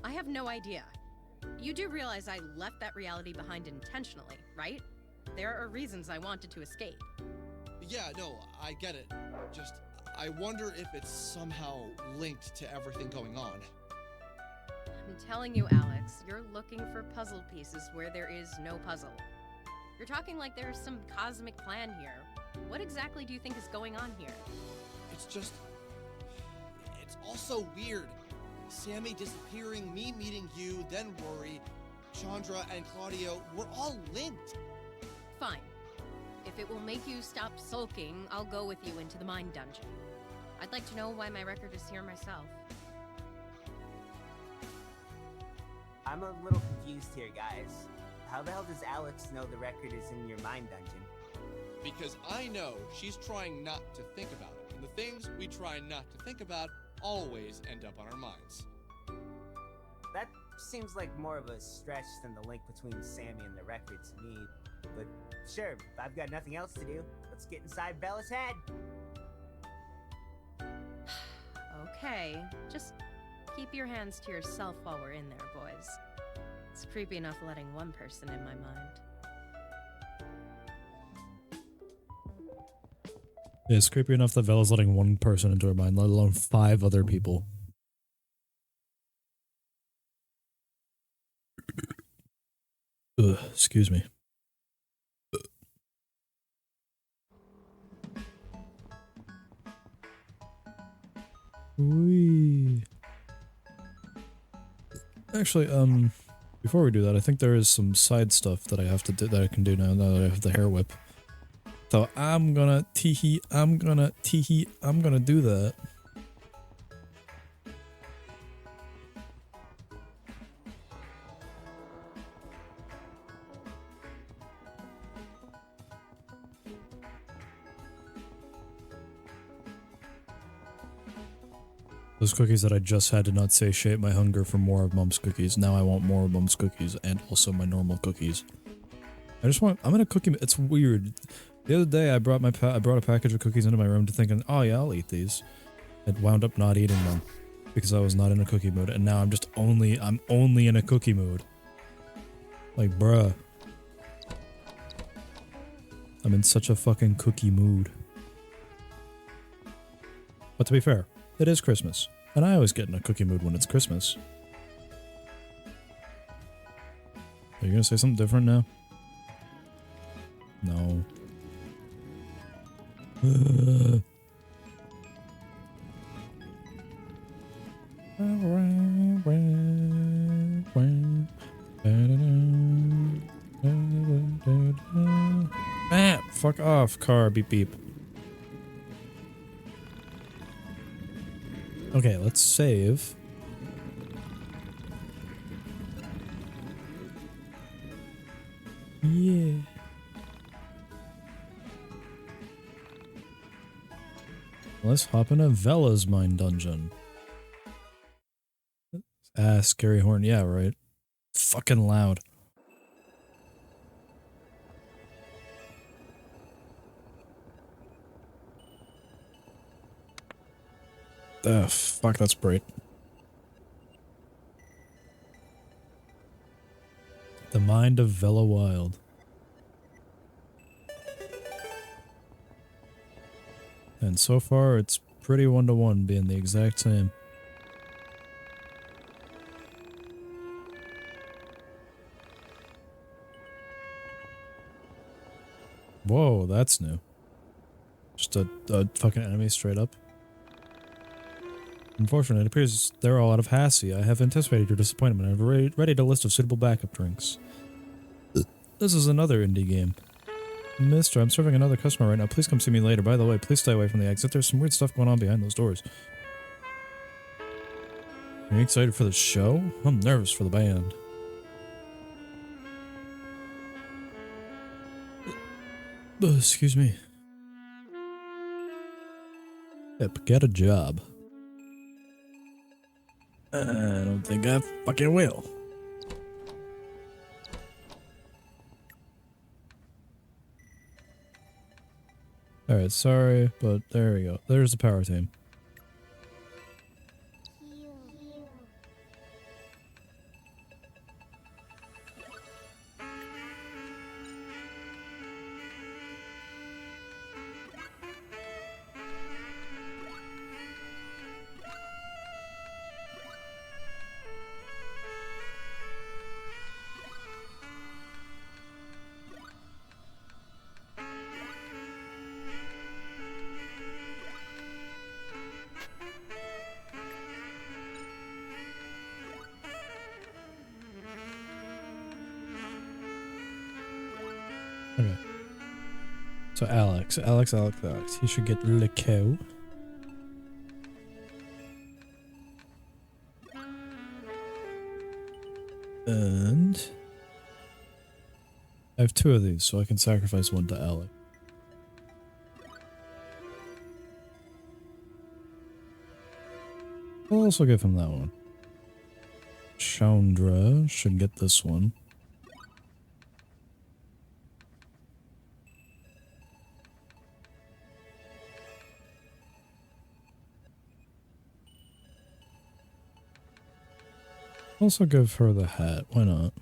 I have no idea. You do realize I left that reality behind intentionally, right? There are reasons I wanted to escape. Yeah, no, I get it. Just, I wonder if it's somehow linked to everything going on. I'm telling you, Alex, you're looking for puzzle pieces where there is no puzzle. You're talking like there's some cosmic plan here. What exactly do you think is going on here? It's just... It's all so weird. Sammy disappearing, me meeting you, then Rory, Chandra, and Claudio, we're all linked. Fine. If it will make you stop sulking, I'll go with you into the mine dungeon. I'd like to know why my record is here myself. I'm a little confused here, guys. How the hell does Alex know the record is in your mine dungeon? Because I know she's trying not to think about it, and the things we try not to think about always end up on our minds. That seems like more of a stretch than the link between Sammy and the record to me. But sure, if I've got nothing else to do, let's get inside Bella's head. Okay, just keep your hands to yourself while we're in there, boys. It's creepy enough letting one person in my mind. Yeah, it's creepy enough that Bella's letting one person into her mind, let alone 5 other people. Ugh, excuse me. Wee. Actually, before we do that, I think there is some side stuff that I have to do that I can do now that I have the hair whip. So I'm gonna I'm gonna do that. Those cookies that I just had did not satiate my hunger for more of Mom's cookies. Now I want more of Mom's cookies and also my normal cookies. I'm in a cookie. It's weird. The other day I brought a package of cookies into my room to thinking, oh yeah, I'll eat these. I wound up not eating them because I was not in a cookie mood, and now I'm only in a cookie mood. Like, bruh. I'm in such a fucking cookie mood. But to be fair, it is Christmas, and I always get in a cookie mood when it's Christmas. Are you gonna say something different now? No. Ah, fuck off, car, beep beep. Okay, let's save. Yeah. Let's hop into Vella's mine dungeon. Ah, scary horn. Yeah, right. Fucking loud. Ugh, fuck, that's bright. The mind of Vella Wild. And so far, it's pretty 1-to-1, being the exact same. Whoa, that's new. Just a fucking enemy straight up. Unfortunately, it appears they're all out of Hassie. I have anticipated your disappointment. I've readied a list of suitable backup drinks. This is another indie game. Mister, I'm serving another customer right now. Please come see me later. By the way, please stay away from the exit. There's some weird stuff going on behind those doors. Are you excited for the show? I'm nervous for the band. Excuse me. Yep, get a job. I don't think I fucking will. Alright, sorry, but there we go. There's the power team. Okay. So Alex. He should get Le Cow. And I have 2 of these, so I can sacrifice one to Alex. I'll also give him that one. Chandra should get this one. Also give her the hat, why not?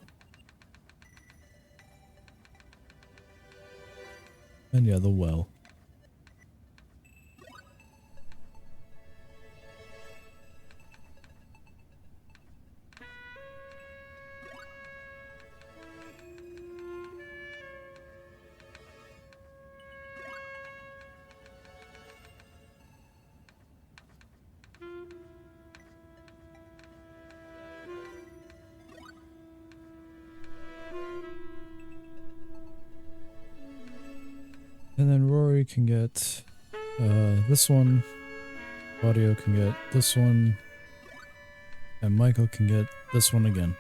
And yeah, the well. And then Rory can get this one, Claudio can get this one, and Michael can get this one again.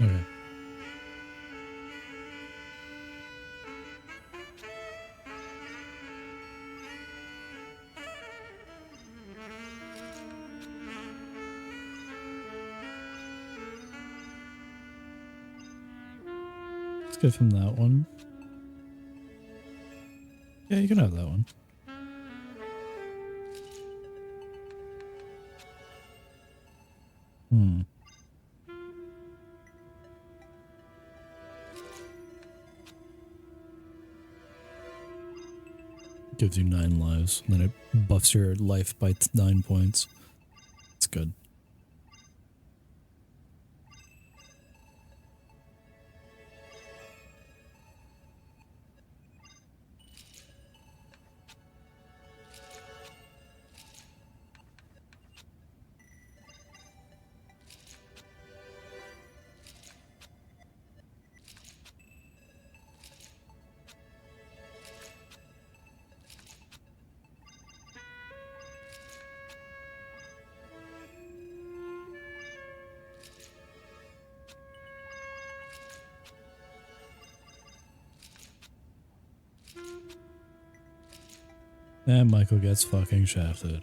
Okay. Let's give him that one. Yeah, you can have that one. Gives you 9 lives, and then it buffs your life by 9 points. It's good. And Michael gets fucking shafted.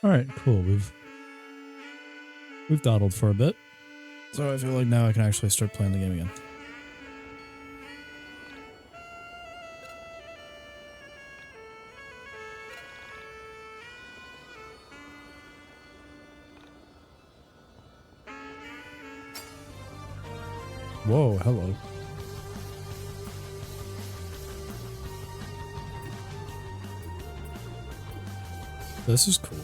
Alright, cool. We've dawdled for a bit. So I feel like now I can actually start playing the game again. Whoa, hello. This is cool.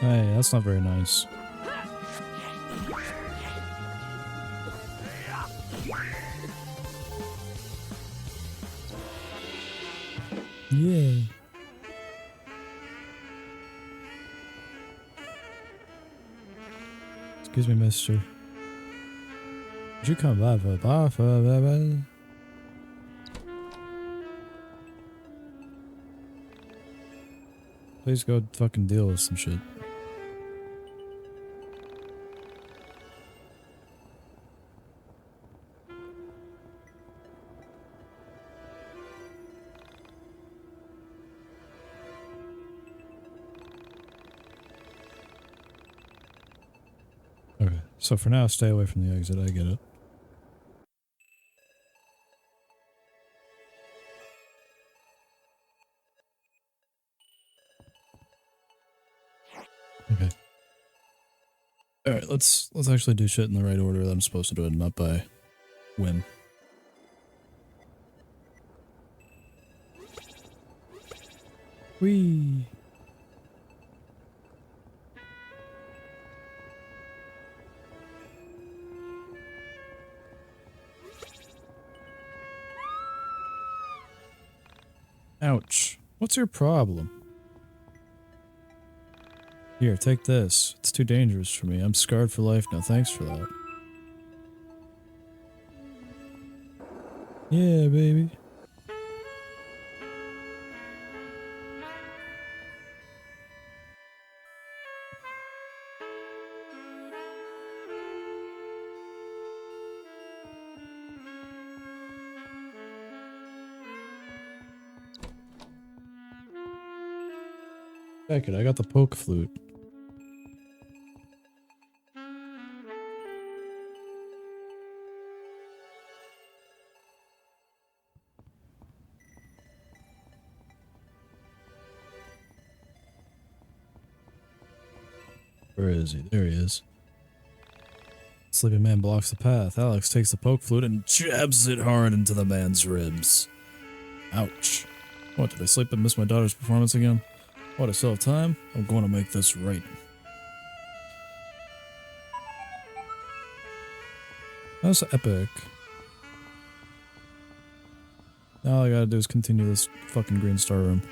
Hey, that's not very nice. Yeah. Excuse me, mister. Would you come by for a bar for a... Please go fucking deal with some shit. Okay, so for now, stay away from the exit, I get it. Okay. Alright, let's actually do shit in the right order that I'm supposed to do it, not by whim. Whee! Ouch. What's your problem? Here, take this. It's too dangerous for me. I'm scarred for life now. Thanks for that. Yeah, baby. Check it, I got the poke flute. Where is he? There he is. Sleeping man blocks the path. Alex takes the poke flute and jabs it hard into the man's ribs. Ouch. What, did I sleep and miss my daughter's performance again? What, I still have time? I'm going to make this right. That's epic. Now all I gotta do is continue this fucking green star room.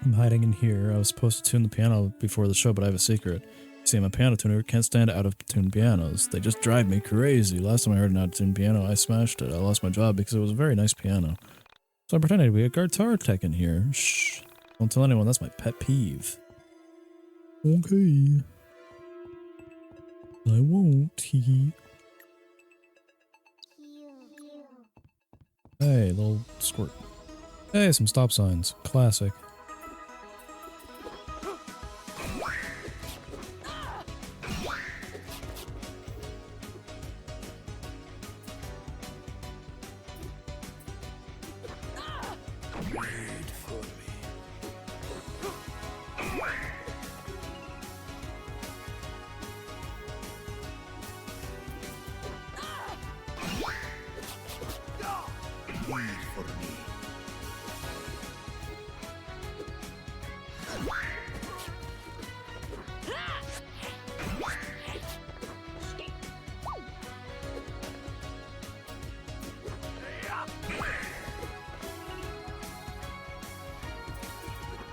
I'm hiding in here. I was supposed to tune the piano before the show, but I have a secret. See, I'm a piano tuner, can't stand out-of-tune pianos. They just drive me crazy. Last time I heard an out-of-tune piano, I smashed it. I lost my job because it was a very nice piano. So I'm pretending to be a guitar tech in here. Shh. Don't tell anyone, that's my pet peeve. Okay. I won't, hee. Hey, little squirt. Hey, some stop signs. Classic.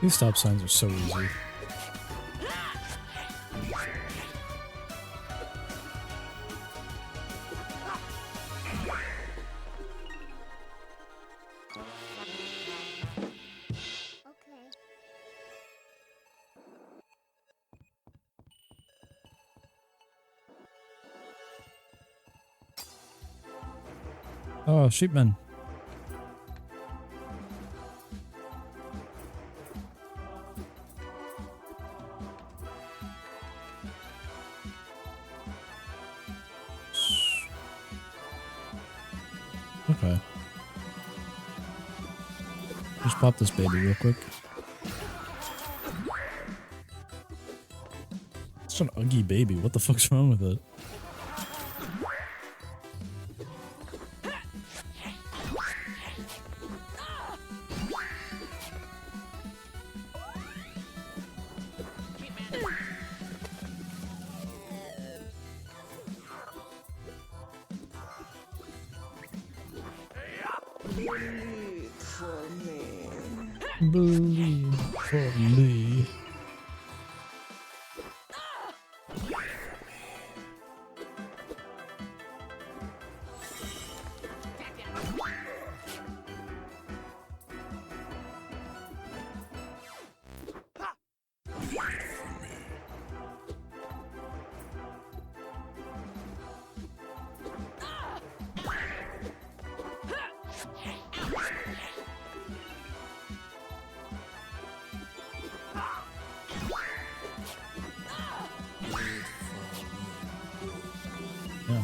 These stop signs are so easy. Oh, sheepman. Just pop this baby real quick. It's an ugly baby. What the fuck's wrong with it? Believe for me. Yeah.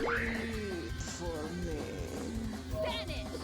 Wait for me. Vanish!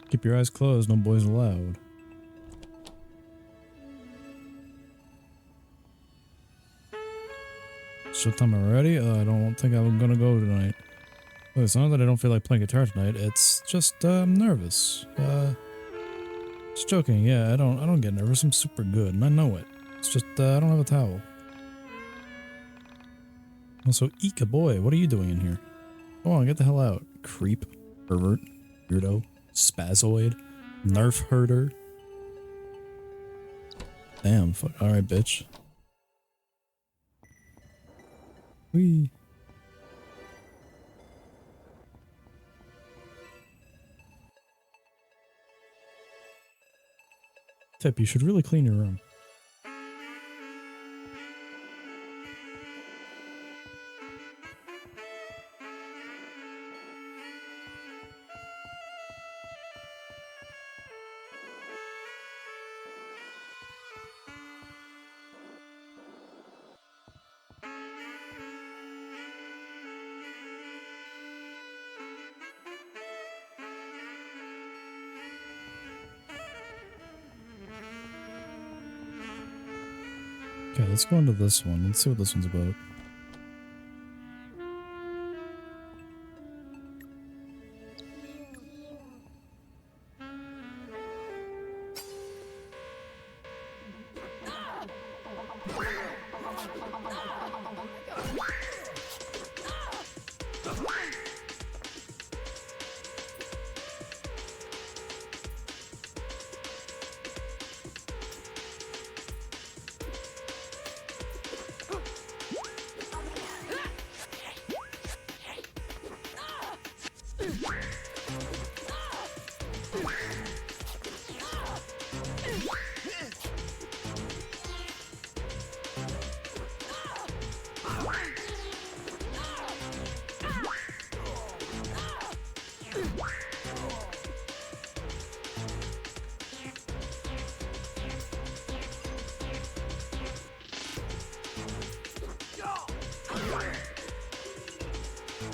Keep your eyes closed, no boys allowed. It's what time already? I don't think I'm gonna go tonight. Look, it's not that I don't feel like playing guitar tonight, it's just I'm nervous. Just joking, yeah, I don't get nervous, I'm super good, and I know it. It's just I don't have a towel. Also, YIIK I.V, boy, what are you doing in here? Go on, get the hell out. Creep, pervert, weirdo, spazoid, nerf herder. Damn, fuck. Alright, bitch. Whee. Tip, you should really clean your room. Okay, let's go into this one. Let's see what this one's about.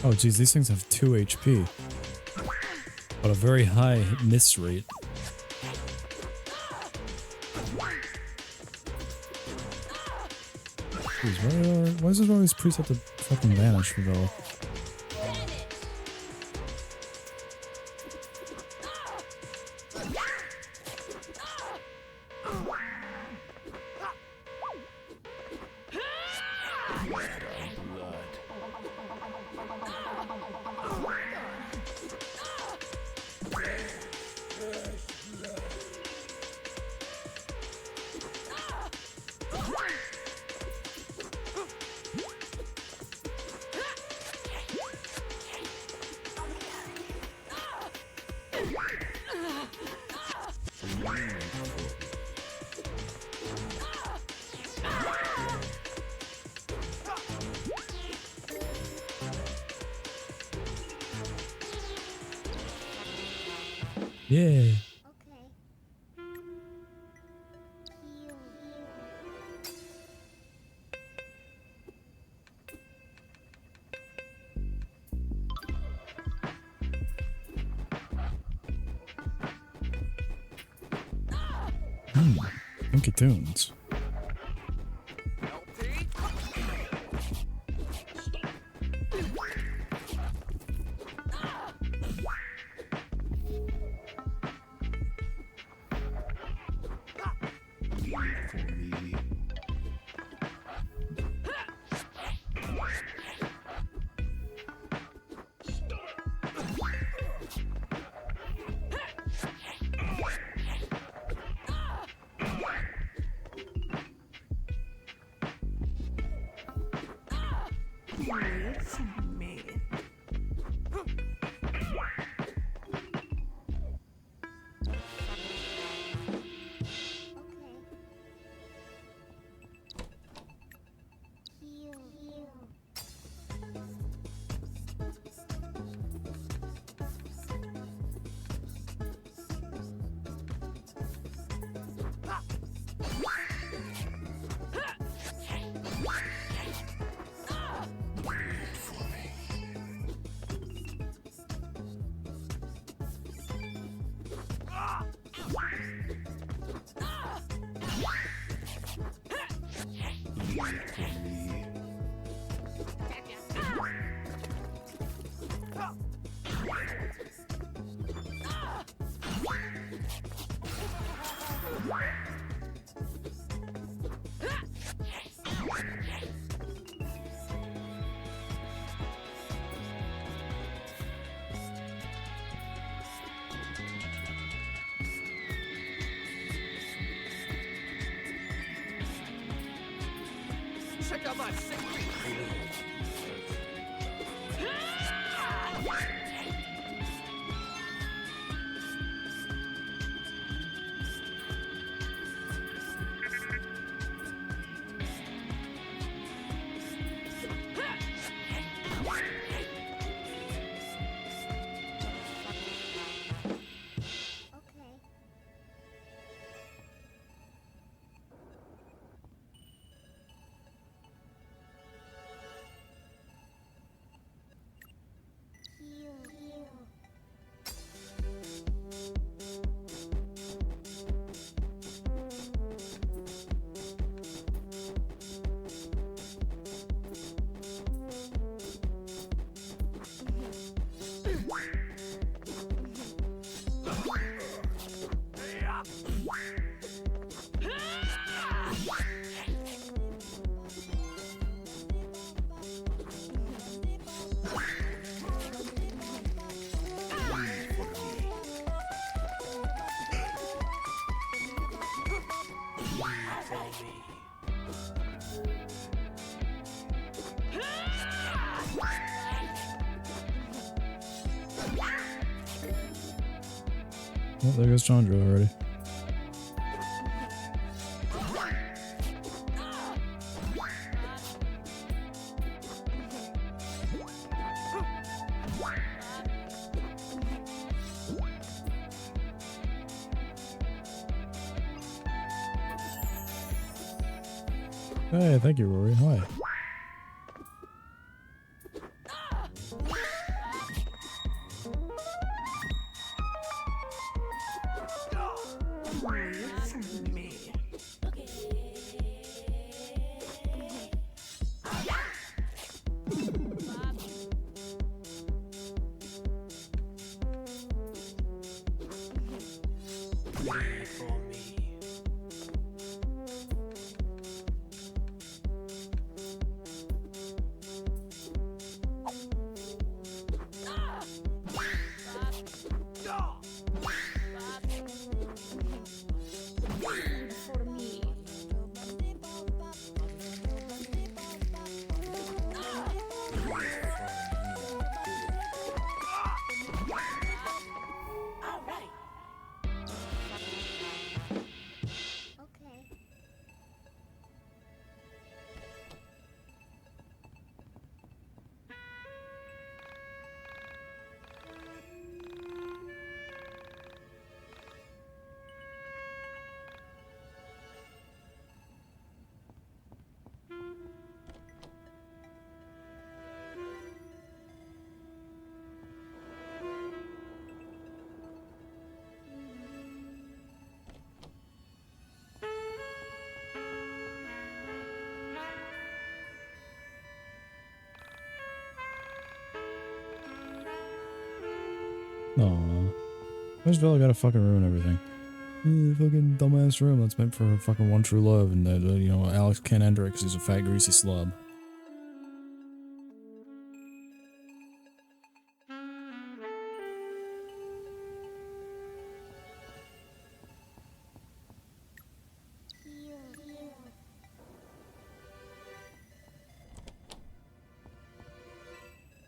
Oh geez, these things have 2 HP, but a very high miss rate. Jeez, why does it always preset to fucking vanish, though? Yeah. Funky tunes. Check out my sick Oh, there goes Chandra already. Hey, thank you, Rory. Hi. Aww. Why's Villa gotta fucking ruin everything? Fucking dumbass room that's meant for fucking one true love, and that, you know, Alex can't enter it because he's a fat, greasy slob.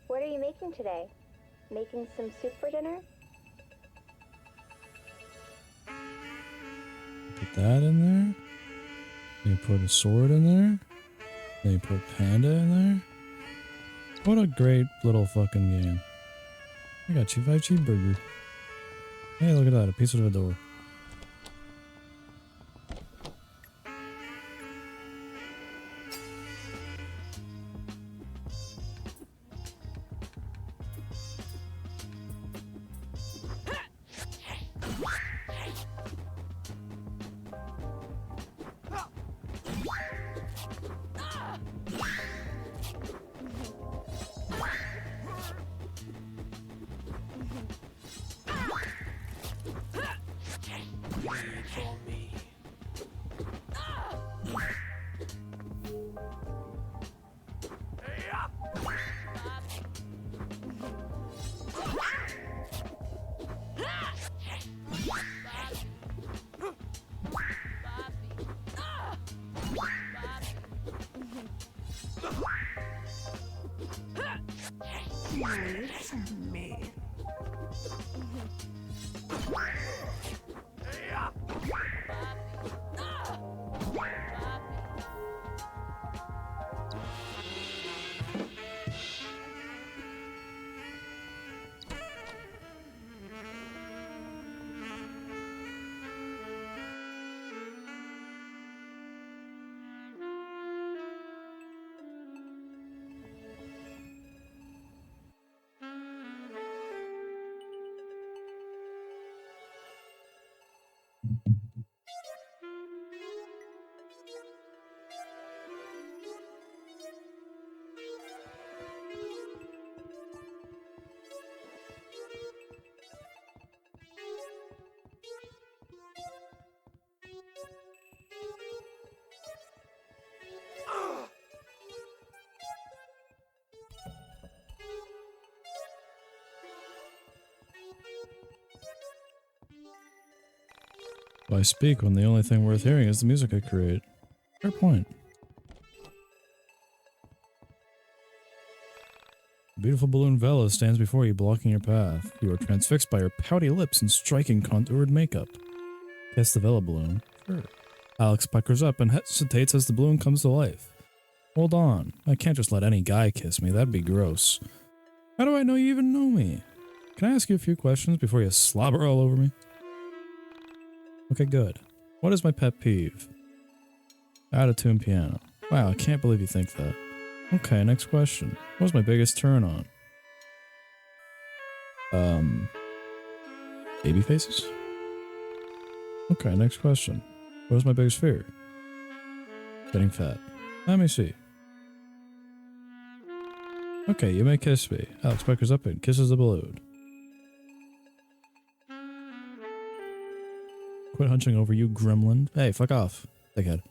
What are you making today? Making some soup for dinner? Put that in there. Then you put a sword in there. Then you put Panda in there. What a great little fucking game. I got you 5 cheeseburger. Hey, look at that, a piece of a door. Why speak when the only thing worth hearing is the music I create? Fair point. beautiful balloon Vela stands before you, blocking your path. You are transfixed by her pouty lips and striking contoured makeup. Kiss the Vela balloon. Sure. Alex puckers up and hesitates as the balloon comes to life. Hold on. I can't just let any guy kiss me. That'd be gross. How do I know you even know me? Can I ask you a few questions before you slobber all over me? Okay, good. What is my pet peeve? Out-of-tune piano. Wow, I can't believe you think that. Okay, next question. What's my biggest turn on? Baby faces? Okay, next question. What is my biggest fear? Getting fat. Let me see. Okay, you may kiss me. Alex puckers up and kisses the balloon. Quit hunching over, you gremlin. Hey, fuck off. Dickhead.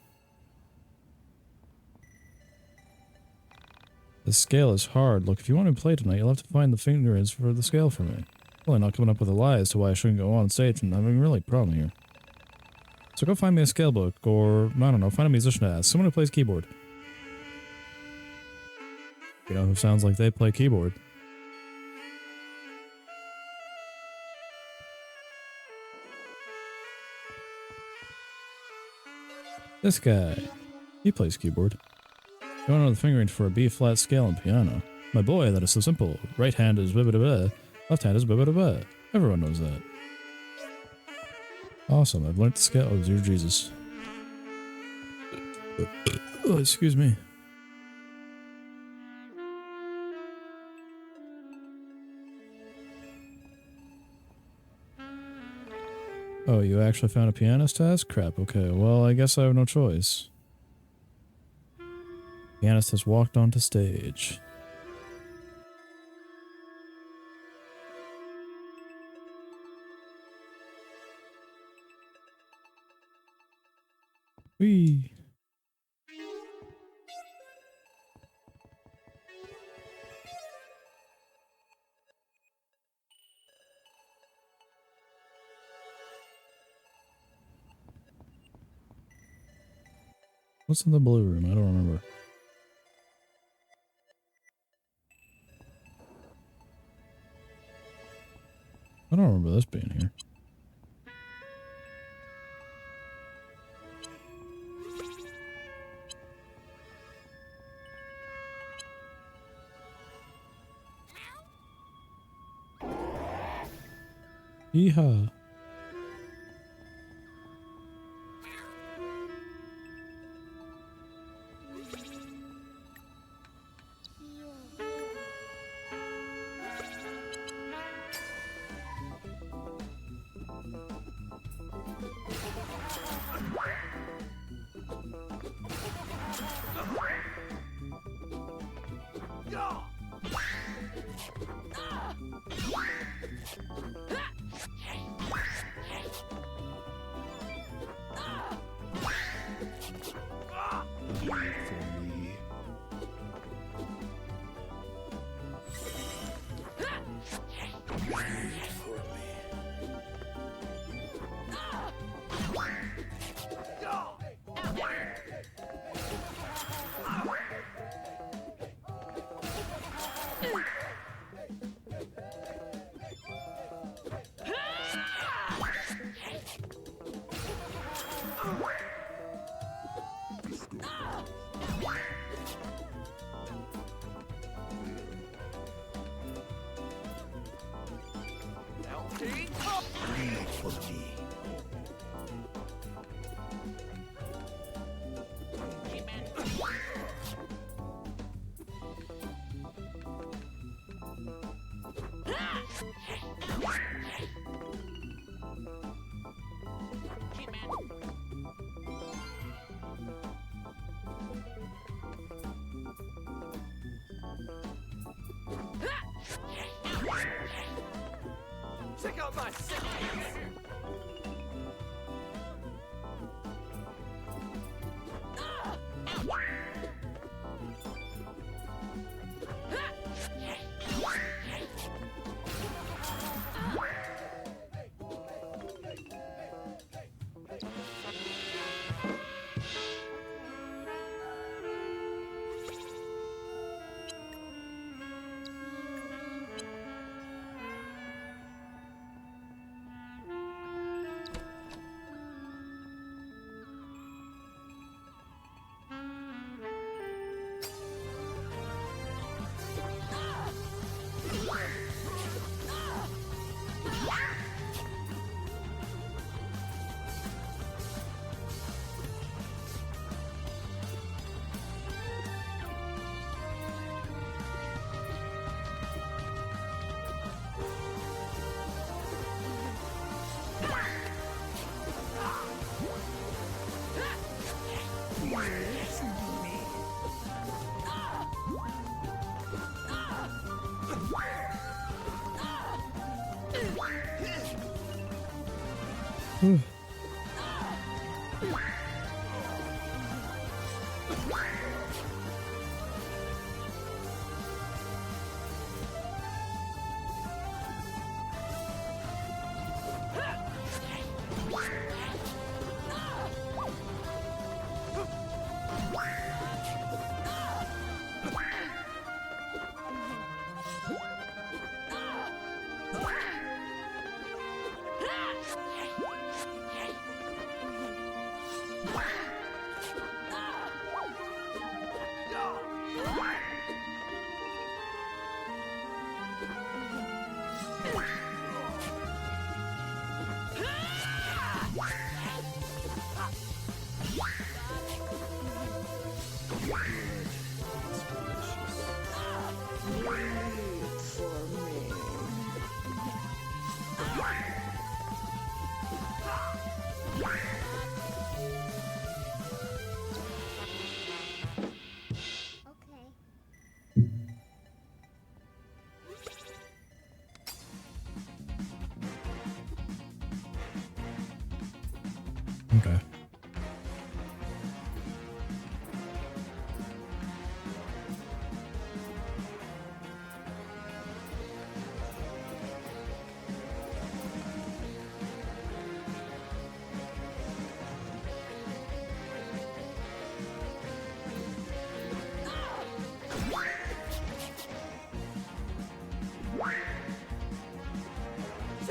The scale is hard. Look, if you want to play tonight, you'll have to find the fingerings for the scale for me. Really not coming up with a lie as to why I shouldn't go on stage, and I'm having a really problem here. So go find me a scale book, or, I don't know, find a musician to ask. Someone who plays keyboard. You know who sounds like they play keyboard? This guy. He plays keyboard. You want to know the fingerings for a B-flat scale and piano. My boy, that is so simple. Right hand is ba-ba-da-ba, left hand is ba-ba-da-ba. Everyone knows that. Awesome, I've learned the scale. Oh, dear Jesus. Oh, excuse me. Oh, you actually found a pianist to ask? Crap, okay, well, I guess I have no choice. Pianist has walked onto stage. Whee! What's in the blue room? I don't remember. I don't remember this being here. Yeehaw. Check out my sick Okay.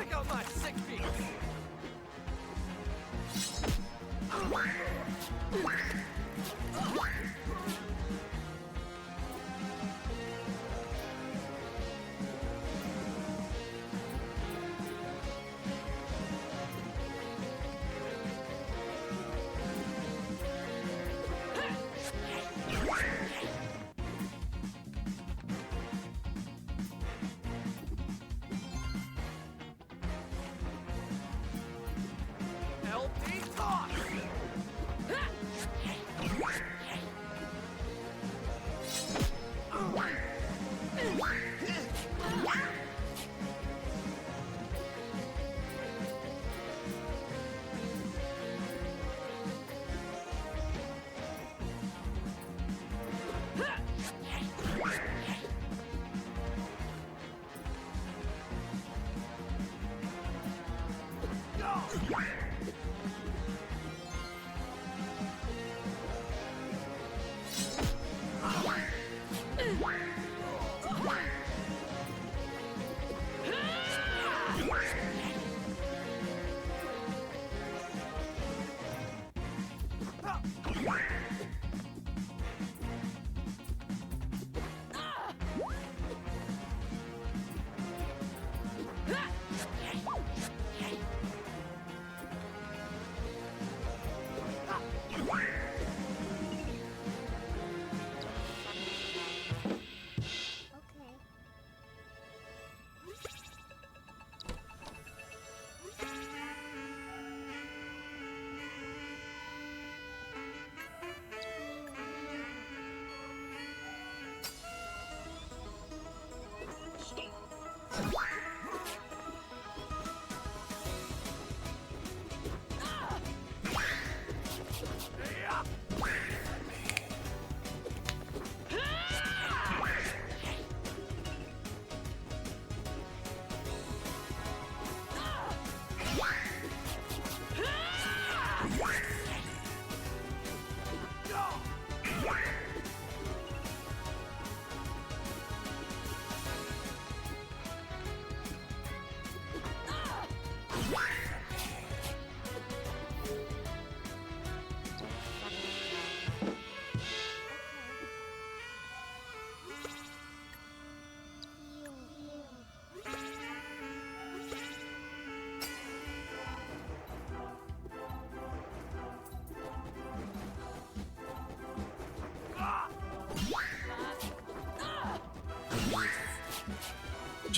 Check out my sick beats! LD toss!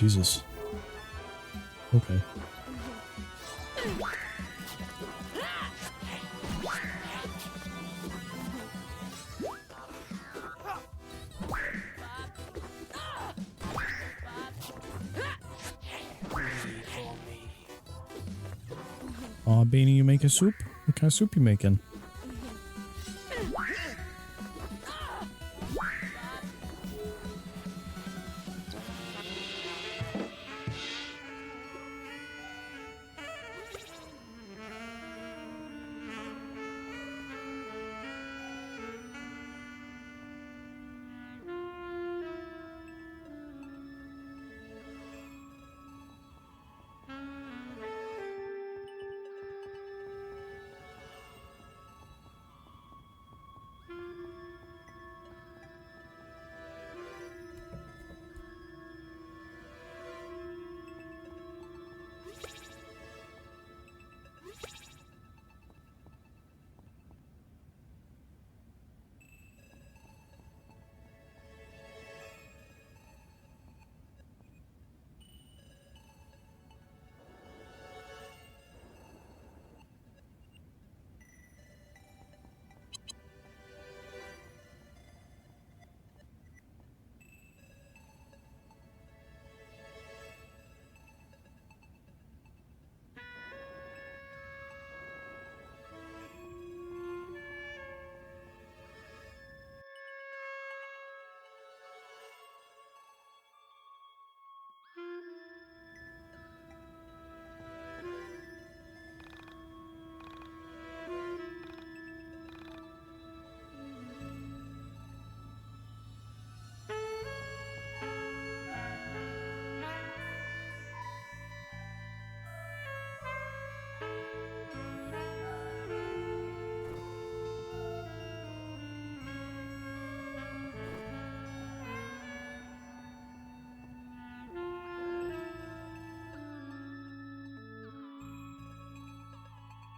Jesus. Okay. Aw, Beanie, you making soup? What kind of soup you making?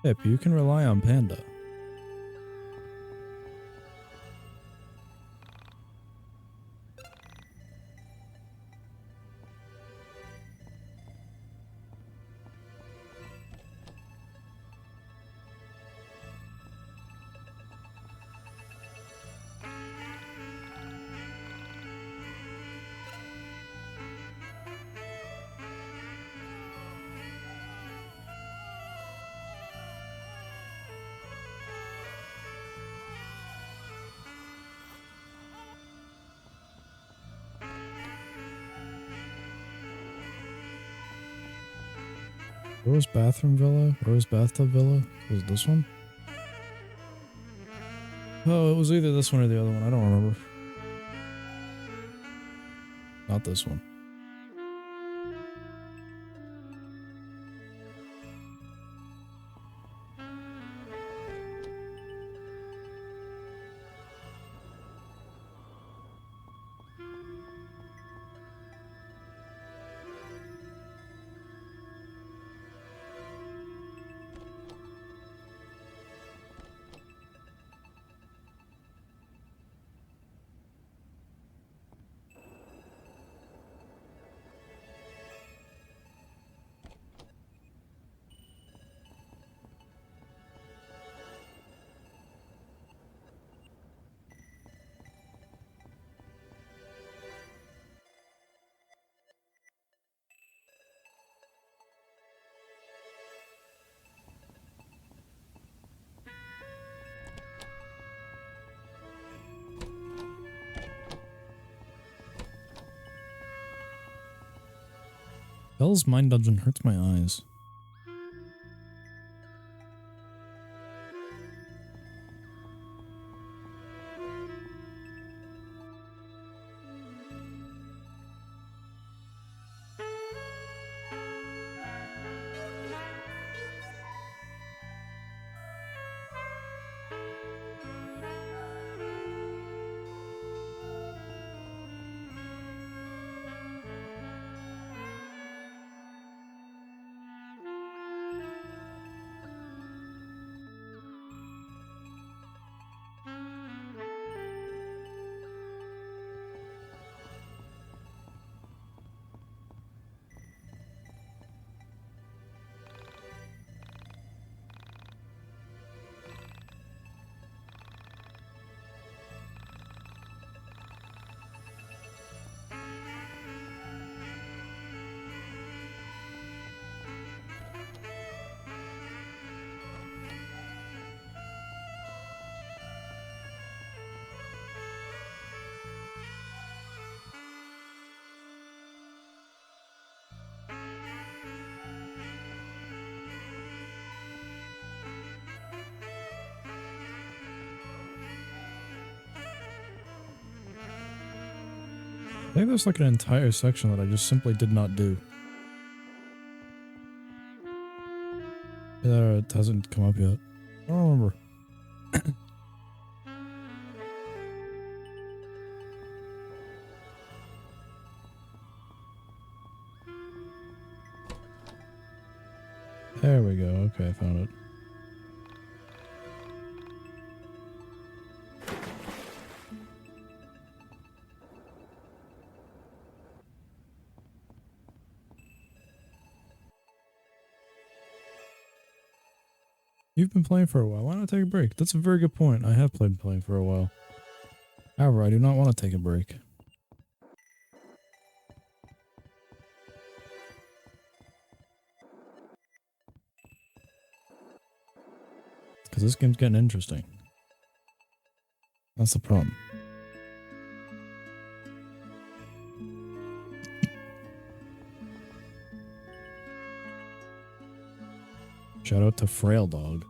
Pip, you can rely on Panda. Rose Bathroom Villa? Rose Bathtub Villa? Was it this one? Oh, it was either this one or the other one. I don't remember. Not this one. Bell's Mind Dungeon hurts my eyes. think there's like an entire section that I just simply did not do. It hasn't come up yet. I don't remember. There we go. Okay, I found it. You've been playing for a while. Why not take a break? That's a very good point. I have playing for a while. However, I do not want to take a break. Because this game's getting interesting. That's the problem. Shout out to Frail Dog.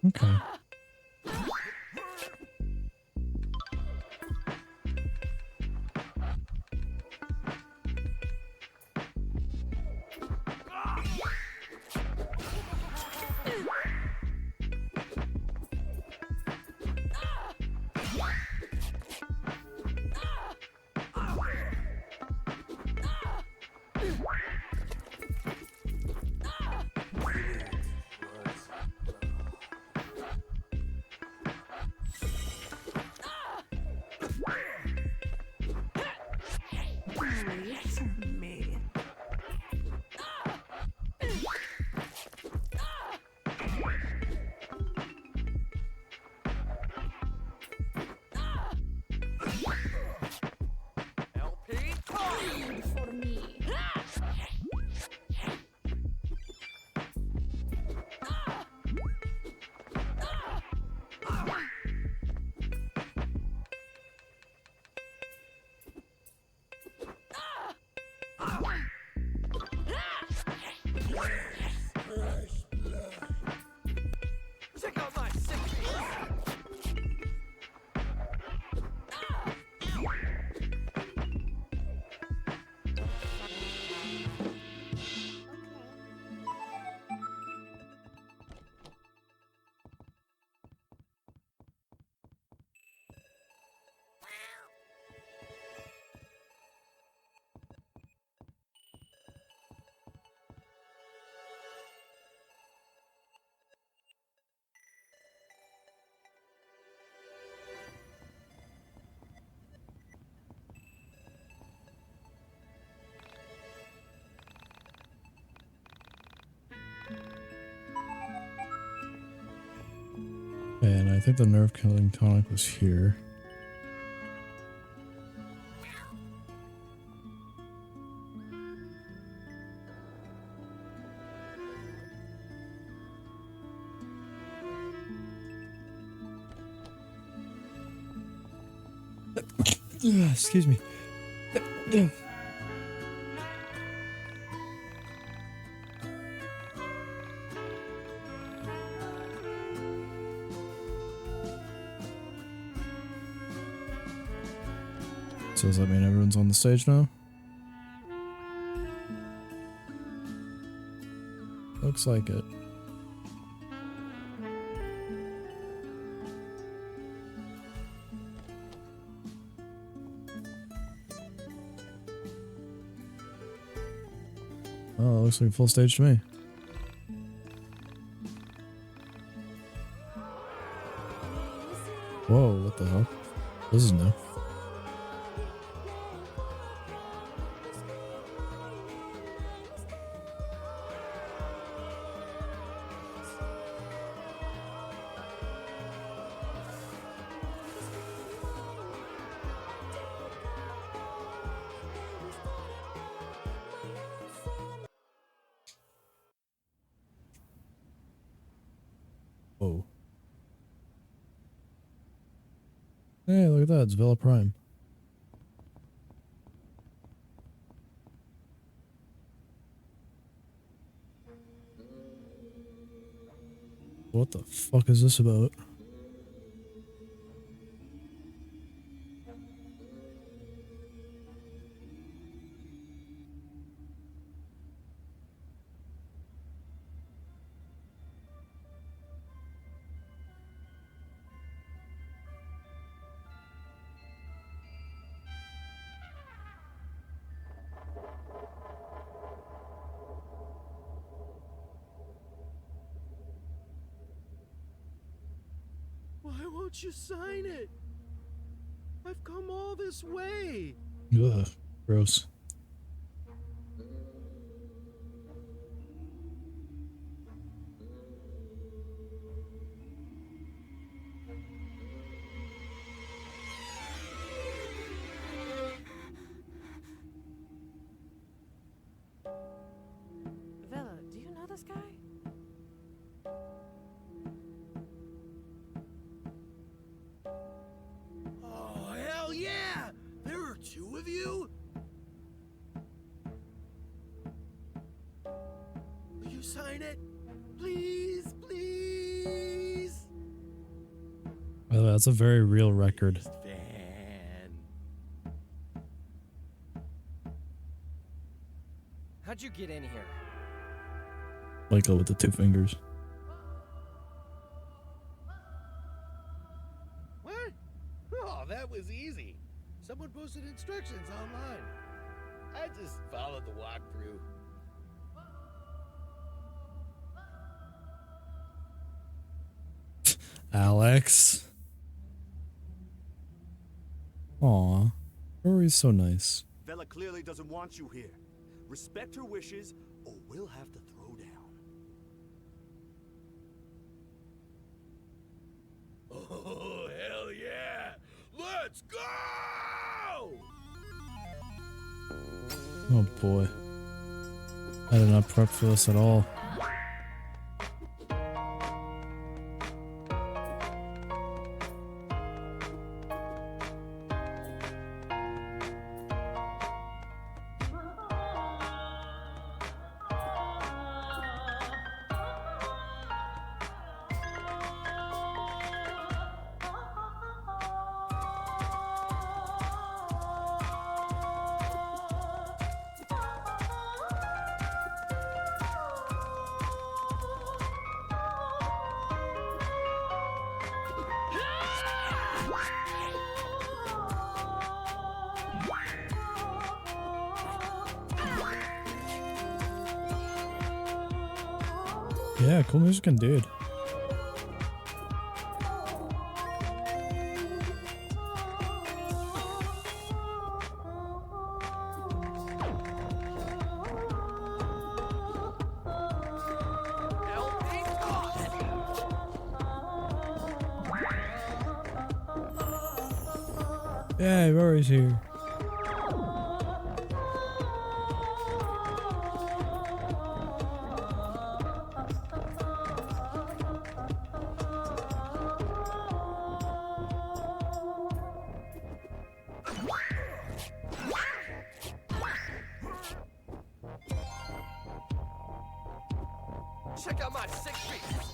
Okay. Food for me. Check out my sick And I think the nerve killing tonic was here. Excuse me. So does that mean everyone's on the stage now? Looks like it. Oh, it looks like a full stage to me. Whoa, what the hell? This is new. Whoa. Hey, look at that. It's Villa Prime. What the fuck is this about? Why won't you sign it? I've come all this way. Ugh, gross. Villa, do you know this guy? Oh, hell yeah! There are two of you? Will you sign it? Please, please? By the way, that's a very real record. How'd you get in here? Michael with the two fingers. What? Oh, that was easy. Someone posted instructions online. I just followed the walkthrough. Alex. Aw. Rory's so nice. Vela clearly doesn't want you here. Respect her wishes, or we'll have to throw down. Oh, hell yeah! Let's go! Oh boy. I did not prep for this at all. Yeah, cool music and dude. Yeah, Rory's here. Check out my sick beats.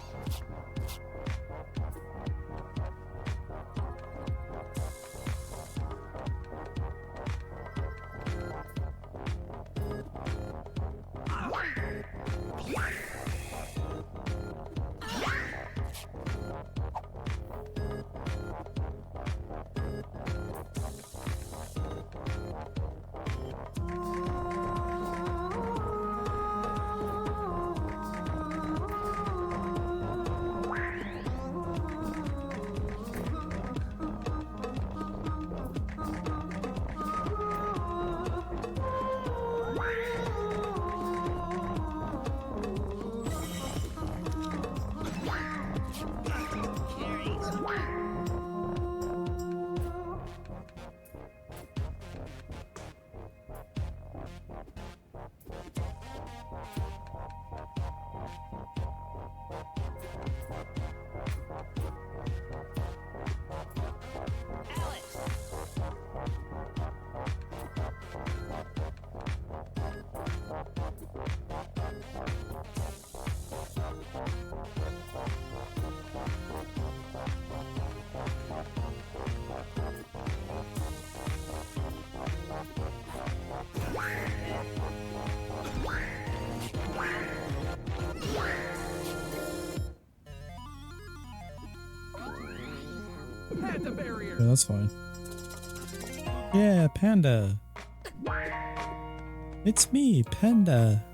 Yeah, that's fine. Yeah, Panda. It's me, Panda.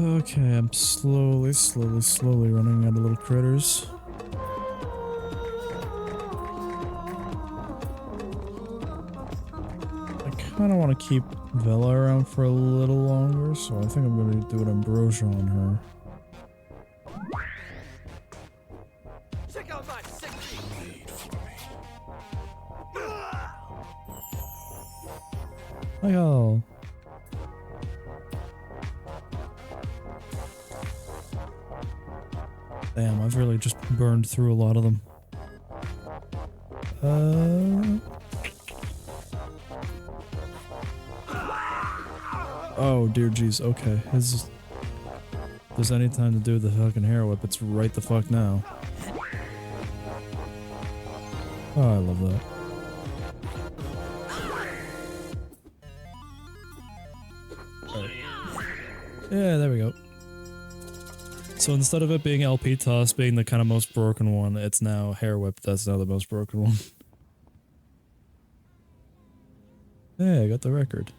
Okay, I'm slowly running out of little critters. I kind of want to keep Vela around for a little longer, so I think I'm going to do an ambrosia on her. Check out my sick beat. Hi all. Damn, I've really just burned through a lot of them. Oh dear jeez, okay. If there's any time to do the fucking hair whip, it's right the fuck now. Oh, I love that. Right. Yeah, there we go. So instead of it being LP toss being the kind of most broken one, it's now hair whip that's now the most broken one. Yeah, I got the record.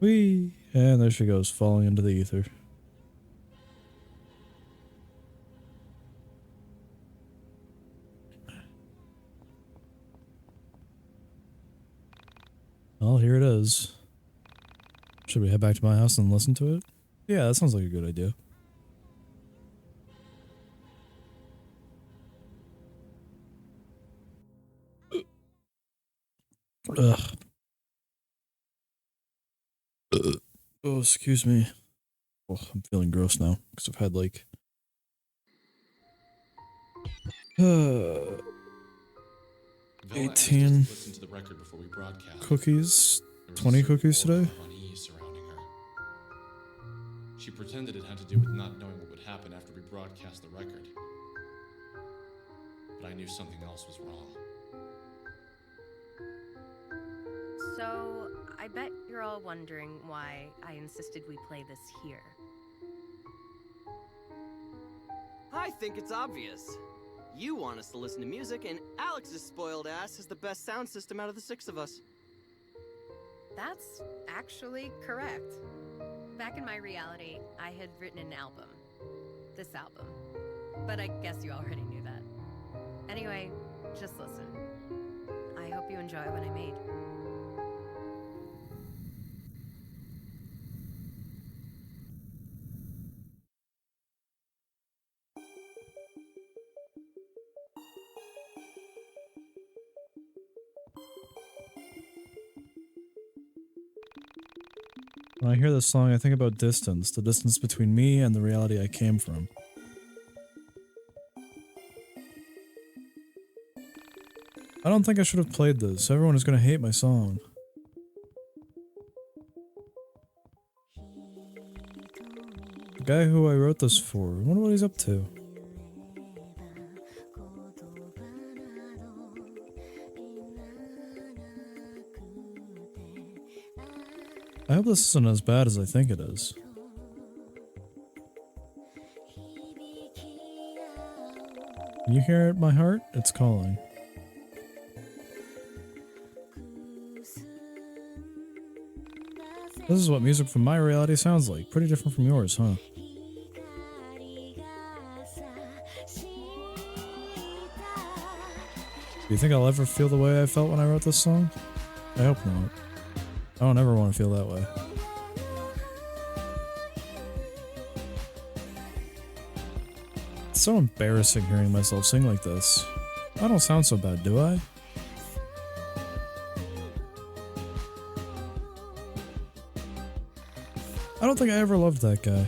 Whee! And there she goes, falling into the ether. Well, here it is. Should we head back to my house and listen to it? Yeah, that sounds like a good idea. Ugh. Oh, excuse me. Oh, I'm feeling gross now because I've had like 18 cookies, 20 cookies today. She pretended it had to do with not knowing what would happen after we broadcast the record. But I knew something else was wrong. So, I bet you're all wondering why I insisted we play this here. I think it's obvious. You want us to listen to music, and Alex's spoiled ass has the best sound system out of the 6 of us. That's actually correct. Back in my reality, I had written an album. This album. But I guess you already knew that. Anyway, just listen. I hope you enjoy what I made. When I hear this song, I think about distance, the distance between me and the reality I came from. I don't think I should have played this. Everyone is going to hate my song. The guy who I wrote this for, I wonder what he's up to. I hope this isn't as bad as I think it is. Can you hear my heart? It's calling. This is what music from my reality sounds like. Pretty different from yours, huh? Do you think I'll ever feel the way I felt when I wrote this song? I hope not. I don't ever want to feel that way. It's so embarrassing hearing myself sing like this. I don't sound so bad, do I? I don't think I ever loved that guy.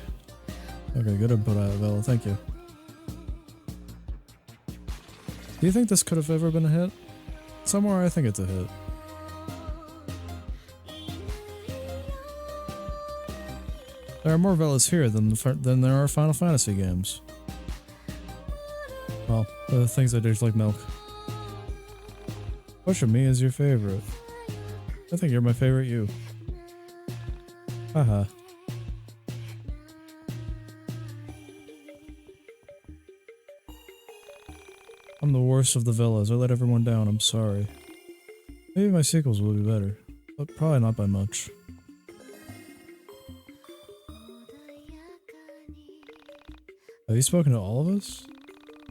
Okay, good input out of Vela, thank you. Do you think this could have ever been a hit? Somewhere I think it's a hit. There are more Velas here than there are Final Fantasy games. Well, the things that taste like milk. Which of me is your favorite? I think you're my favorite you. Haha. I'm the worst of the Velas. I let everyone down. I'm sorry. Maybe my sequels will be better, but probably not by much. Have you spoken to all of us?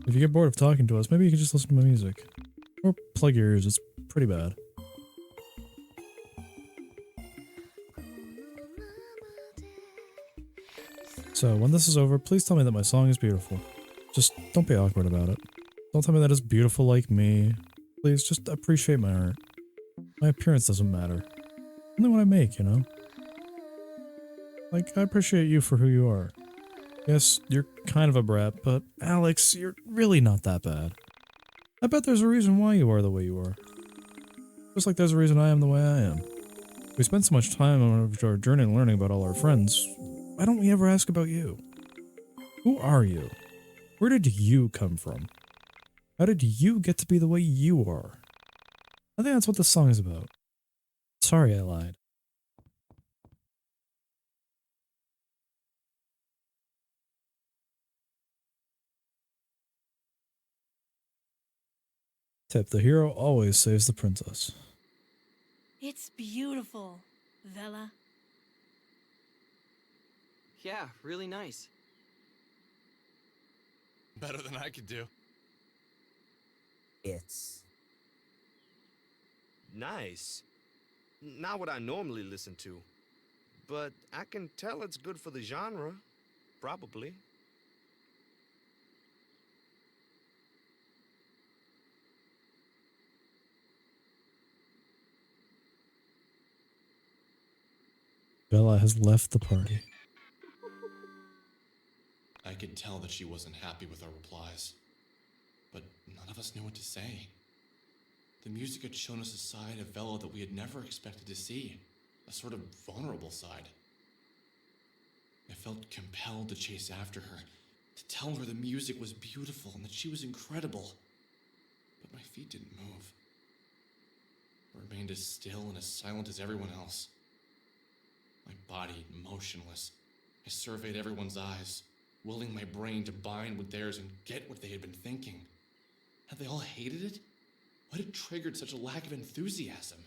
If you get bored of talking to us, maybe you could just listen to my music. Or plug your ears, it's pretty bad. So, when this is over, please tell me that my song is beautiful. Just don't be awkward about it. Don't tell me that it's beautiful like me. Please, just appreciate my art. My appearance doesn't matter. Only what I make, you know? Like, I appreciate you for who you are. Yes, you're kind of a brat, but Alex, you're really not that bad. I bet there's a reason why you are the way you are. Just like there's a reason I am the way I am. We spend so much time on our journey learning about all our friends. Why don't we ever ask about you? Who are you? Where did you come from? How did you get to be the way you are? I think that's what this song is about. Sorry I lied. Tip, the hero always saves the princess. It's beautiful, Vela. Yeah, really nice. Better than I could do. It's nice. Not what I normally listen to. But I can tell it's good for the genre. Probably. Bella has left the party. I could tell that she wasn't happy with our replies. But none of us knew what to say. The music had shown us a side of Vela that we had never expected to see. A sort of vulnerable side. I felt compelled to chase after her, to tell her the music was beautiful and that she was incredible. But my feet didn't move. I remained as still and as silent as everyone else. My body motionless. I surveyed everyone's eyes, willing my brain to bind with theirs and get what they had been thinking. Had they all hated it? What had triggered such a lack of enthusiasm?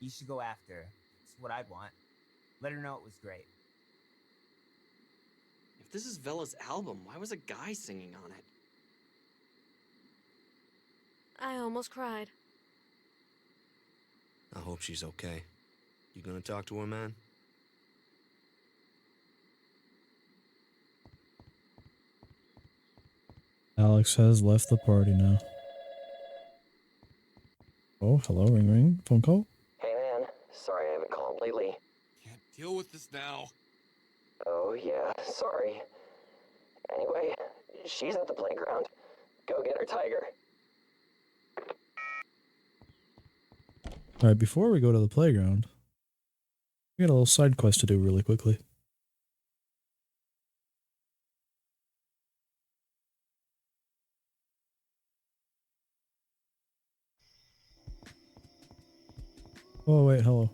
You should go after her. It's what I'd want. Let her know it was great. If this is Vela's album, why was a guy singing on it? I almost cried. I hope she's okay. You gonna talk to her, man? Alex has left the party now. Oh, hello, ring ring. Phone call? Hey man, sorry I haven't called lately. Can't deal with this now. Oh yeah, sorry. Anyway, she's at the playground. Go get her, Tiger. Alright, before we go to the playground, we got a little side quest to do really quickly. Oh wait, hello.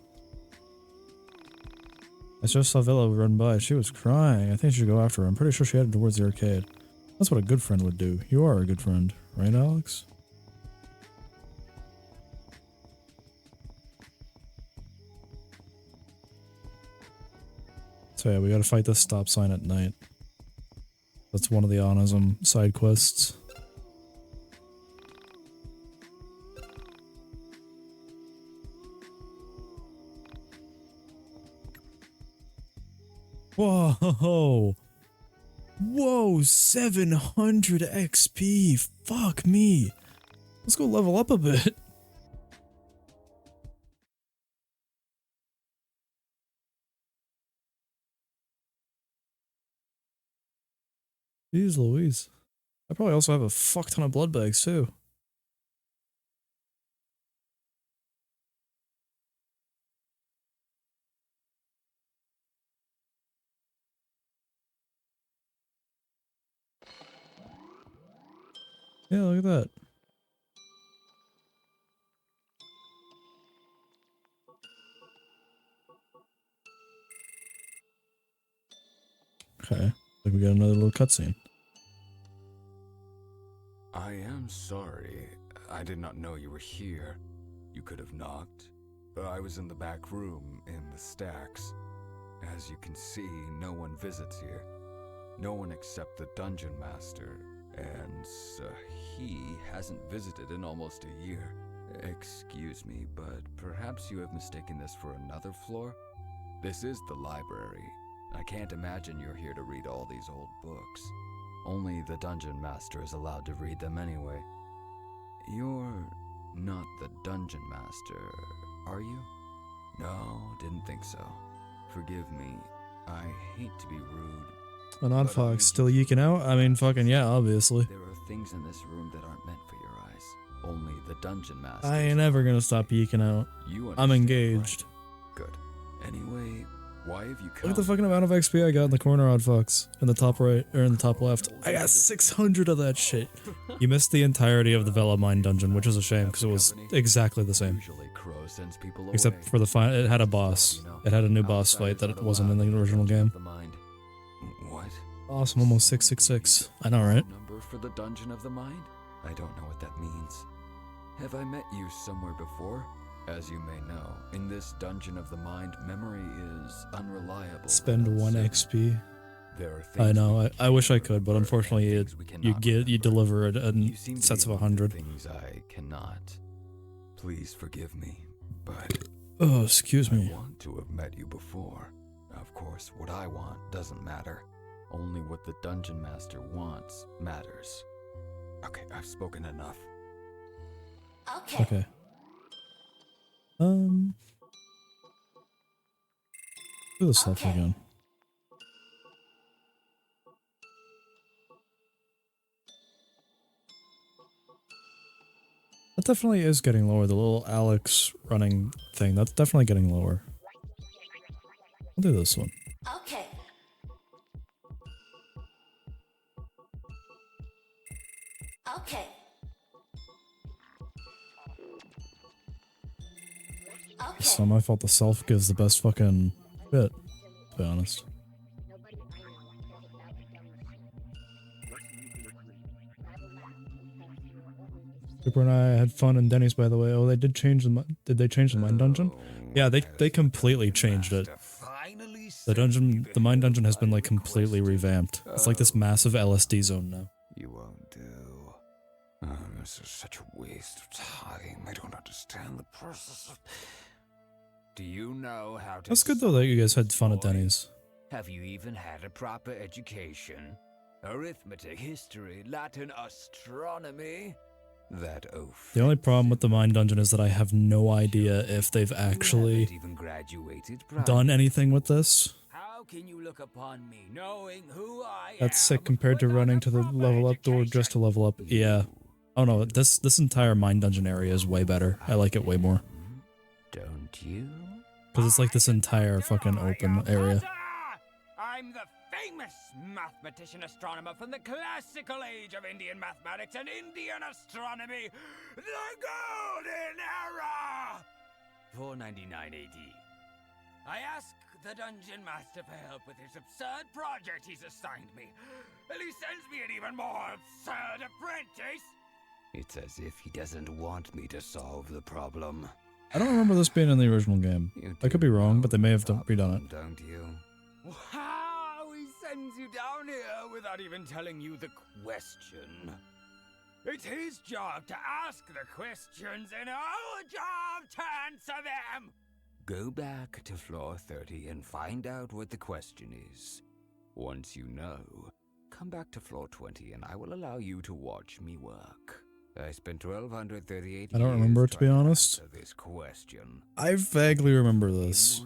I just saw Vela run by. She was crying. I think I should go after her. I'm pretty sure she headed towards the arcade. That's what a good friend would do. You are a good friend, right, Alex? So yeah, we gotta fight this stop sign at night. That's one of the Onism side quests. Whoa! Whoa, 700 XP! Fuck me! Let's go level up a bit. Jeez Louise. I probably also have a fuck ton of blood bags too. Yeah, look at that. Okay, like we got another little cutscene. I am sorry. I did not know you were here. You could have knocked. I was in the back room, in the stacks. As you can see, no one visits here. No one except the Dungeon Master, and he hasn't visited in almost a year. Excuse me, but perhaps you have mistaken this for another floor? This is the library. I can't imagine you're here to read all these old books. Only the Dungeon Master is allowed to read them anyway. You're not the Dungeon Master, are you? No, didn't think so. Forgive me. I hate to be rude. An odd fox still yeeking out? I mean, fucking yeah, obviously. There are things in this room that aren't meant for your eyes. Only the Dungeon Master. I ain't ever gonna stop yeeking out. I'm engaged. Good. Anyway, why have you come? Look at the fucking amount of XP I got in the corner, odd fox. In the top right, or in the top left. I got 600 of that shit. You missed the entirety of the Vela Mine dungeon, which is a shame, because it was exactly the same. Except for the final, it had a boss. It had a new boss fight that wasn't in the original game. What? Awesome, almost 666. I know, right? Number for the Dungeon of the Mind? I don't know what that means. Have I met you somewhere before? As you may know, in this Dungeon of the Mind, memory is unreliable. Spend 1 XP. There are I know, I wish I could, but unfortunately you deliver it in sets of 100. Things I cannot. Please forgive me, but oh, excuse me. I want to have met you before. Of course, what I want doesn't matter. Only what the Dungeon Master wants matters. Okay, I've spoken enough. Okay. Do this stuff again. That definitely is getting lower. The little Alex running thing, that's definitely getting lower. I'll do this one. Okay. Okay. It's not my fault the self gives the best fucking bit, to be honest. Cooper and I had fun in Denny's, by the way. Oh, they did change the... Did they change the mine dungeon? Yeah, they completely changed it. The mine dungeon has been, like, completely revamped. It's like this massive LSD zone now. You won't do. This is such a waste of time. I don't understand the process of... Do you know how to... That's good, though, that you guys had fun at Denny's. Have you even had a proper education? Arithmetic, history, Latin, astronomy? That oaf. The only problem with the mine dungeon is that I have no idea if they've actually done anything with this. How can you look upon me knowing who I That's sick compared to running to the level up door just to level up. Yeah. Oh no, this entire mine dungeon area is way better. I like it way more. Don't you? Because it's like this entire fucking open area. I'm the famous mathematician astronomer from the classical age of Indian mathematics and Indian astronomy, the Golden Era! 499 AD. I ask the Dungeon Master for help with his absurd project he's assigned me, and he sends me an even more absurd apprentice. It's as if he doesn't want me to solve the problem. I don't remember this being in the original game. I could be wrong, but they may have redone it. Don't you? Wow, he sends you down here without even telling you the question. It's his job to ask the questions and our job to answer them! Go back to floor 30 and find out what the question is. Once you know, come back to floor 20 and I will allow you to watch me work. I spent 1,238 I don't remember it, to be honest. This question. I vaguely remember this.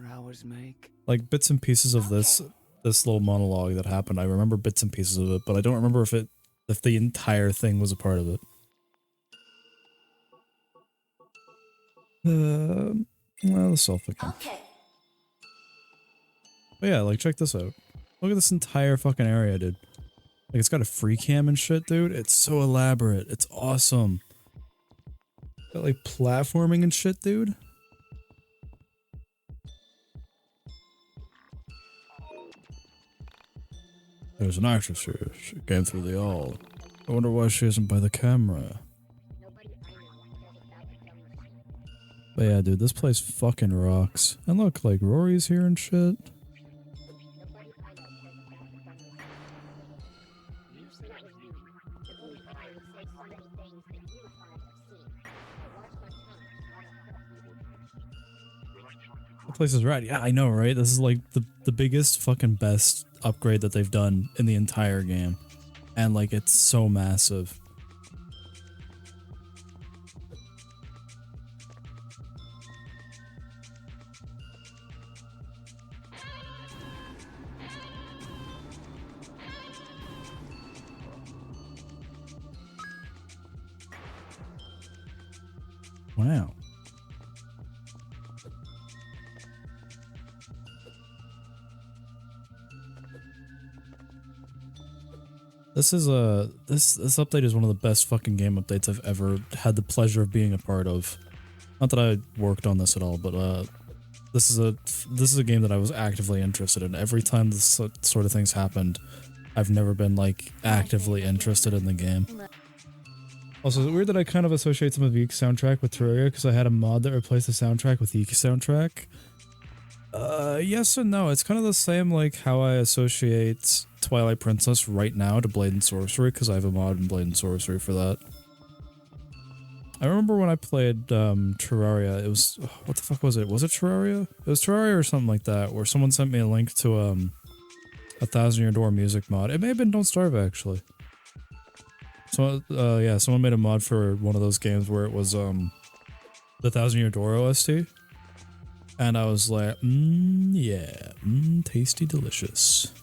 Like bits and pieces of this little monologue that happened. I remember bits and pieces of it, but I don't remember if the entire thing was a part of it. Well, the self again. Okay. But yeah, like check this out. Look at this entire fucking area, dude. Like it's got a free cam and shit, dude. It's so elaborate. It's awesome. Got like platforming and shit, dude. There's an actress here. She came through the hall. I wonder why she isn't by the camera. But yeah, dude, this place fucking rocks. And look, like Rory's here and shit. The place is rad. Yeah, I know, right? This is like the biggest fucking best upgrade that they've done in the entire game. And like it's so massive. Wow. This is this update is one of the best fucking game updates I've ever had the pleasure of being a part of. Not that I worked on this at all, but this is a game that I was actively interested in. Every time this sort of things happened, I've never been like actively interested in the game. Also, is it weird that I kind of associate some of the YIIK soundtrack with Terraria because I had a mod that replaced the soundtrack with YIIK soundtrack? Yes and no. It's kind of the same like how I associate Twilight Princess right now to Blade and Sorcery because I have a mod in Blade and Sorcery for that. I remember when I played Terraria, it was, what the fuck was it? Was it Terraria? It was Terraria or something like that, where someone sent me a link to a 1000 Year Door music mod. It may have been Don't Starve actually. So yeah, someone made a mod for one of those games where it was the 1000 Year Door OST. And I was like, yeah, tasty, delicious.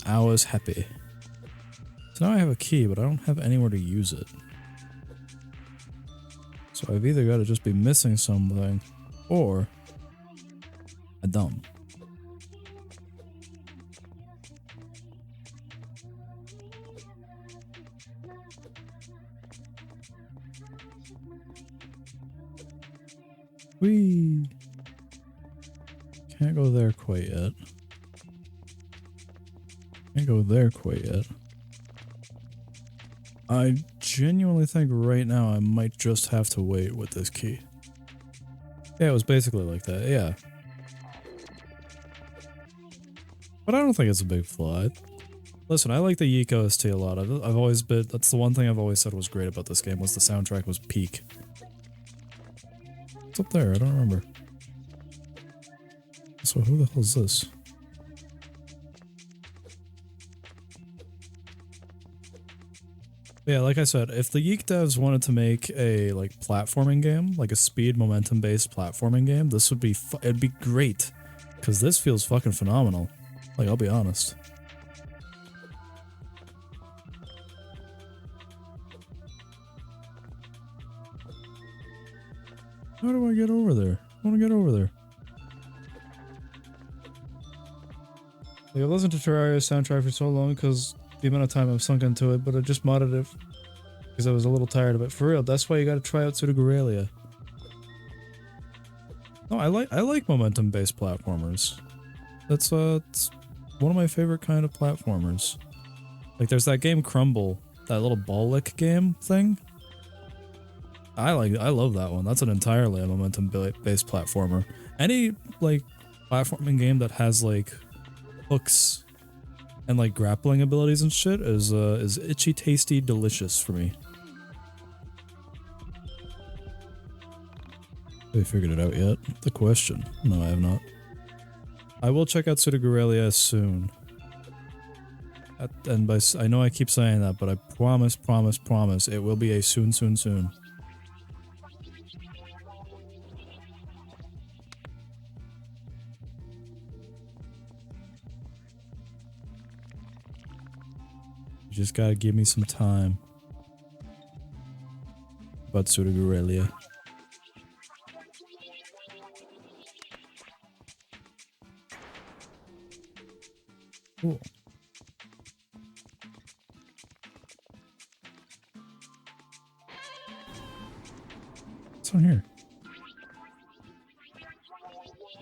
I was happy. So now I have a key, but I don't have anywhere to use it. So I've either got to just be missing something, or I don't. Whee! Can't go there quite yet. Can't go there quite yet. I genuinely think right now I might just have to wait with this key. Yeah, it was basically like that, yeah. But I don't think it's a big flaw. Listen, I like the YIIK OST a lot. I've always been, that's the one thing I've always said was great about this game, was the soundtrack was peak. What's up there? I don't remember. So who the hell is this? Yeah, like I said, if the YIIK devs wanted to make a like platforming game, like a speed momentum based platforming game, this would be it'd be great, because this feels fucking phenomenal. Like, I'll be honest. How do I get over there? I want to get over there. Like, I've listened to Terraria's soundtrack for so long because the amount of time I've sunk into it, but I just modded it because I was a little tired of it. For real, that's why you gotta try out Pseudogorelia. No, I like momentum-based platformers. That's it's one of my favorite kind of platformers. Like, there's that game Crumble, that little ball lick game thing. I love that one. That's an entirely a momentum-based platformer. Any like platforming game that has like hooks and like grappling abilities and shit is itchy, tasty, delicious for me. Have you figured it out yet? The question. No, I have not. I will check out Pseudogorelia soon. And by I know I keep saying that, but I promise it will be a soon. You just gotta give me some time. About Pseudogorelia. Cool. What's on here?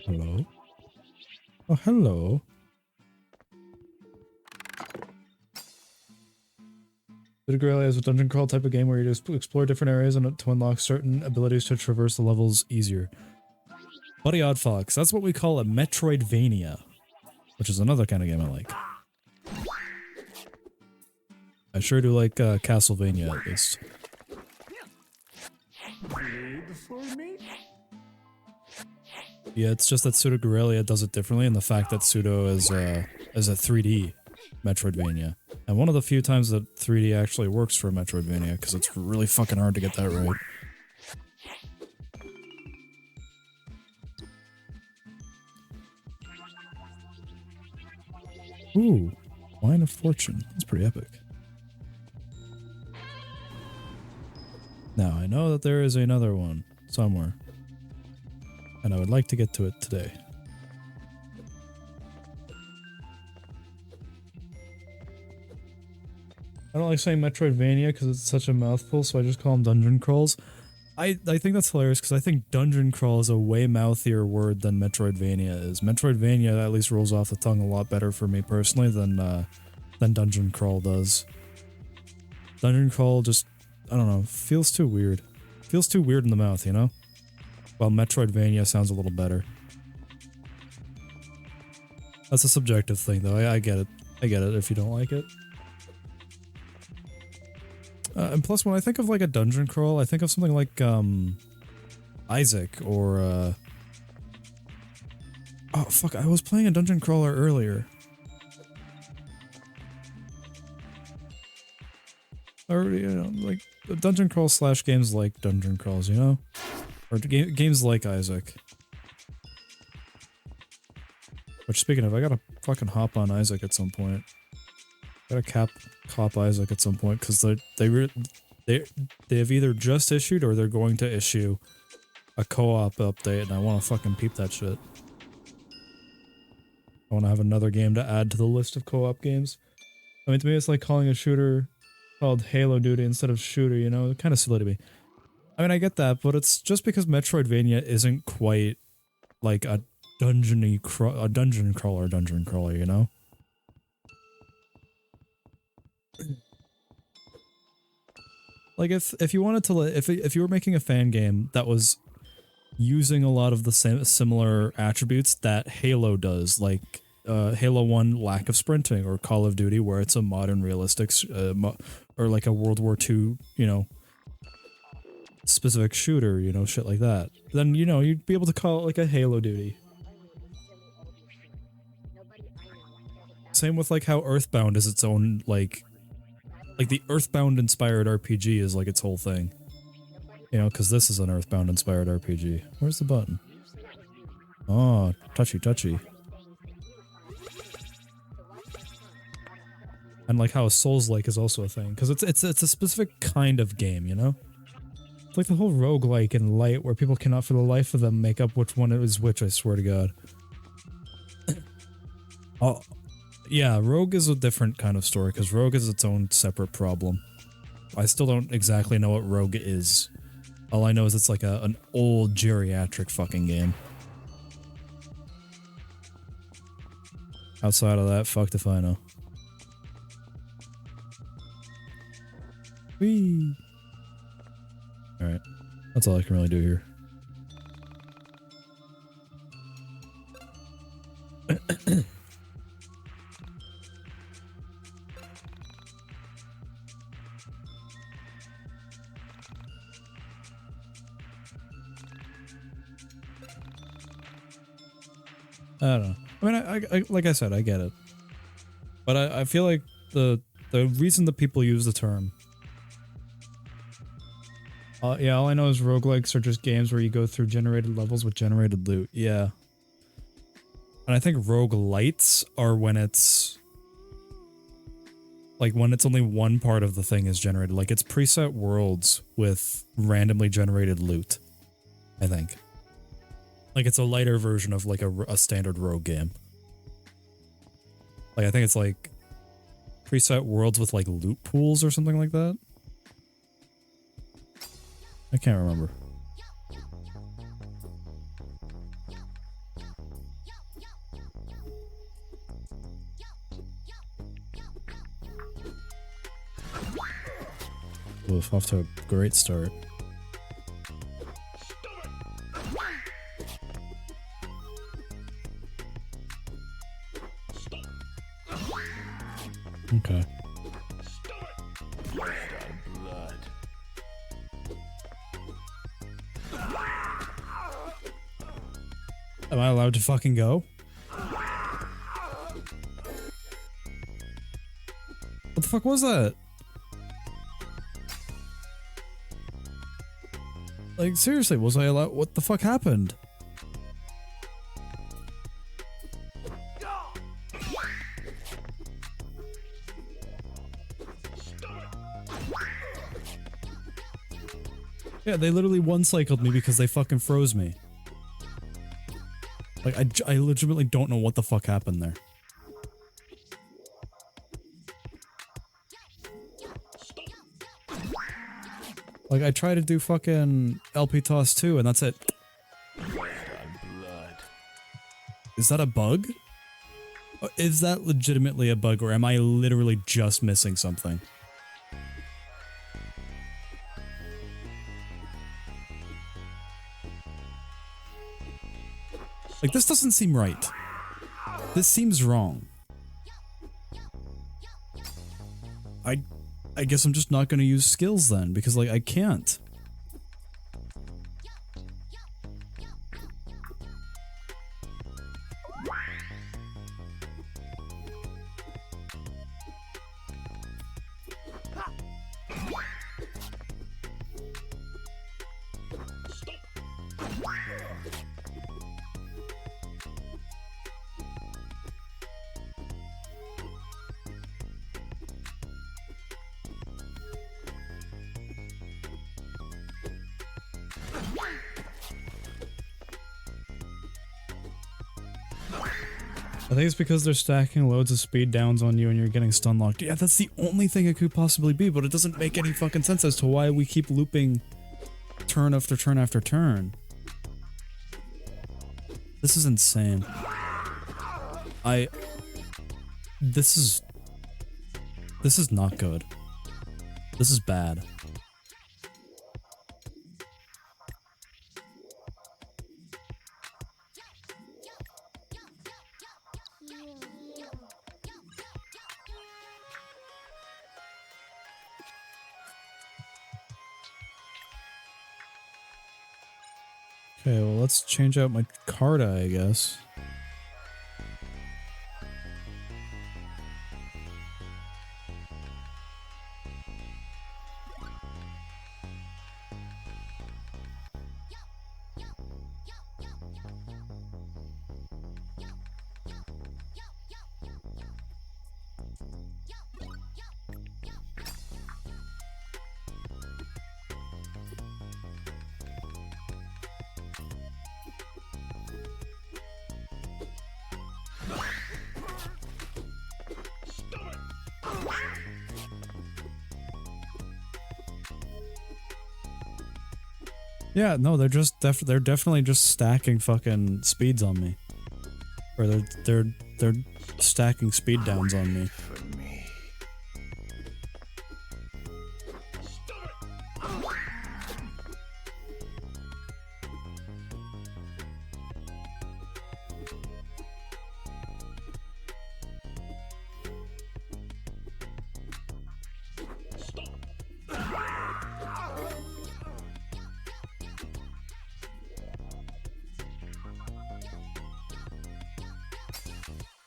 Hello? Oh, hello. Pseudogorelia is a dungeon crawl type of game where you just explore different areas and to unlock certain abilities to traverse the levels easier. Buddy Odd Fox, that's what we call a Metroidvania, which is another kind of game I like. I sure do like Castlevania, at least. bleed for me? Yeah, it's just that Pseudo Guerrilla does it differently, and the fact that Pseudo is a 3D Metroidvania. And one of the few times that 3D actually works for a Metroidvania, because it's really fucking hard to get that right. Ooh, Wine of Fortune. That's pretty epic. Now, I know that there is another one somewhere, and I would like to get to it today. I don't like saying Metroidvania because it's such a mouthful, so I just call them dungeon crawls. I think that's hilarious because I think dungeon crawl is a way mouthier word than Metroidvania is. Metroidvania at least rolls off the tongue a lot better for me personally than dungeon crawl does. Dungeon crawl just, I don't know, feels too weird. Feels too weird in the mouth, you know? While Metroidvania sounds a little better. That's a subjective thing though, I get it. I get it if you don't like it. And plus, when I think of like a dungeon crawl, I think of something like Isaac or oh fuck! I was playing a dungeon crawler earlier. Or you know, like dungeon crawl / games like dungeon crawls, you know, or games like Isaac. Which, speaking of, I gotta fucking hop on Isaac at some point. Gotta cop Isaac at some point because they've either just issued or they're going to issue a co-op update, and I want to fucking peep that shit. I want to have another game to add to the list of co-op games. I mean, to me, it's like calling a shooter called Halo Duty instead of Shooter. You know, kind of silly to me. I mean, I get that, but it's just because Metroidvania isn't quite like a dungeon crawler, you know. Like if you wanted to, if you were making a fan game that was using a lot of the similar attributes that Halo does, like Halo 1 lack of sprinting, or Call of Duty where it's a modern realistic, or like a World War II, you know, specific shooter, you know, shit like that, then, you know, you'd be able to call it like a Halo Duty. Same with like how Earthbound is its own, like the Earthbound inspired RPG is like its whole thing. You know, because this is an Earthbound inspired RPG. Where's the button? Oh, touchy. And like how Souls-like is also a thing, because it's a specific kind of game, you know? It's like the whole roguelike in Light, where people cannot for the life of them make up which one is which, I swear to God. Oh. Yeah, Rogue is a different kind of story, because Rogue is its own separate problem. I still don't exactly know what Rogue is. All I know is it's like an old geriatric fucking game. Outside of that, fucked if I know. Whee! Alright, that's all I can really do here. I don't know. I mean, I like I said, I get it. But I feel like the reason that people use the term... yeah, all I know is roguelikes are just games where you go through generated levels with generated loot. Yeah. And I think roguelites are when it's... like, when it's only one part of the thing is generated. Like, it's preset worlds with randomly generated loot, I think. Like, it's a lighter version of, like, a standard rogue game. Like, I think it's, like, preset worlds with, like, loot pools or something like that. I can't remember. Oof, off to a great start. Okay. Am I allowed to fucking go? What the fuck was that? Like, seriously, was I allowed? What the fuck happened? Yeah, they literally one-cycled me because they fucking froze me. Like, I legitimately don't know what the fuck happened there. Like, I tried to do fucking LP Toss 2 and that's it. Blood. Is that a bug? Is that legitimately a bug or am I literally just missing something? Like, this doesn't seem right. This seems wrong. I guess I'm just not gonna use skills then, because, like, I can't. I think it's because they're stacking loads of speed downs on you and you're getting stun locked. Yeah, that's the only thing it could possibly be, but it doesn't make any fucking sense as to why we keep looping turn after turn after turn. This is insane. This is not good. This is bad. Okay, well, let's change out my Carta, I guess. Yeah, no, they're just they're definitely just stacking fucking speeds on me. Or they're stacking speed downs on me.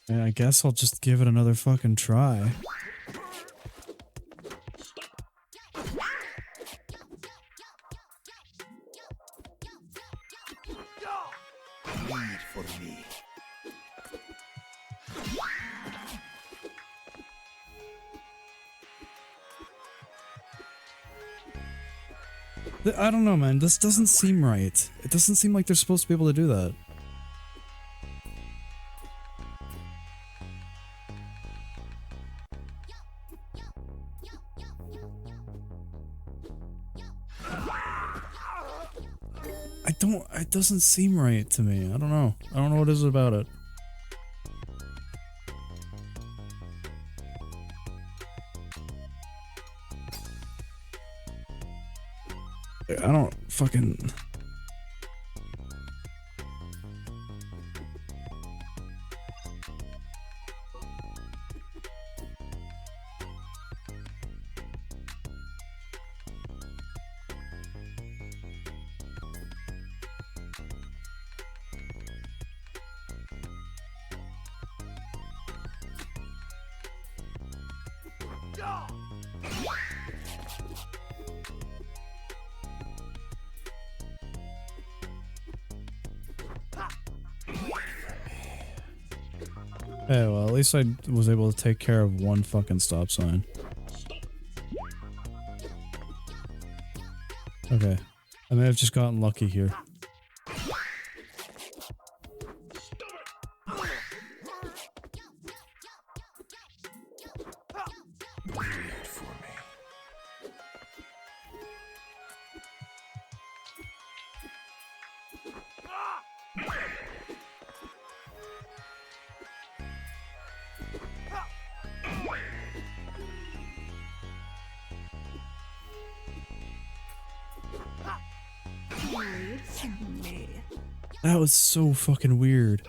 Yeah, I guess I'll just give it another fucking try. Bleed for me. I don't know, man. This doesn't seem right. It doesn't seem like they're supposed to be able to do that. It doesn't seem right to me. I don't know. I don't know what it is about it. I don't fucking... Hey, well, at least I was able to take care of one fucking stop sign. Okay. I may have just gotten lucky here. That was so fucking weird.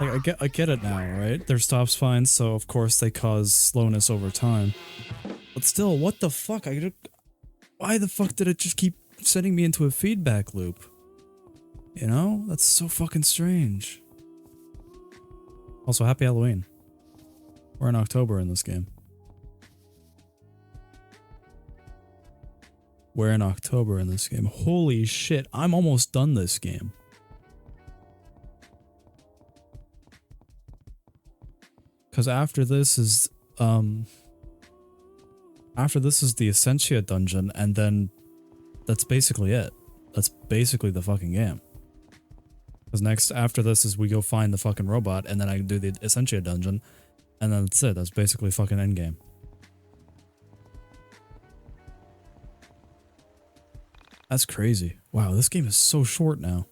Like, I get it now, right? Their stop's fine, so of course they cause slowness over time. But still, what the fuck? Why the fuck did it just keep sending me into a feedback loop? You know? That's so fucking strange. Also, happy Halloween. We're in October in this game. We're in October in this game. Holy shit, I'm almost done this game. Because after this is the Essentia dungeon, and then that's basically it. That's basically the fucking game. Because next, after this is we go find the fucking robot, and then I do the Essentia dungeon, and then that's it. That's basically fucking endgame. That's crazy. Wow, this game is so short now.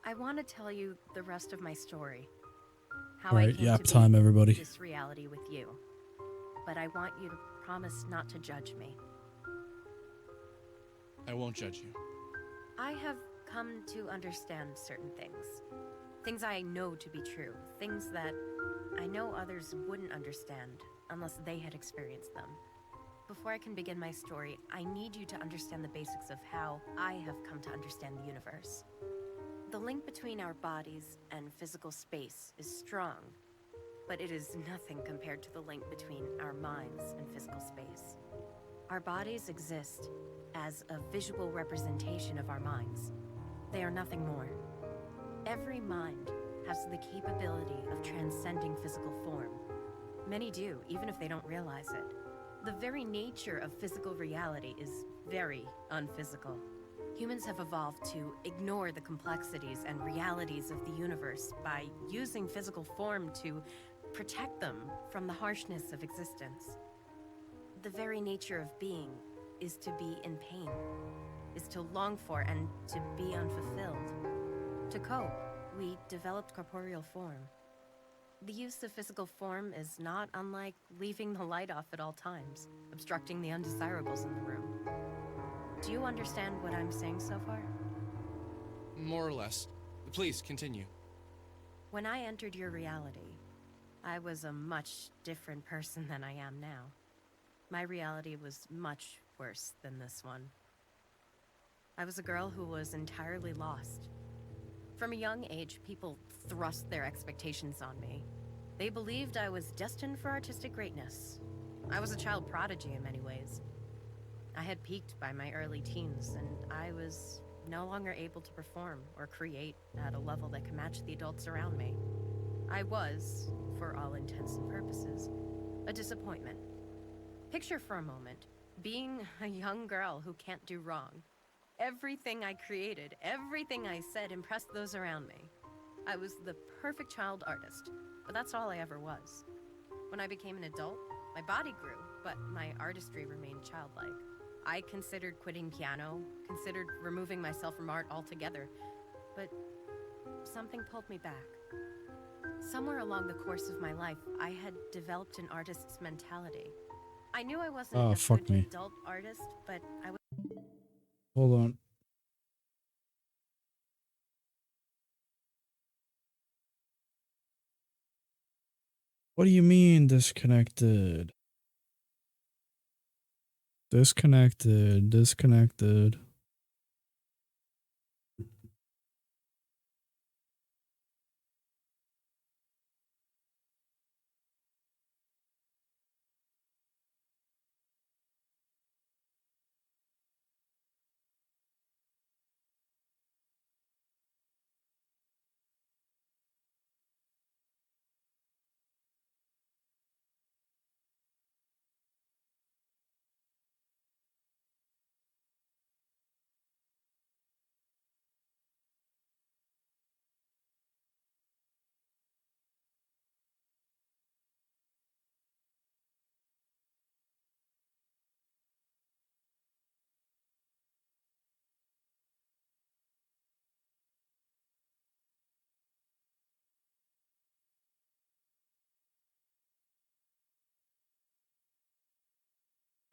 I want to tell you the rest of my story. How Alright, I came yap to time, be everybody. in this reality with you. But I want you to promise not to judge me. I won't judge you. I have come to understand certain things. Things I know to be true. Things that I know others wouldn't understand unless they had experienced them. Before I can begin my story, I need you to understand the basics of how I have come to understand the universe. The link between our bodies and physical space is strong, but it is nothing compared to the link between our minds and physical space. Our bodies exist as a visual representation of our minds. They are nothing more. Every mind has the capability of transcending physical form. Many do, even if they don't realize it. The very nature of physical reality is very unphysical. Humans have evolved to ignore the complexities and realities of the universe by using physical form to protect them from the harshness of existence. The very nature of being is to be in pain, is to long for and to be unfulfilled. To cope, we developed corporeal form. The use of physical form is not unlike leaving the light off at all times, obstructing the undesirables in the room. Do you understand what I'm saying so far? More or less. Please, continue. When I entered your reality, I was a much different person than I am now. My reality was much worse than this one. I was a girl who was entirely lost. From a young age, people thrust their expectations on me. They believed I was destined for artistic greatness. I was a child prodigy in many ways. I had peaked by my early teens, and I was no longer able to perform or create at a level that could match the adults around me. I was, for all intents and purposes, a disappointment. Picture for a moment being a young girl who can't do wrong. Everything I created, everything I said impressed those around me. I was the perfect child artist, but that's all I ever was. When I became an adult, my body grew, but my artistry remained childlike. I considered quitting piano, considered removing myself from art altogether, but something pulled me back. Somewhere along the course of my life, I had developed an artist's mentality. I knew I wasn't a good adult artist, but I was... Hold on. What do you mean disconnected? Disconnected.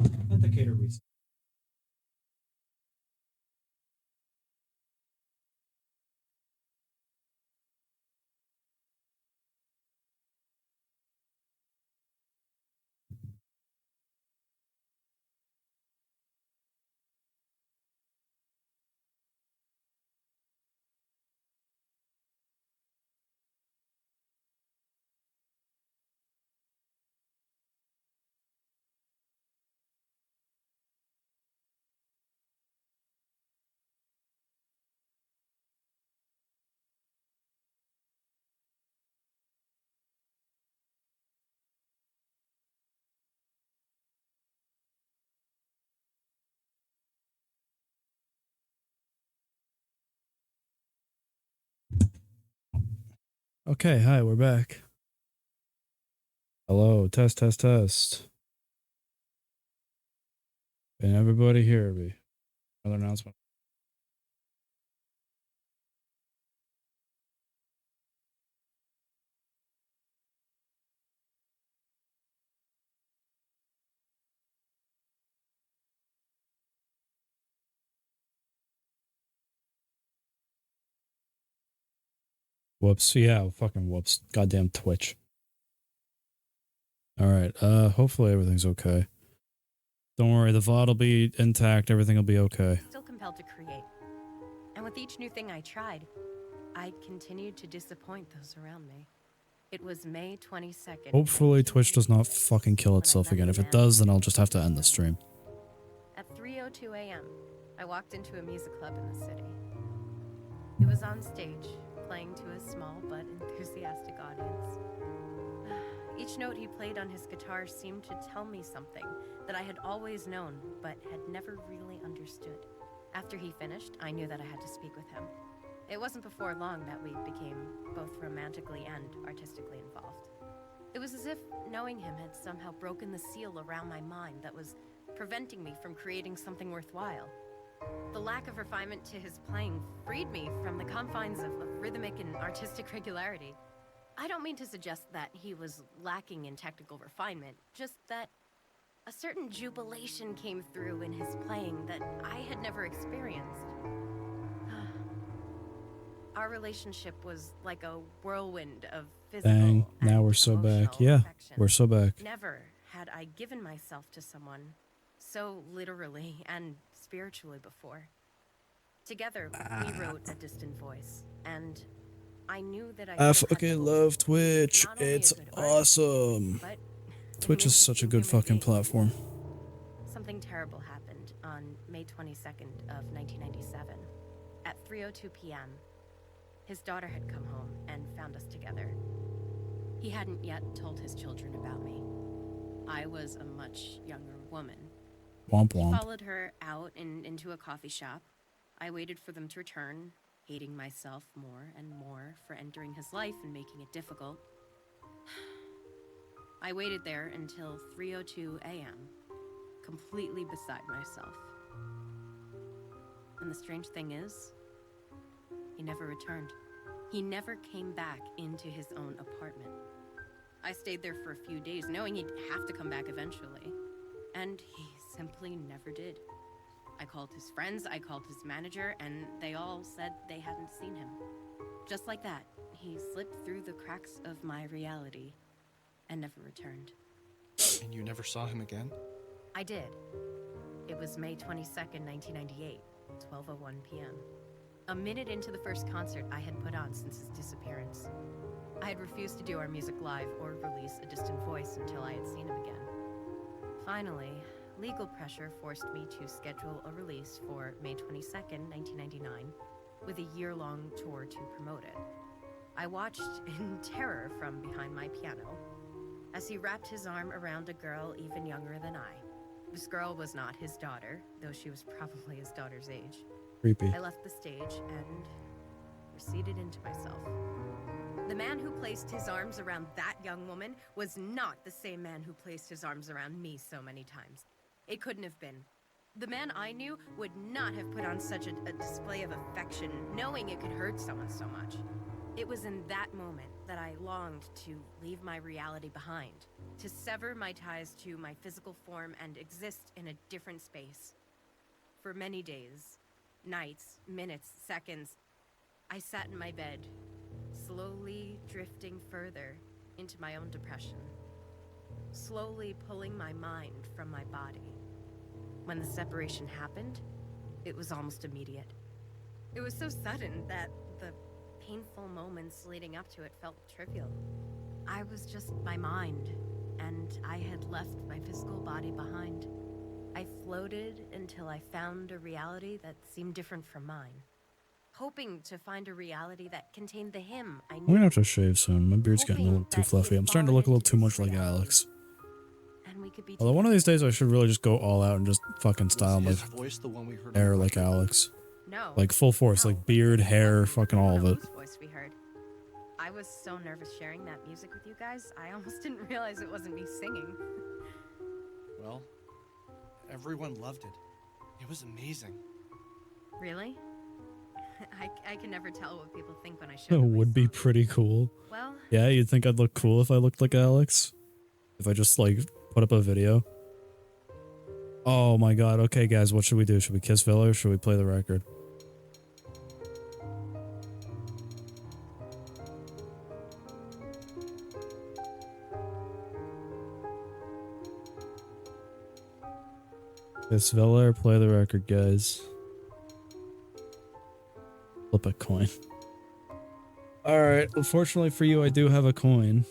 Authenticator reset. Okay, hi, we're back. Hello, test. Can everybody hear me? Another announcement. Whoops. Yeah, fucking whoops. Goddamn Twitch. Alright, hopefully everything's okay. Don't worry, the VOD will be intact, everything will be okay. Still compelled to create. And with each new thing I tried, I continued to disappoint those around me. It was May 22nd. Hopefully Twitch does not fucking kill itself again. If it does, then I'll just have to end the stream. At 3:02 a.m., I walked into a music club in the city. He was on stage, playing to a small but enthusiastic audience. Each note he played on his guitar seemed to tell me something that I had always known but had never really understood. After he finished, I knew that I had to speak with him. It wasn't before long that we became both romantically and artistically involved. It was as if knowing him had somehow broken the seal around my mind that was preventing me from creating something worthwhile. The lack of refinement to his playing freed me from the confines of rhythmic and artistic regularity. I don't mean to suggest that he was lacking in technical refinement, just that a certain jubilation came through in his playing that I had never experienced. Our relationship was like a whirlwind of physical Dang, now and we're so back. emotional Yeah, affection. we're so back. Never had I given myself to someone so literally and spiritually before. Together, we wrote A Distant Voice, and I knew that I fucking love Twitch. It's awesome. but Twitch is such a good fucking platform. something terrible happened on May 22nd of 1997. At 3:02 p.m., his daughter had come home and found us together. He hadn't yet told his children about me. I was a much younger woman. Womp He womp. followed her out and into a coffee shop. I waited for them to return, hating myself more and more for entering his life and making it difficult. I waited there until 3:02 a.m., completely beside myself. And the strange thing is, he never returned. He never came back into his own apartment. I stayed there for a few days, knowing he'd have to come back eventually. And he simply never did. I called his friends, I called his manager, and they all said they hadn't seen him. Just like that, he slipped through the cracks of my reality and never returned. And you never saw him again? I did. It was May 22nd, 1998, 12:01 p.m. A minute into the first concert I had put on since his disappearance. I had refused to do our music live or release A Distant Voice until I had seen him again. Finally, legal pressure forced me to schedule a release for May 22nd, 1999, with a year-long tour to promote it. I watched in terror from behind my piano as he wrapped his arm around a girl even younger than I. This girl was not his daughter, though she was probably his daughter's age. Creepy. I left the stage and receded into myself. The man who placed his arms around that young woman was not the same man who placed his arms around me so many times. It couldn't have been. The man I knew would not have put on such a display of affection, knowing it could hurt someone so much. It was in that moment that I longed to leave my reality behind, to sever my ties to my physical form and exist in a different space. For many days, nights, minutes, seconds, I sat in my bed, slowly drifting further into my own depression, slowly pulling my mind from my body. When the separation happened, it was almost immediate. It was so sudden that the painful moments leading up to it felt trivial. I was just my mind, and I had left my physical body behind. I floated until I found a reality that seemed different from mine, hoping to find a reality that contained the him I I'm knew. gonna have to shave soon. My beard's getting a little too fluffy. I'm starting to look a little too much like Alex. And we could be Although one of these days I should really just go all out and just fucking style my His voice the one we heard hair on like Alex. No. Like full force, like beard, hair, fucking all of it. Whose voice we heard. I was so nervous sharing that music with you guys, I almost didn't realize it wasn't me singing. Well, everyone loved it. It was amazing. Really? I can never tell what people think when I show It them my would be song. pretty cool. Well, Yeah, you'd think I'd look cool if I looked like Alex? If I just, like, put up a video? Oh my god, okay guys, what should we do? Should we kiss Villa or should we play the record? Kiss Villa or play the record, guys? Flip a coin. Alright, unfortunately for you, I do have a coin.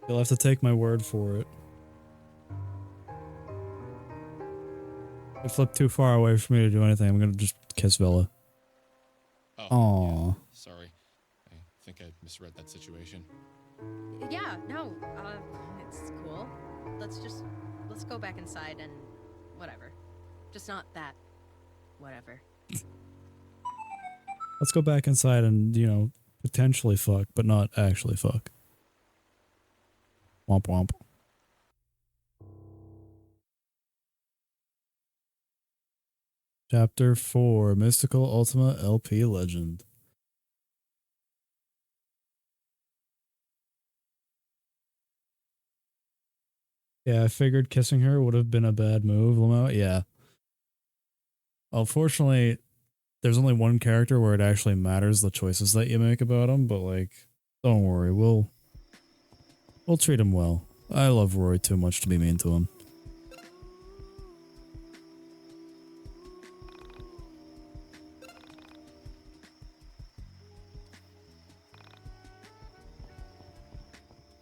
You'll have to take my word for it. I flipped too far away for me to do anything. I'm gonna just kiss Villa. Oh, Aww. yeah, sorry. I think I misread that situation. yeah, no, it's cool. Let's go back inside and whatever. Just not that whatever. Let's go back inside and, you know, potentially fuck, but not actually fuck. Womp womp. Chapter 4, Mystical Ultima LP Legend. Yeah, I figured kissing her would have been a bad move, Lamo. Yeah. Unfortunately, there's only one character where it actually matters the choices that you make about him, but like, don't worry, we'll treat him well. I love Rory too much to be mean to him.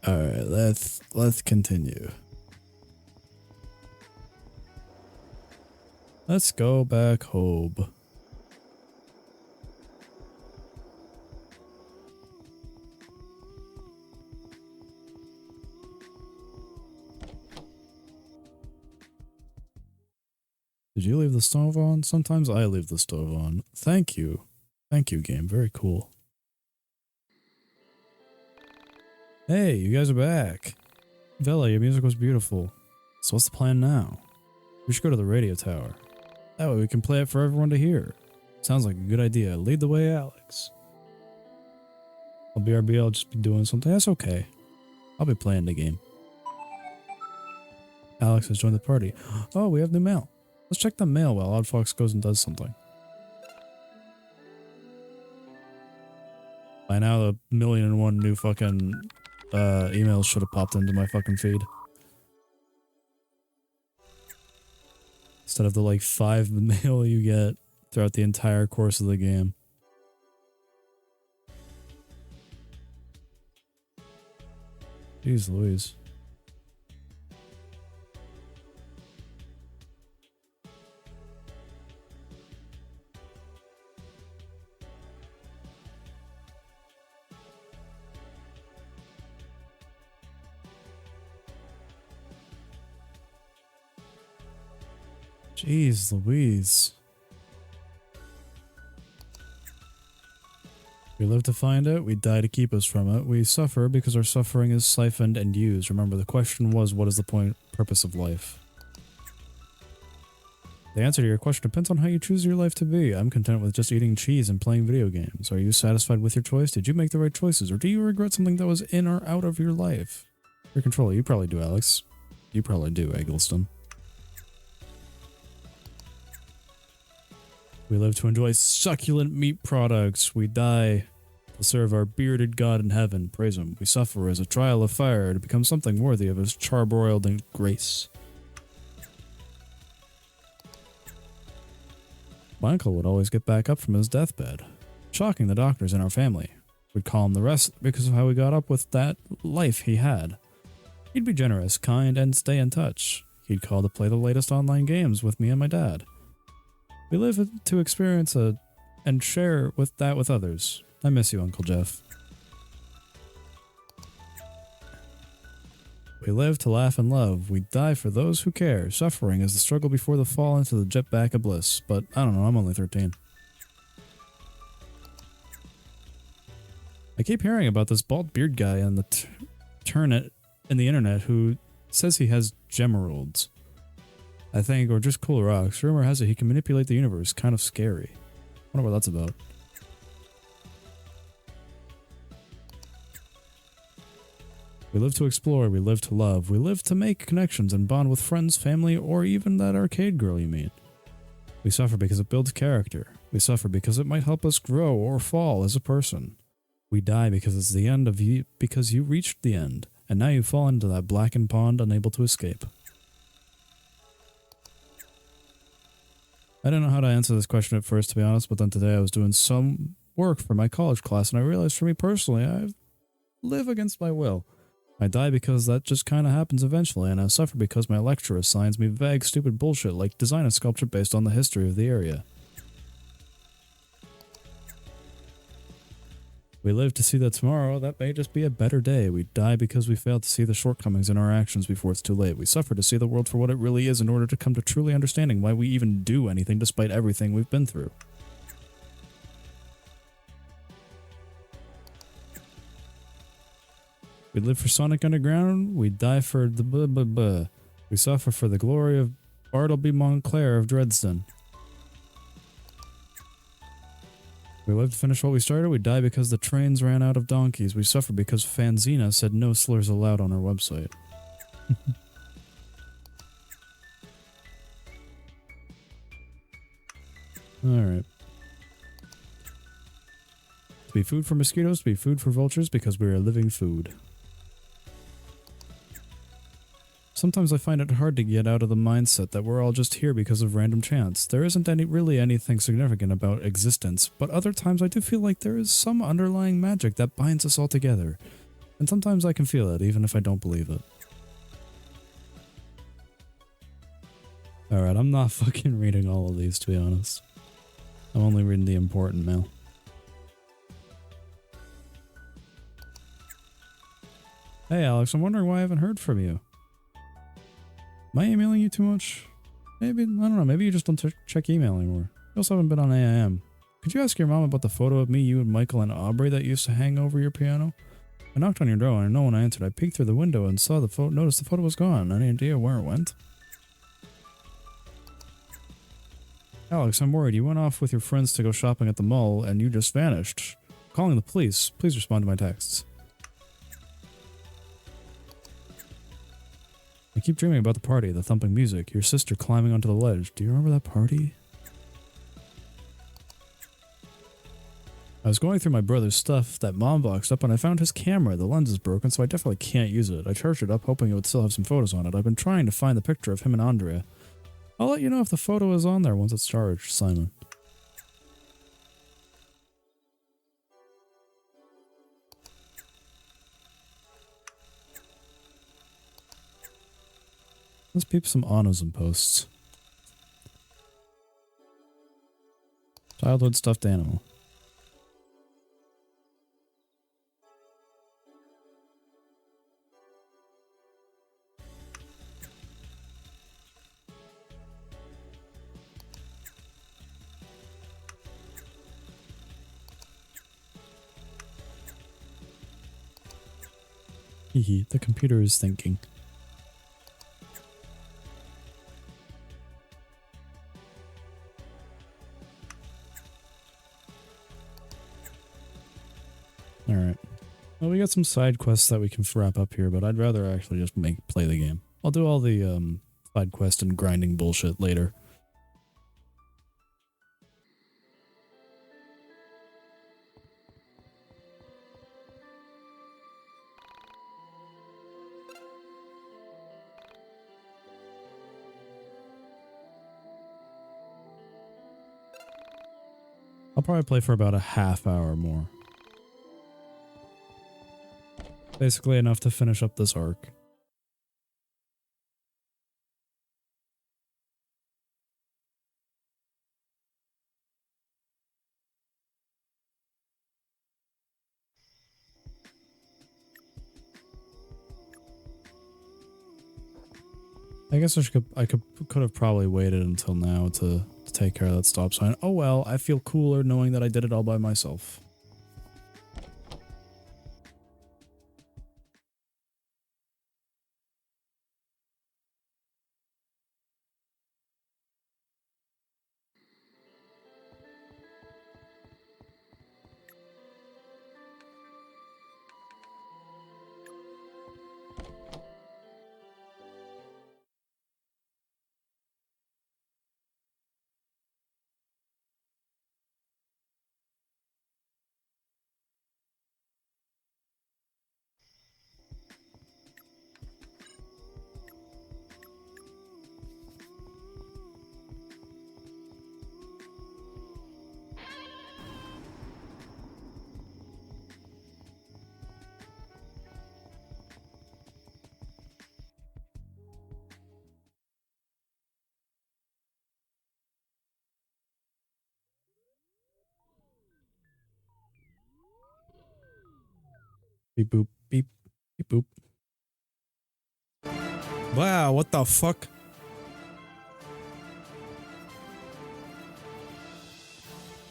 Alright, let's continue. Let's go back home. Did you leave the stove on? Sometimes I leave the stove on. Thank you. Thank you, game. Very cool. Hey, you guys are back. Vela, your music was beautiful. So what's the plan now? We should go to the radio tower. That way we can play it for everyone to hear. Sounds like a good idea. Lead the way, Alex. BRB, I'll just be doing something. That's okay. I'll be playing the game. Alex has joined the party. Oh, we have new mail. Let's check the mail while Odd Fox goes and does something. By now, the 1,000,001 new fucking emails should have popped into my fucking feed. Instead of the like 5 mail you get throughout the entire course of the game. Jeez Louise. Jeez Louise. We live to find it, we die to keep us from it. We suffer because our suffering is siphoned and used. Remember, the question was, what is the purpose of life? The answer to your question depends on how you choose your life to be. I'm content with just eating cheese and playing video games. Are you satisfied with your choice? Did you make the right choices? Or do you regret something that was in or out of your life? Your controller, you probably do, Alex. You probably do, Eggleston. We live to enjoy succulent meat products. We die to serve our bearded God in heaven. Praise him. We suffer as a trial of fire to become something worthy of his charbroiled grace. My uncle would always get back up from his deathbed, shocking the doctors in our family. We'd call him the rest because of how he got up with that life he had. He'd be generous, kind, and stay in touch. He'd call to play the latest online games with me and my dad. We live to experience and share with others. I miss you, Uncle Jeff. We live to laugh and love. We die for those who care. Suffering is the struggle before the fall into the jetpack of bliss. But I don't know, I'm only 13. I keep hearing about this bald beard guy on the in the internet who says he has gemeralds. I think, or just cool rocks. Rumor has it he can manipulate the universe. Kind of scary. Wonder what that's about. We live to explore, we live to love, we live to make connections and bond with friends, family, or even that arcade girl you meet. We suffer because it builds character. We suffer because it might help us grow or fall as a person. We die because it's the end of you, because you reached the end, and now you fall into that blackened pond unable to escape. I didn't know how to answer this question at first, to be honest, but then today I was doing some work for my college class, and I realized for me personally, I live against my will. I die because that just kinda happens eventually, and I suffer because my lecturer assigns me vague, stupid bullshit like design a sculpture based on the history of the area. We live to see that tomorrow, that may just be a better day. We die because we fail to see the shortcomings in our actions before it's too late. We suffer to see the world for what it really is in order to come to truly understanding why we even do anything despite everything we've been through. We live for Sonic Underground, we die for the blah blah blah. We suffer for the glory of Bartleby Montclair of Dresden. We live to finish what we started, we die because the trains ran out of donkeys. We suffer because Fanzina said no slurs allowed on our website. Alright. To be food for mosquitoes, to be food for vultures, because we are living food. Sometimes I find it hard to get out of the mindset that we're all just here because of random chance. There isn't really anything significant about existence, but other times I do feel like there is some underlying magic that binds us all together. And sometimes I can feel it, even if I don't believe it. Alright, I'm not fucking reading all of these, to be honest. I'm only reading the important mail. Hey Alex, I'm wondering why I haven't heard from you. Am I emailing you too much? Maybe, I don't know, maybe you just don't check email anymore. You also haven't been on AIM. Could you ask your mom about the photo of me, you, and Michael and Aubrey that used to hang over your piano? I knocked on your door and no one answered. I peeked through the window and saw the photo. Noticed the photo was gone. Any idea where it went? Alex, I'm worried. You went off with your friends to go shopping at the mall and you just vanished. I'm calling the police. Please respond to my texts. I keep dreaming about the party, the thumping music, your sister climbing onto the ledge. Do you remember that party? I was going through my brother's stuff that mom boxed up and I found his camera. The lens is broken, so I definitely can't use it. I charged it up hoping it would still have some photos on it. I've been trying to find the picture of him and Andrea. I'll let you know if the photo is on there once it's charged, Simon. Let's peep some honors and posts. Childhood stuffed animal. Hehe, the computer is thinking. Alright. Well, we got some side quests that we can wrap up here, but I'd rather actually just play the game. I'll do all the side quest and grinding bullshit later. I'll probably play for about a half hour more. Basically enough to finish up this arc. I guess I could have probably waited until now to take care of that stop sign. Oh well, I feel cooler knowing that I did it all by myself. Beep boop, beep, beep boop. Wow, what the fuck?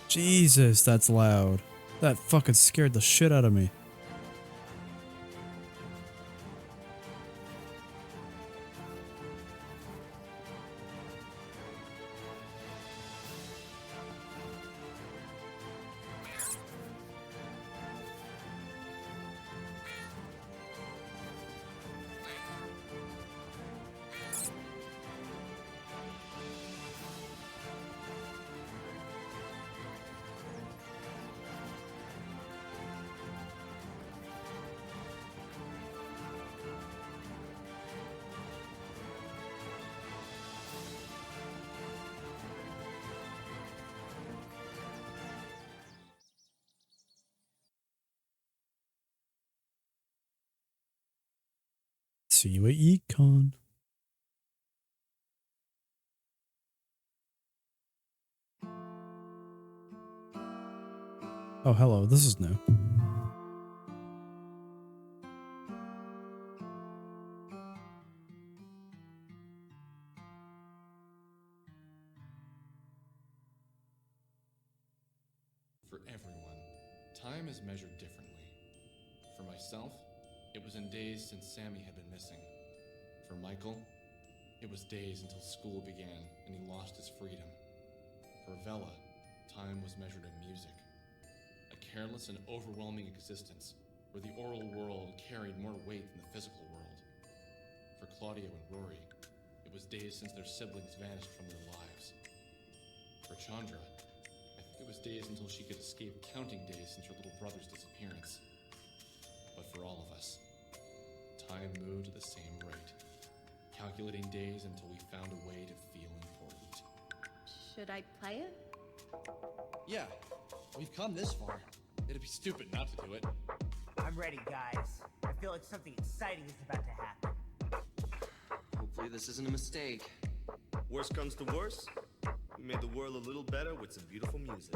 Jesus, that's loud. That fucking scared the shit out of me. See you at YIIK I.V. Oh, hello, this is new. For everyone, time is measured differently. For myself, it was in days since Sammy had been missing. For Michael, it was days until school began and he lost his freedom. For Vela, time was measured in music. A careless and overwhelming existence where the oral world carried more weight than the physical world. For Claudio and Rory, it was days since their siblings vanished from their lives. For Chandra, I think it was days until she could escape counting days grew to the same rate, calculating days until we found a way to feel important. Should I play it? Yeah, we've come this far. It'd be stupid not to do it. I'm ready, guys. I feel like something exciting is about to happen. Hopefully this isn't a mistake. Worst comes to worst, we made the world a little better with some beautiful music.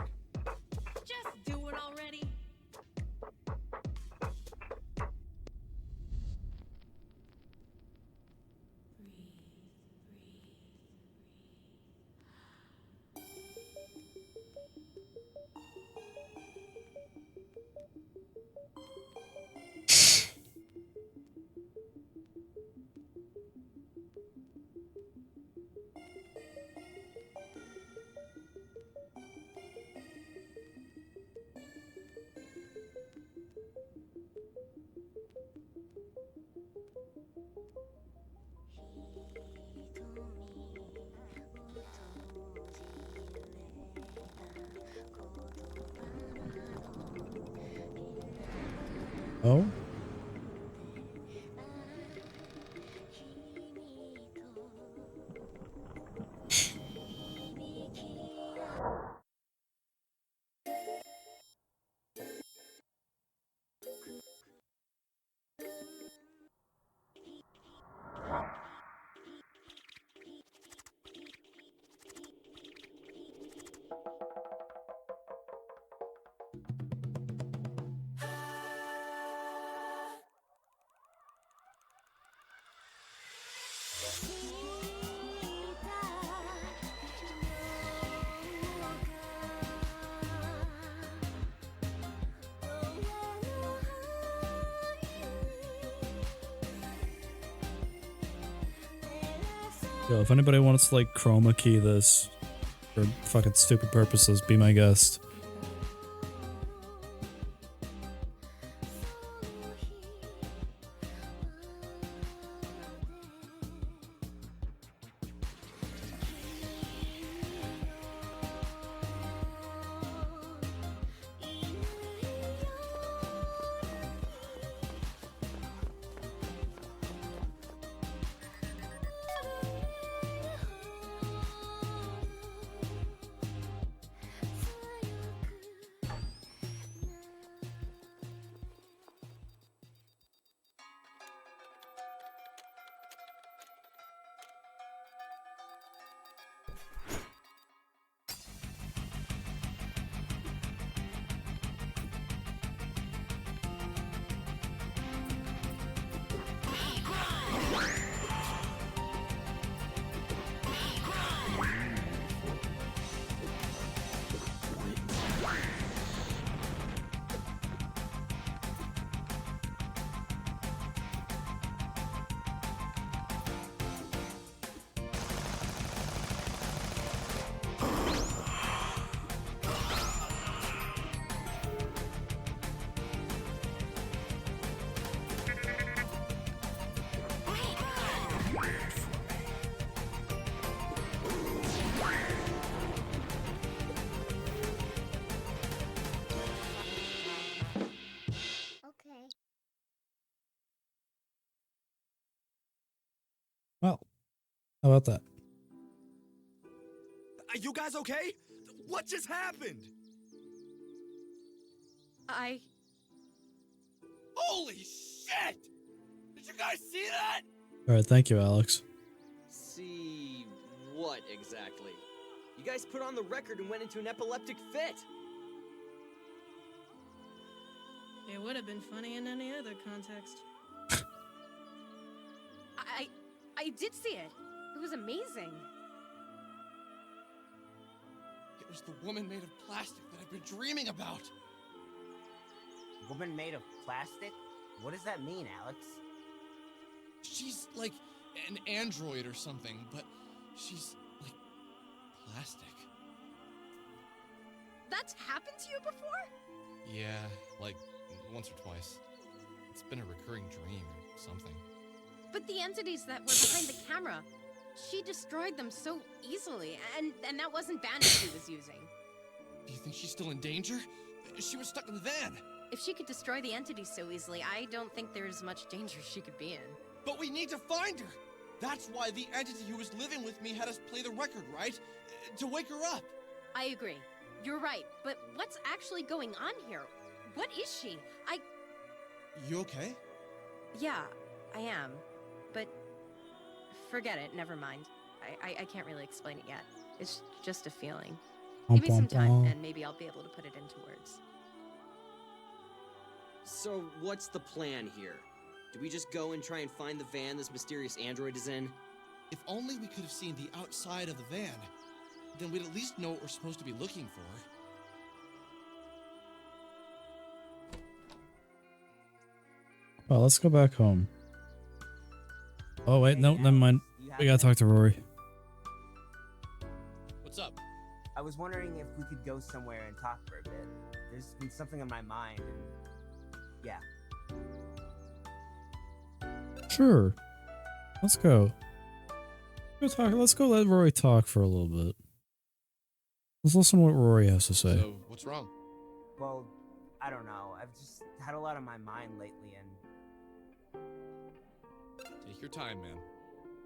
Just do it already. Oh? Yo, if anybody wants to like chroma key this for fucking stupid purposes, be my guest. Well, how about that? Are you guys okay? What just happened? Holy shit! Did you guys see that? Alright, thank you, Alex. See what exactly? You guys put on the record and went into an epileptic fit. It would have been funny in any other context. I did see it. It was amazing. It was the woman made of plastic that I've been dreaming about. Woman made of plastic? What does that mean, Alex? She's like an android or something, but she's like plastic. That's happened to you before? Yeah, like once or twice. It's been a recurring dream or something. But the entities that were behind the camera, she destroyed them so easily, and that wasn't Banner she was using. Do you think she's still in danger? She was stuck in the van. If she could destroy the entities so easily, I don't think there's much danger she could be in. But we need to find her! That's why the entity who was living with me had us play the record, right? To wake her up! I agree. You're right, but what's actually going on here? What is she? You okay? Yeah, I am. But forget it, never mind. I can't really explain it yet. It's just a feeling. Give me some time, and maybe I'll be able to put it into words. So, what's the plan here? Do we just go and try and find the van this mysterious android is in? If only we could have seen the outside of the van, then we'd at least know what we're supposed to be looking for. Well, let's go back home. Oh wait, no, never mind. We gotta talk to Rory. What's up? I was wondering if we could go somewhere and talk for a bit. There's been something on my mind, and yeah. Sure. Let's go. Let's go let Rory talk for a little bit. Let's listen to what Rory has to say. So, what's wrong? Well, I don't know. I've just had a lot on my mind lately, and Take your time, man.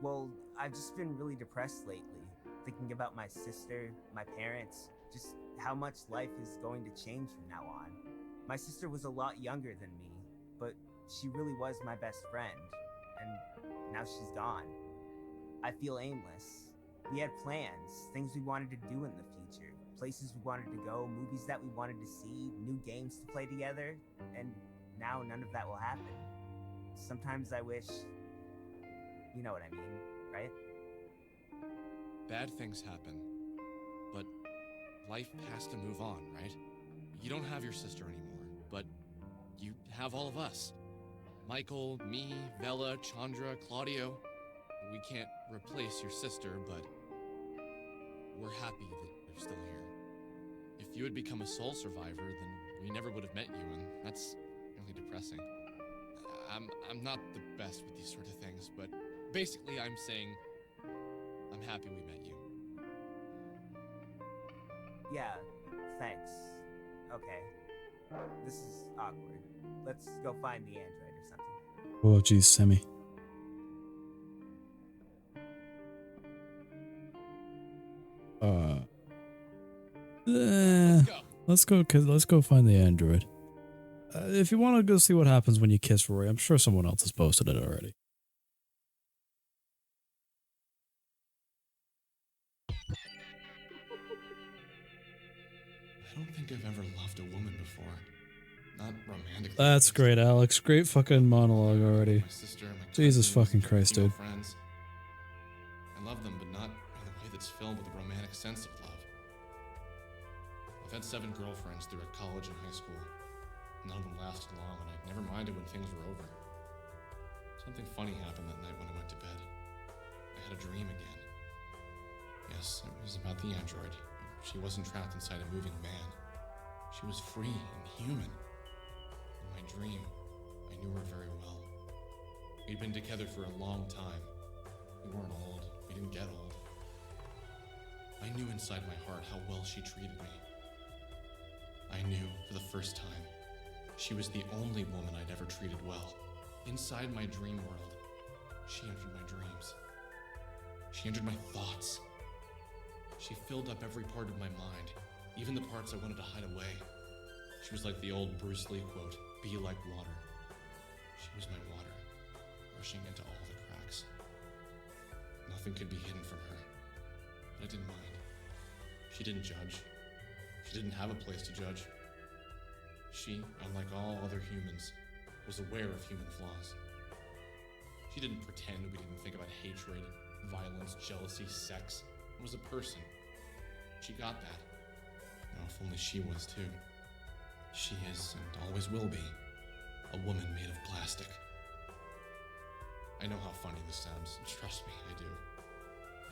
well, I've just been really depressed lately, thinking about my sister, my parents, just how much life is going to change from now on. My sister was a lot younger than me, but she really was my best friend, and now she's gone. I feel aimless. We had plans, things we wanted to do in the future, places we wanted to go, movies that we wanted to see, new games to play together, and now none of that will happen. Sometimes I wish... You know what I mean, right? Bad things happen, but life has to move on, right? You don't have your sister anymore, but you have all of us. Michael, me, Vela, Chandra, Claudio. We can't replace your sister, but we're happy that you're still here. If you had become a soul survivor, then we never would have met you, and that's really depressing. I'm not the best with these sort of things, but basically I'm saying I'm happy we met you. Yeah, thanks. Okay. This is awkward. Let's go find the android or something. Oh, geez, Sammy. Let's go find the android. If you want to go see what happens when you kiss Rory, I'm sure someone else has posted it already. I don't think I've ever loved a woman before. Not romantically. That's great, Alex. Great fucking monologue already. My sister, my Jesus cousins, fucking Christ, dude. friends. I love them, but not in a way that's filled with a romantic sense of love. I've had 7 girlfriends throughout college and high school. None of them lasted long, and I never minded when things were over. Something funny happened that night when I went to bed. I had a dream again. Yes, it was about the android. She wasn't trapped inside a moving van. She was free and human. In my dream, I knew her very well. We'd been together for a long time. We weren't old. We didn't get old. I knew inside my heart how well she treated me. I knew, for the first time, she was the only woman I'd ever treated well. Inside my dream world, she entered my dreams. She entered my thoughts. She filled up every part of my mind, even the parts I wanted to hide away. She was like the old Bruce Lee quote, "Be like water." She was my water, rushing into all the cracks. Nothing could be hidden from her, but I didn't mind. She didn't judge. She didn't have a place to judge. She, unlike all other humans, was aware of human flaws. She didn't pretend we didn't think about hatred, violence, jealousy, sex. It was a person. She got that. Now, if only she was too. She is, and always will be, a woman made of plastic. I know how funny this sounds. Trust me, I do.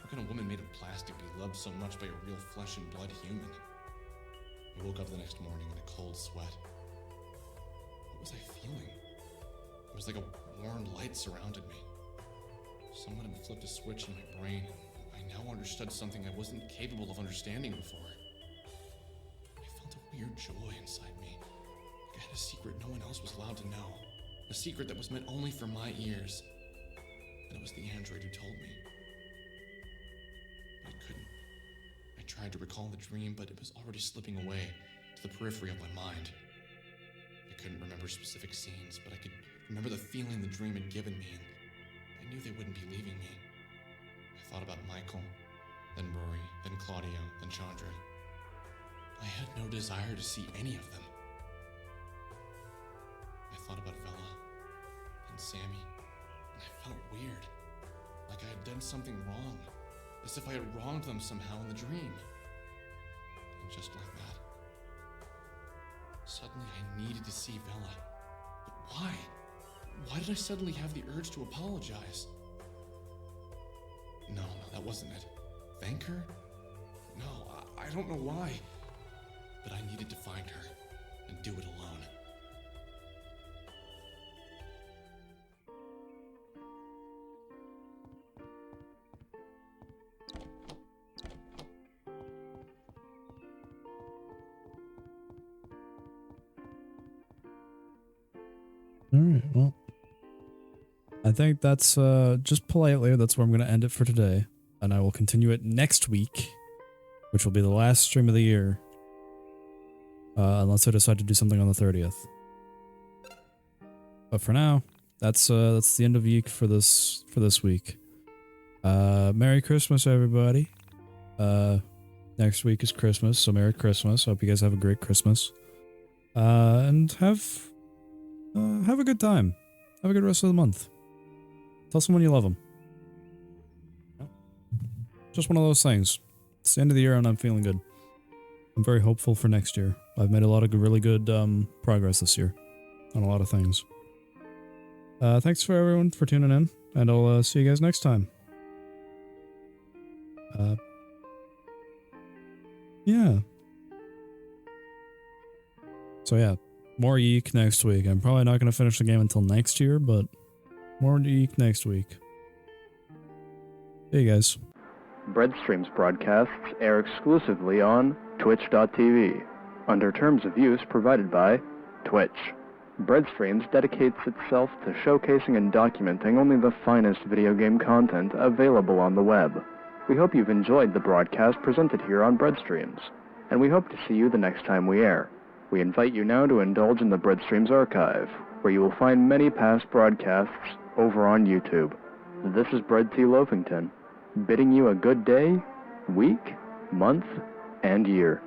How can a woman made of plastic be loved so much by a real flesh and blood human? I woke up the next morning in a cold sweat. What was I feeling? It was like a warm light surrounded me. Someone had flipped a switch in my brain, and I now understood something I wasn't capable of understanding before. I felt a weird joy inside me. Like I had a secret no one else was allowed to know. A secret that was meant only for my ears. and it was the android who told me. But I couldn't. I tried to recall the dream, but it was already slipping away to the periphery of my mind. I couldn't remember specific scenes, but I could remember the feeling the dream had given me, and I knew they wouldn't be leaving me. I thought about Michael, then Rory, then Claudio, then Chandra. I had no desire to see any of them. I thought about Vela and Sammy, and I felt weird, like I had done something wrong, as if I had wronged them somehow in the dream. And just like that, suddenly I needed to see Vela. But why? Why did I suddenly have the urge to apologize? No, that wasn't it. Thank her? No, I don't know why. But I needed to find her and do it alone. All right, well, I think that's just politely, that's where I'm going to end it for today. And I will continue it next week, which will be the last stream of the year. Unless I decide to do something on the 30th. But for now, that's the end of YIIK for this week. Merry Christmas, everybody. Next week is Christmas, so Merry Christmas. Hope you guys have a great Christmas. And have a good time. Have a good rest of the month. Tell someone you love them. Just one of those things. It's the end of the year and I'm feeling good. I'm very hopeful for next year. I've made a lot of really good progress this year on a lot of things. Thanks for everyone for tuning in, and I'll see you guys next time. Yeah. So yeah, more YIIK next week. I'm probably not going to finish the game until next year, but more YIIK next week. See you guys. BreadStreams broadcasts air exclusively on Twitch.tv, under terms of use provided by Twitch. BreadStreams dedicates itself to showcasing and documenting only the finest video game content available on the web. We hope you've enjoyed the broadcast presented here on BreadStreams, and we hope to see you the next time we air. We invite you now to indulge in the BreadStreams archive, where you will find many past broadcasts over on YouTube. This is Bread T. Loafington, bidding you a good day, week, month, and year.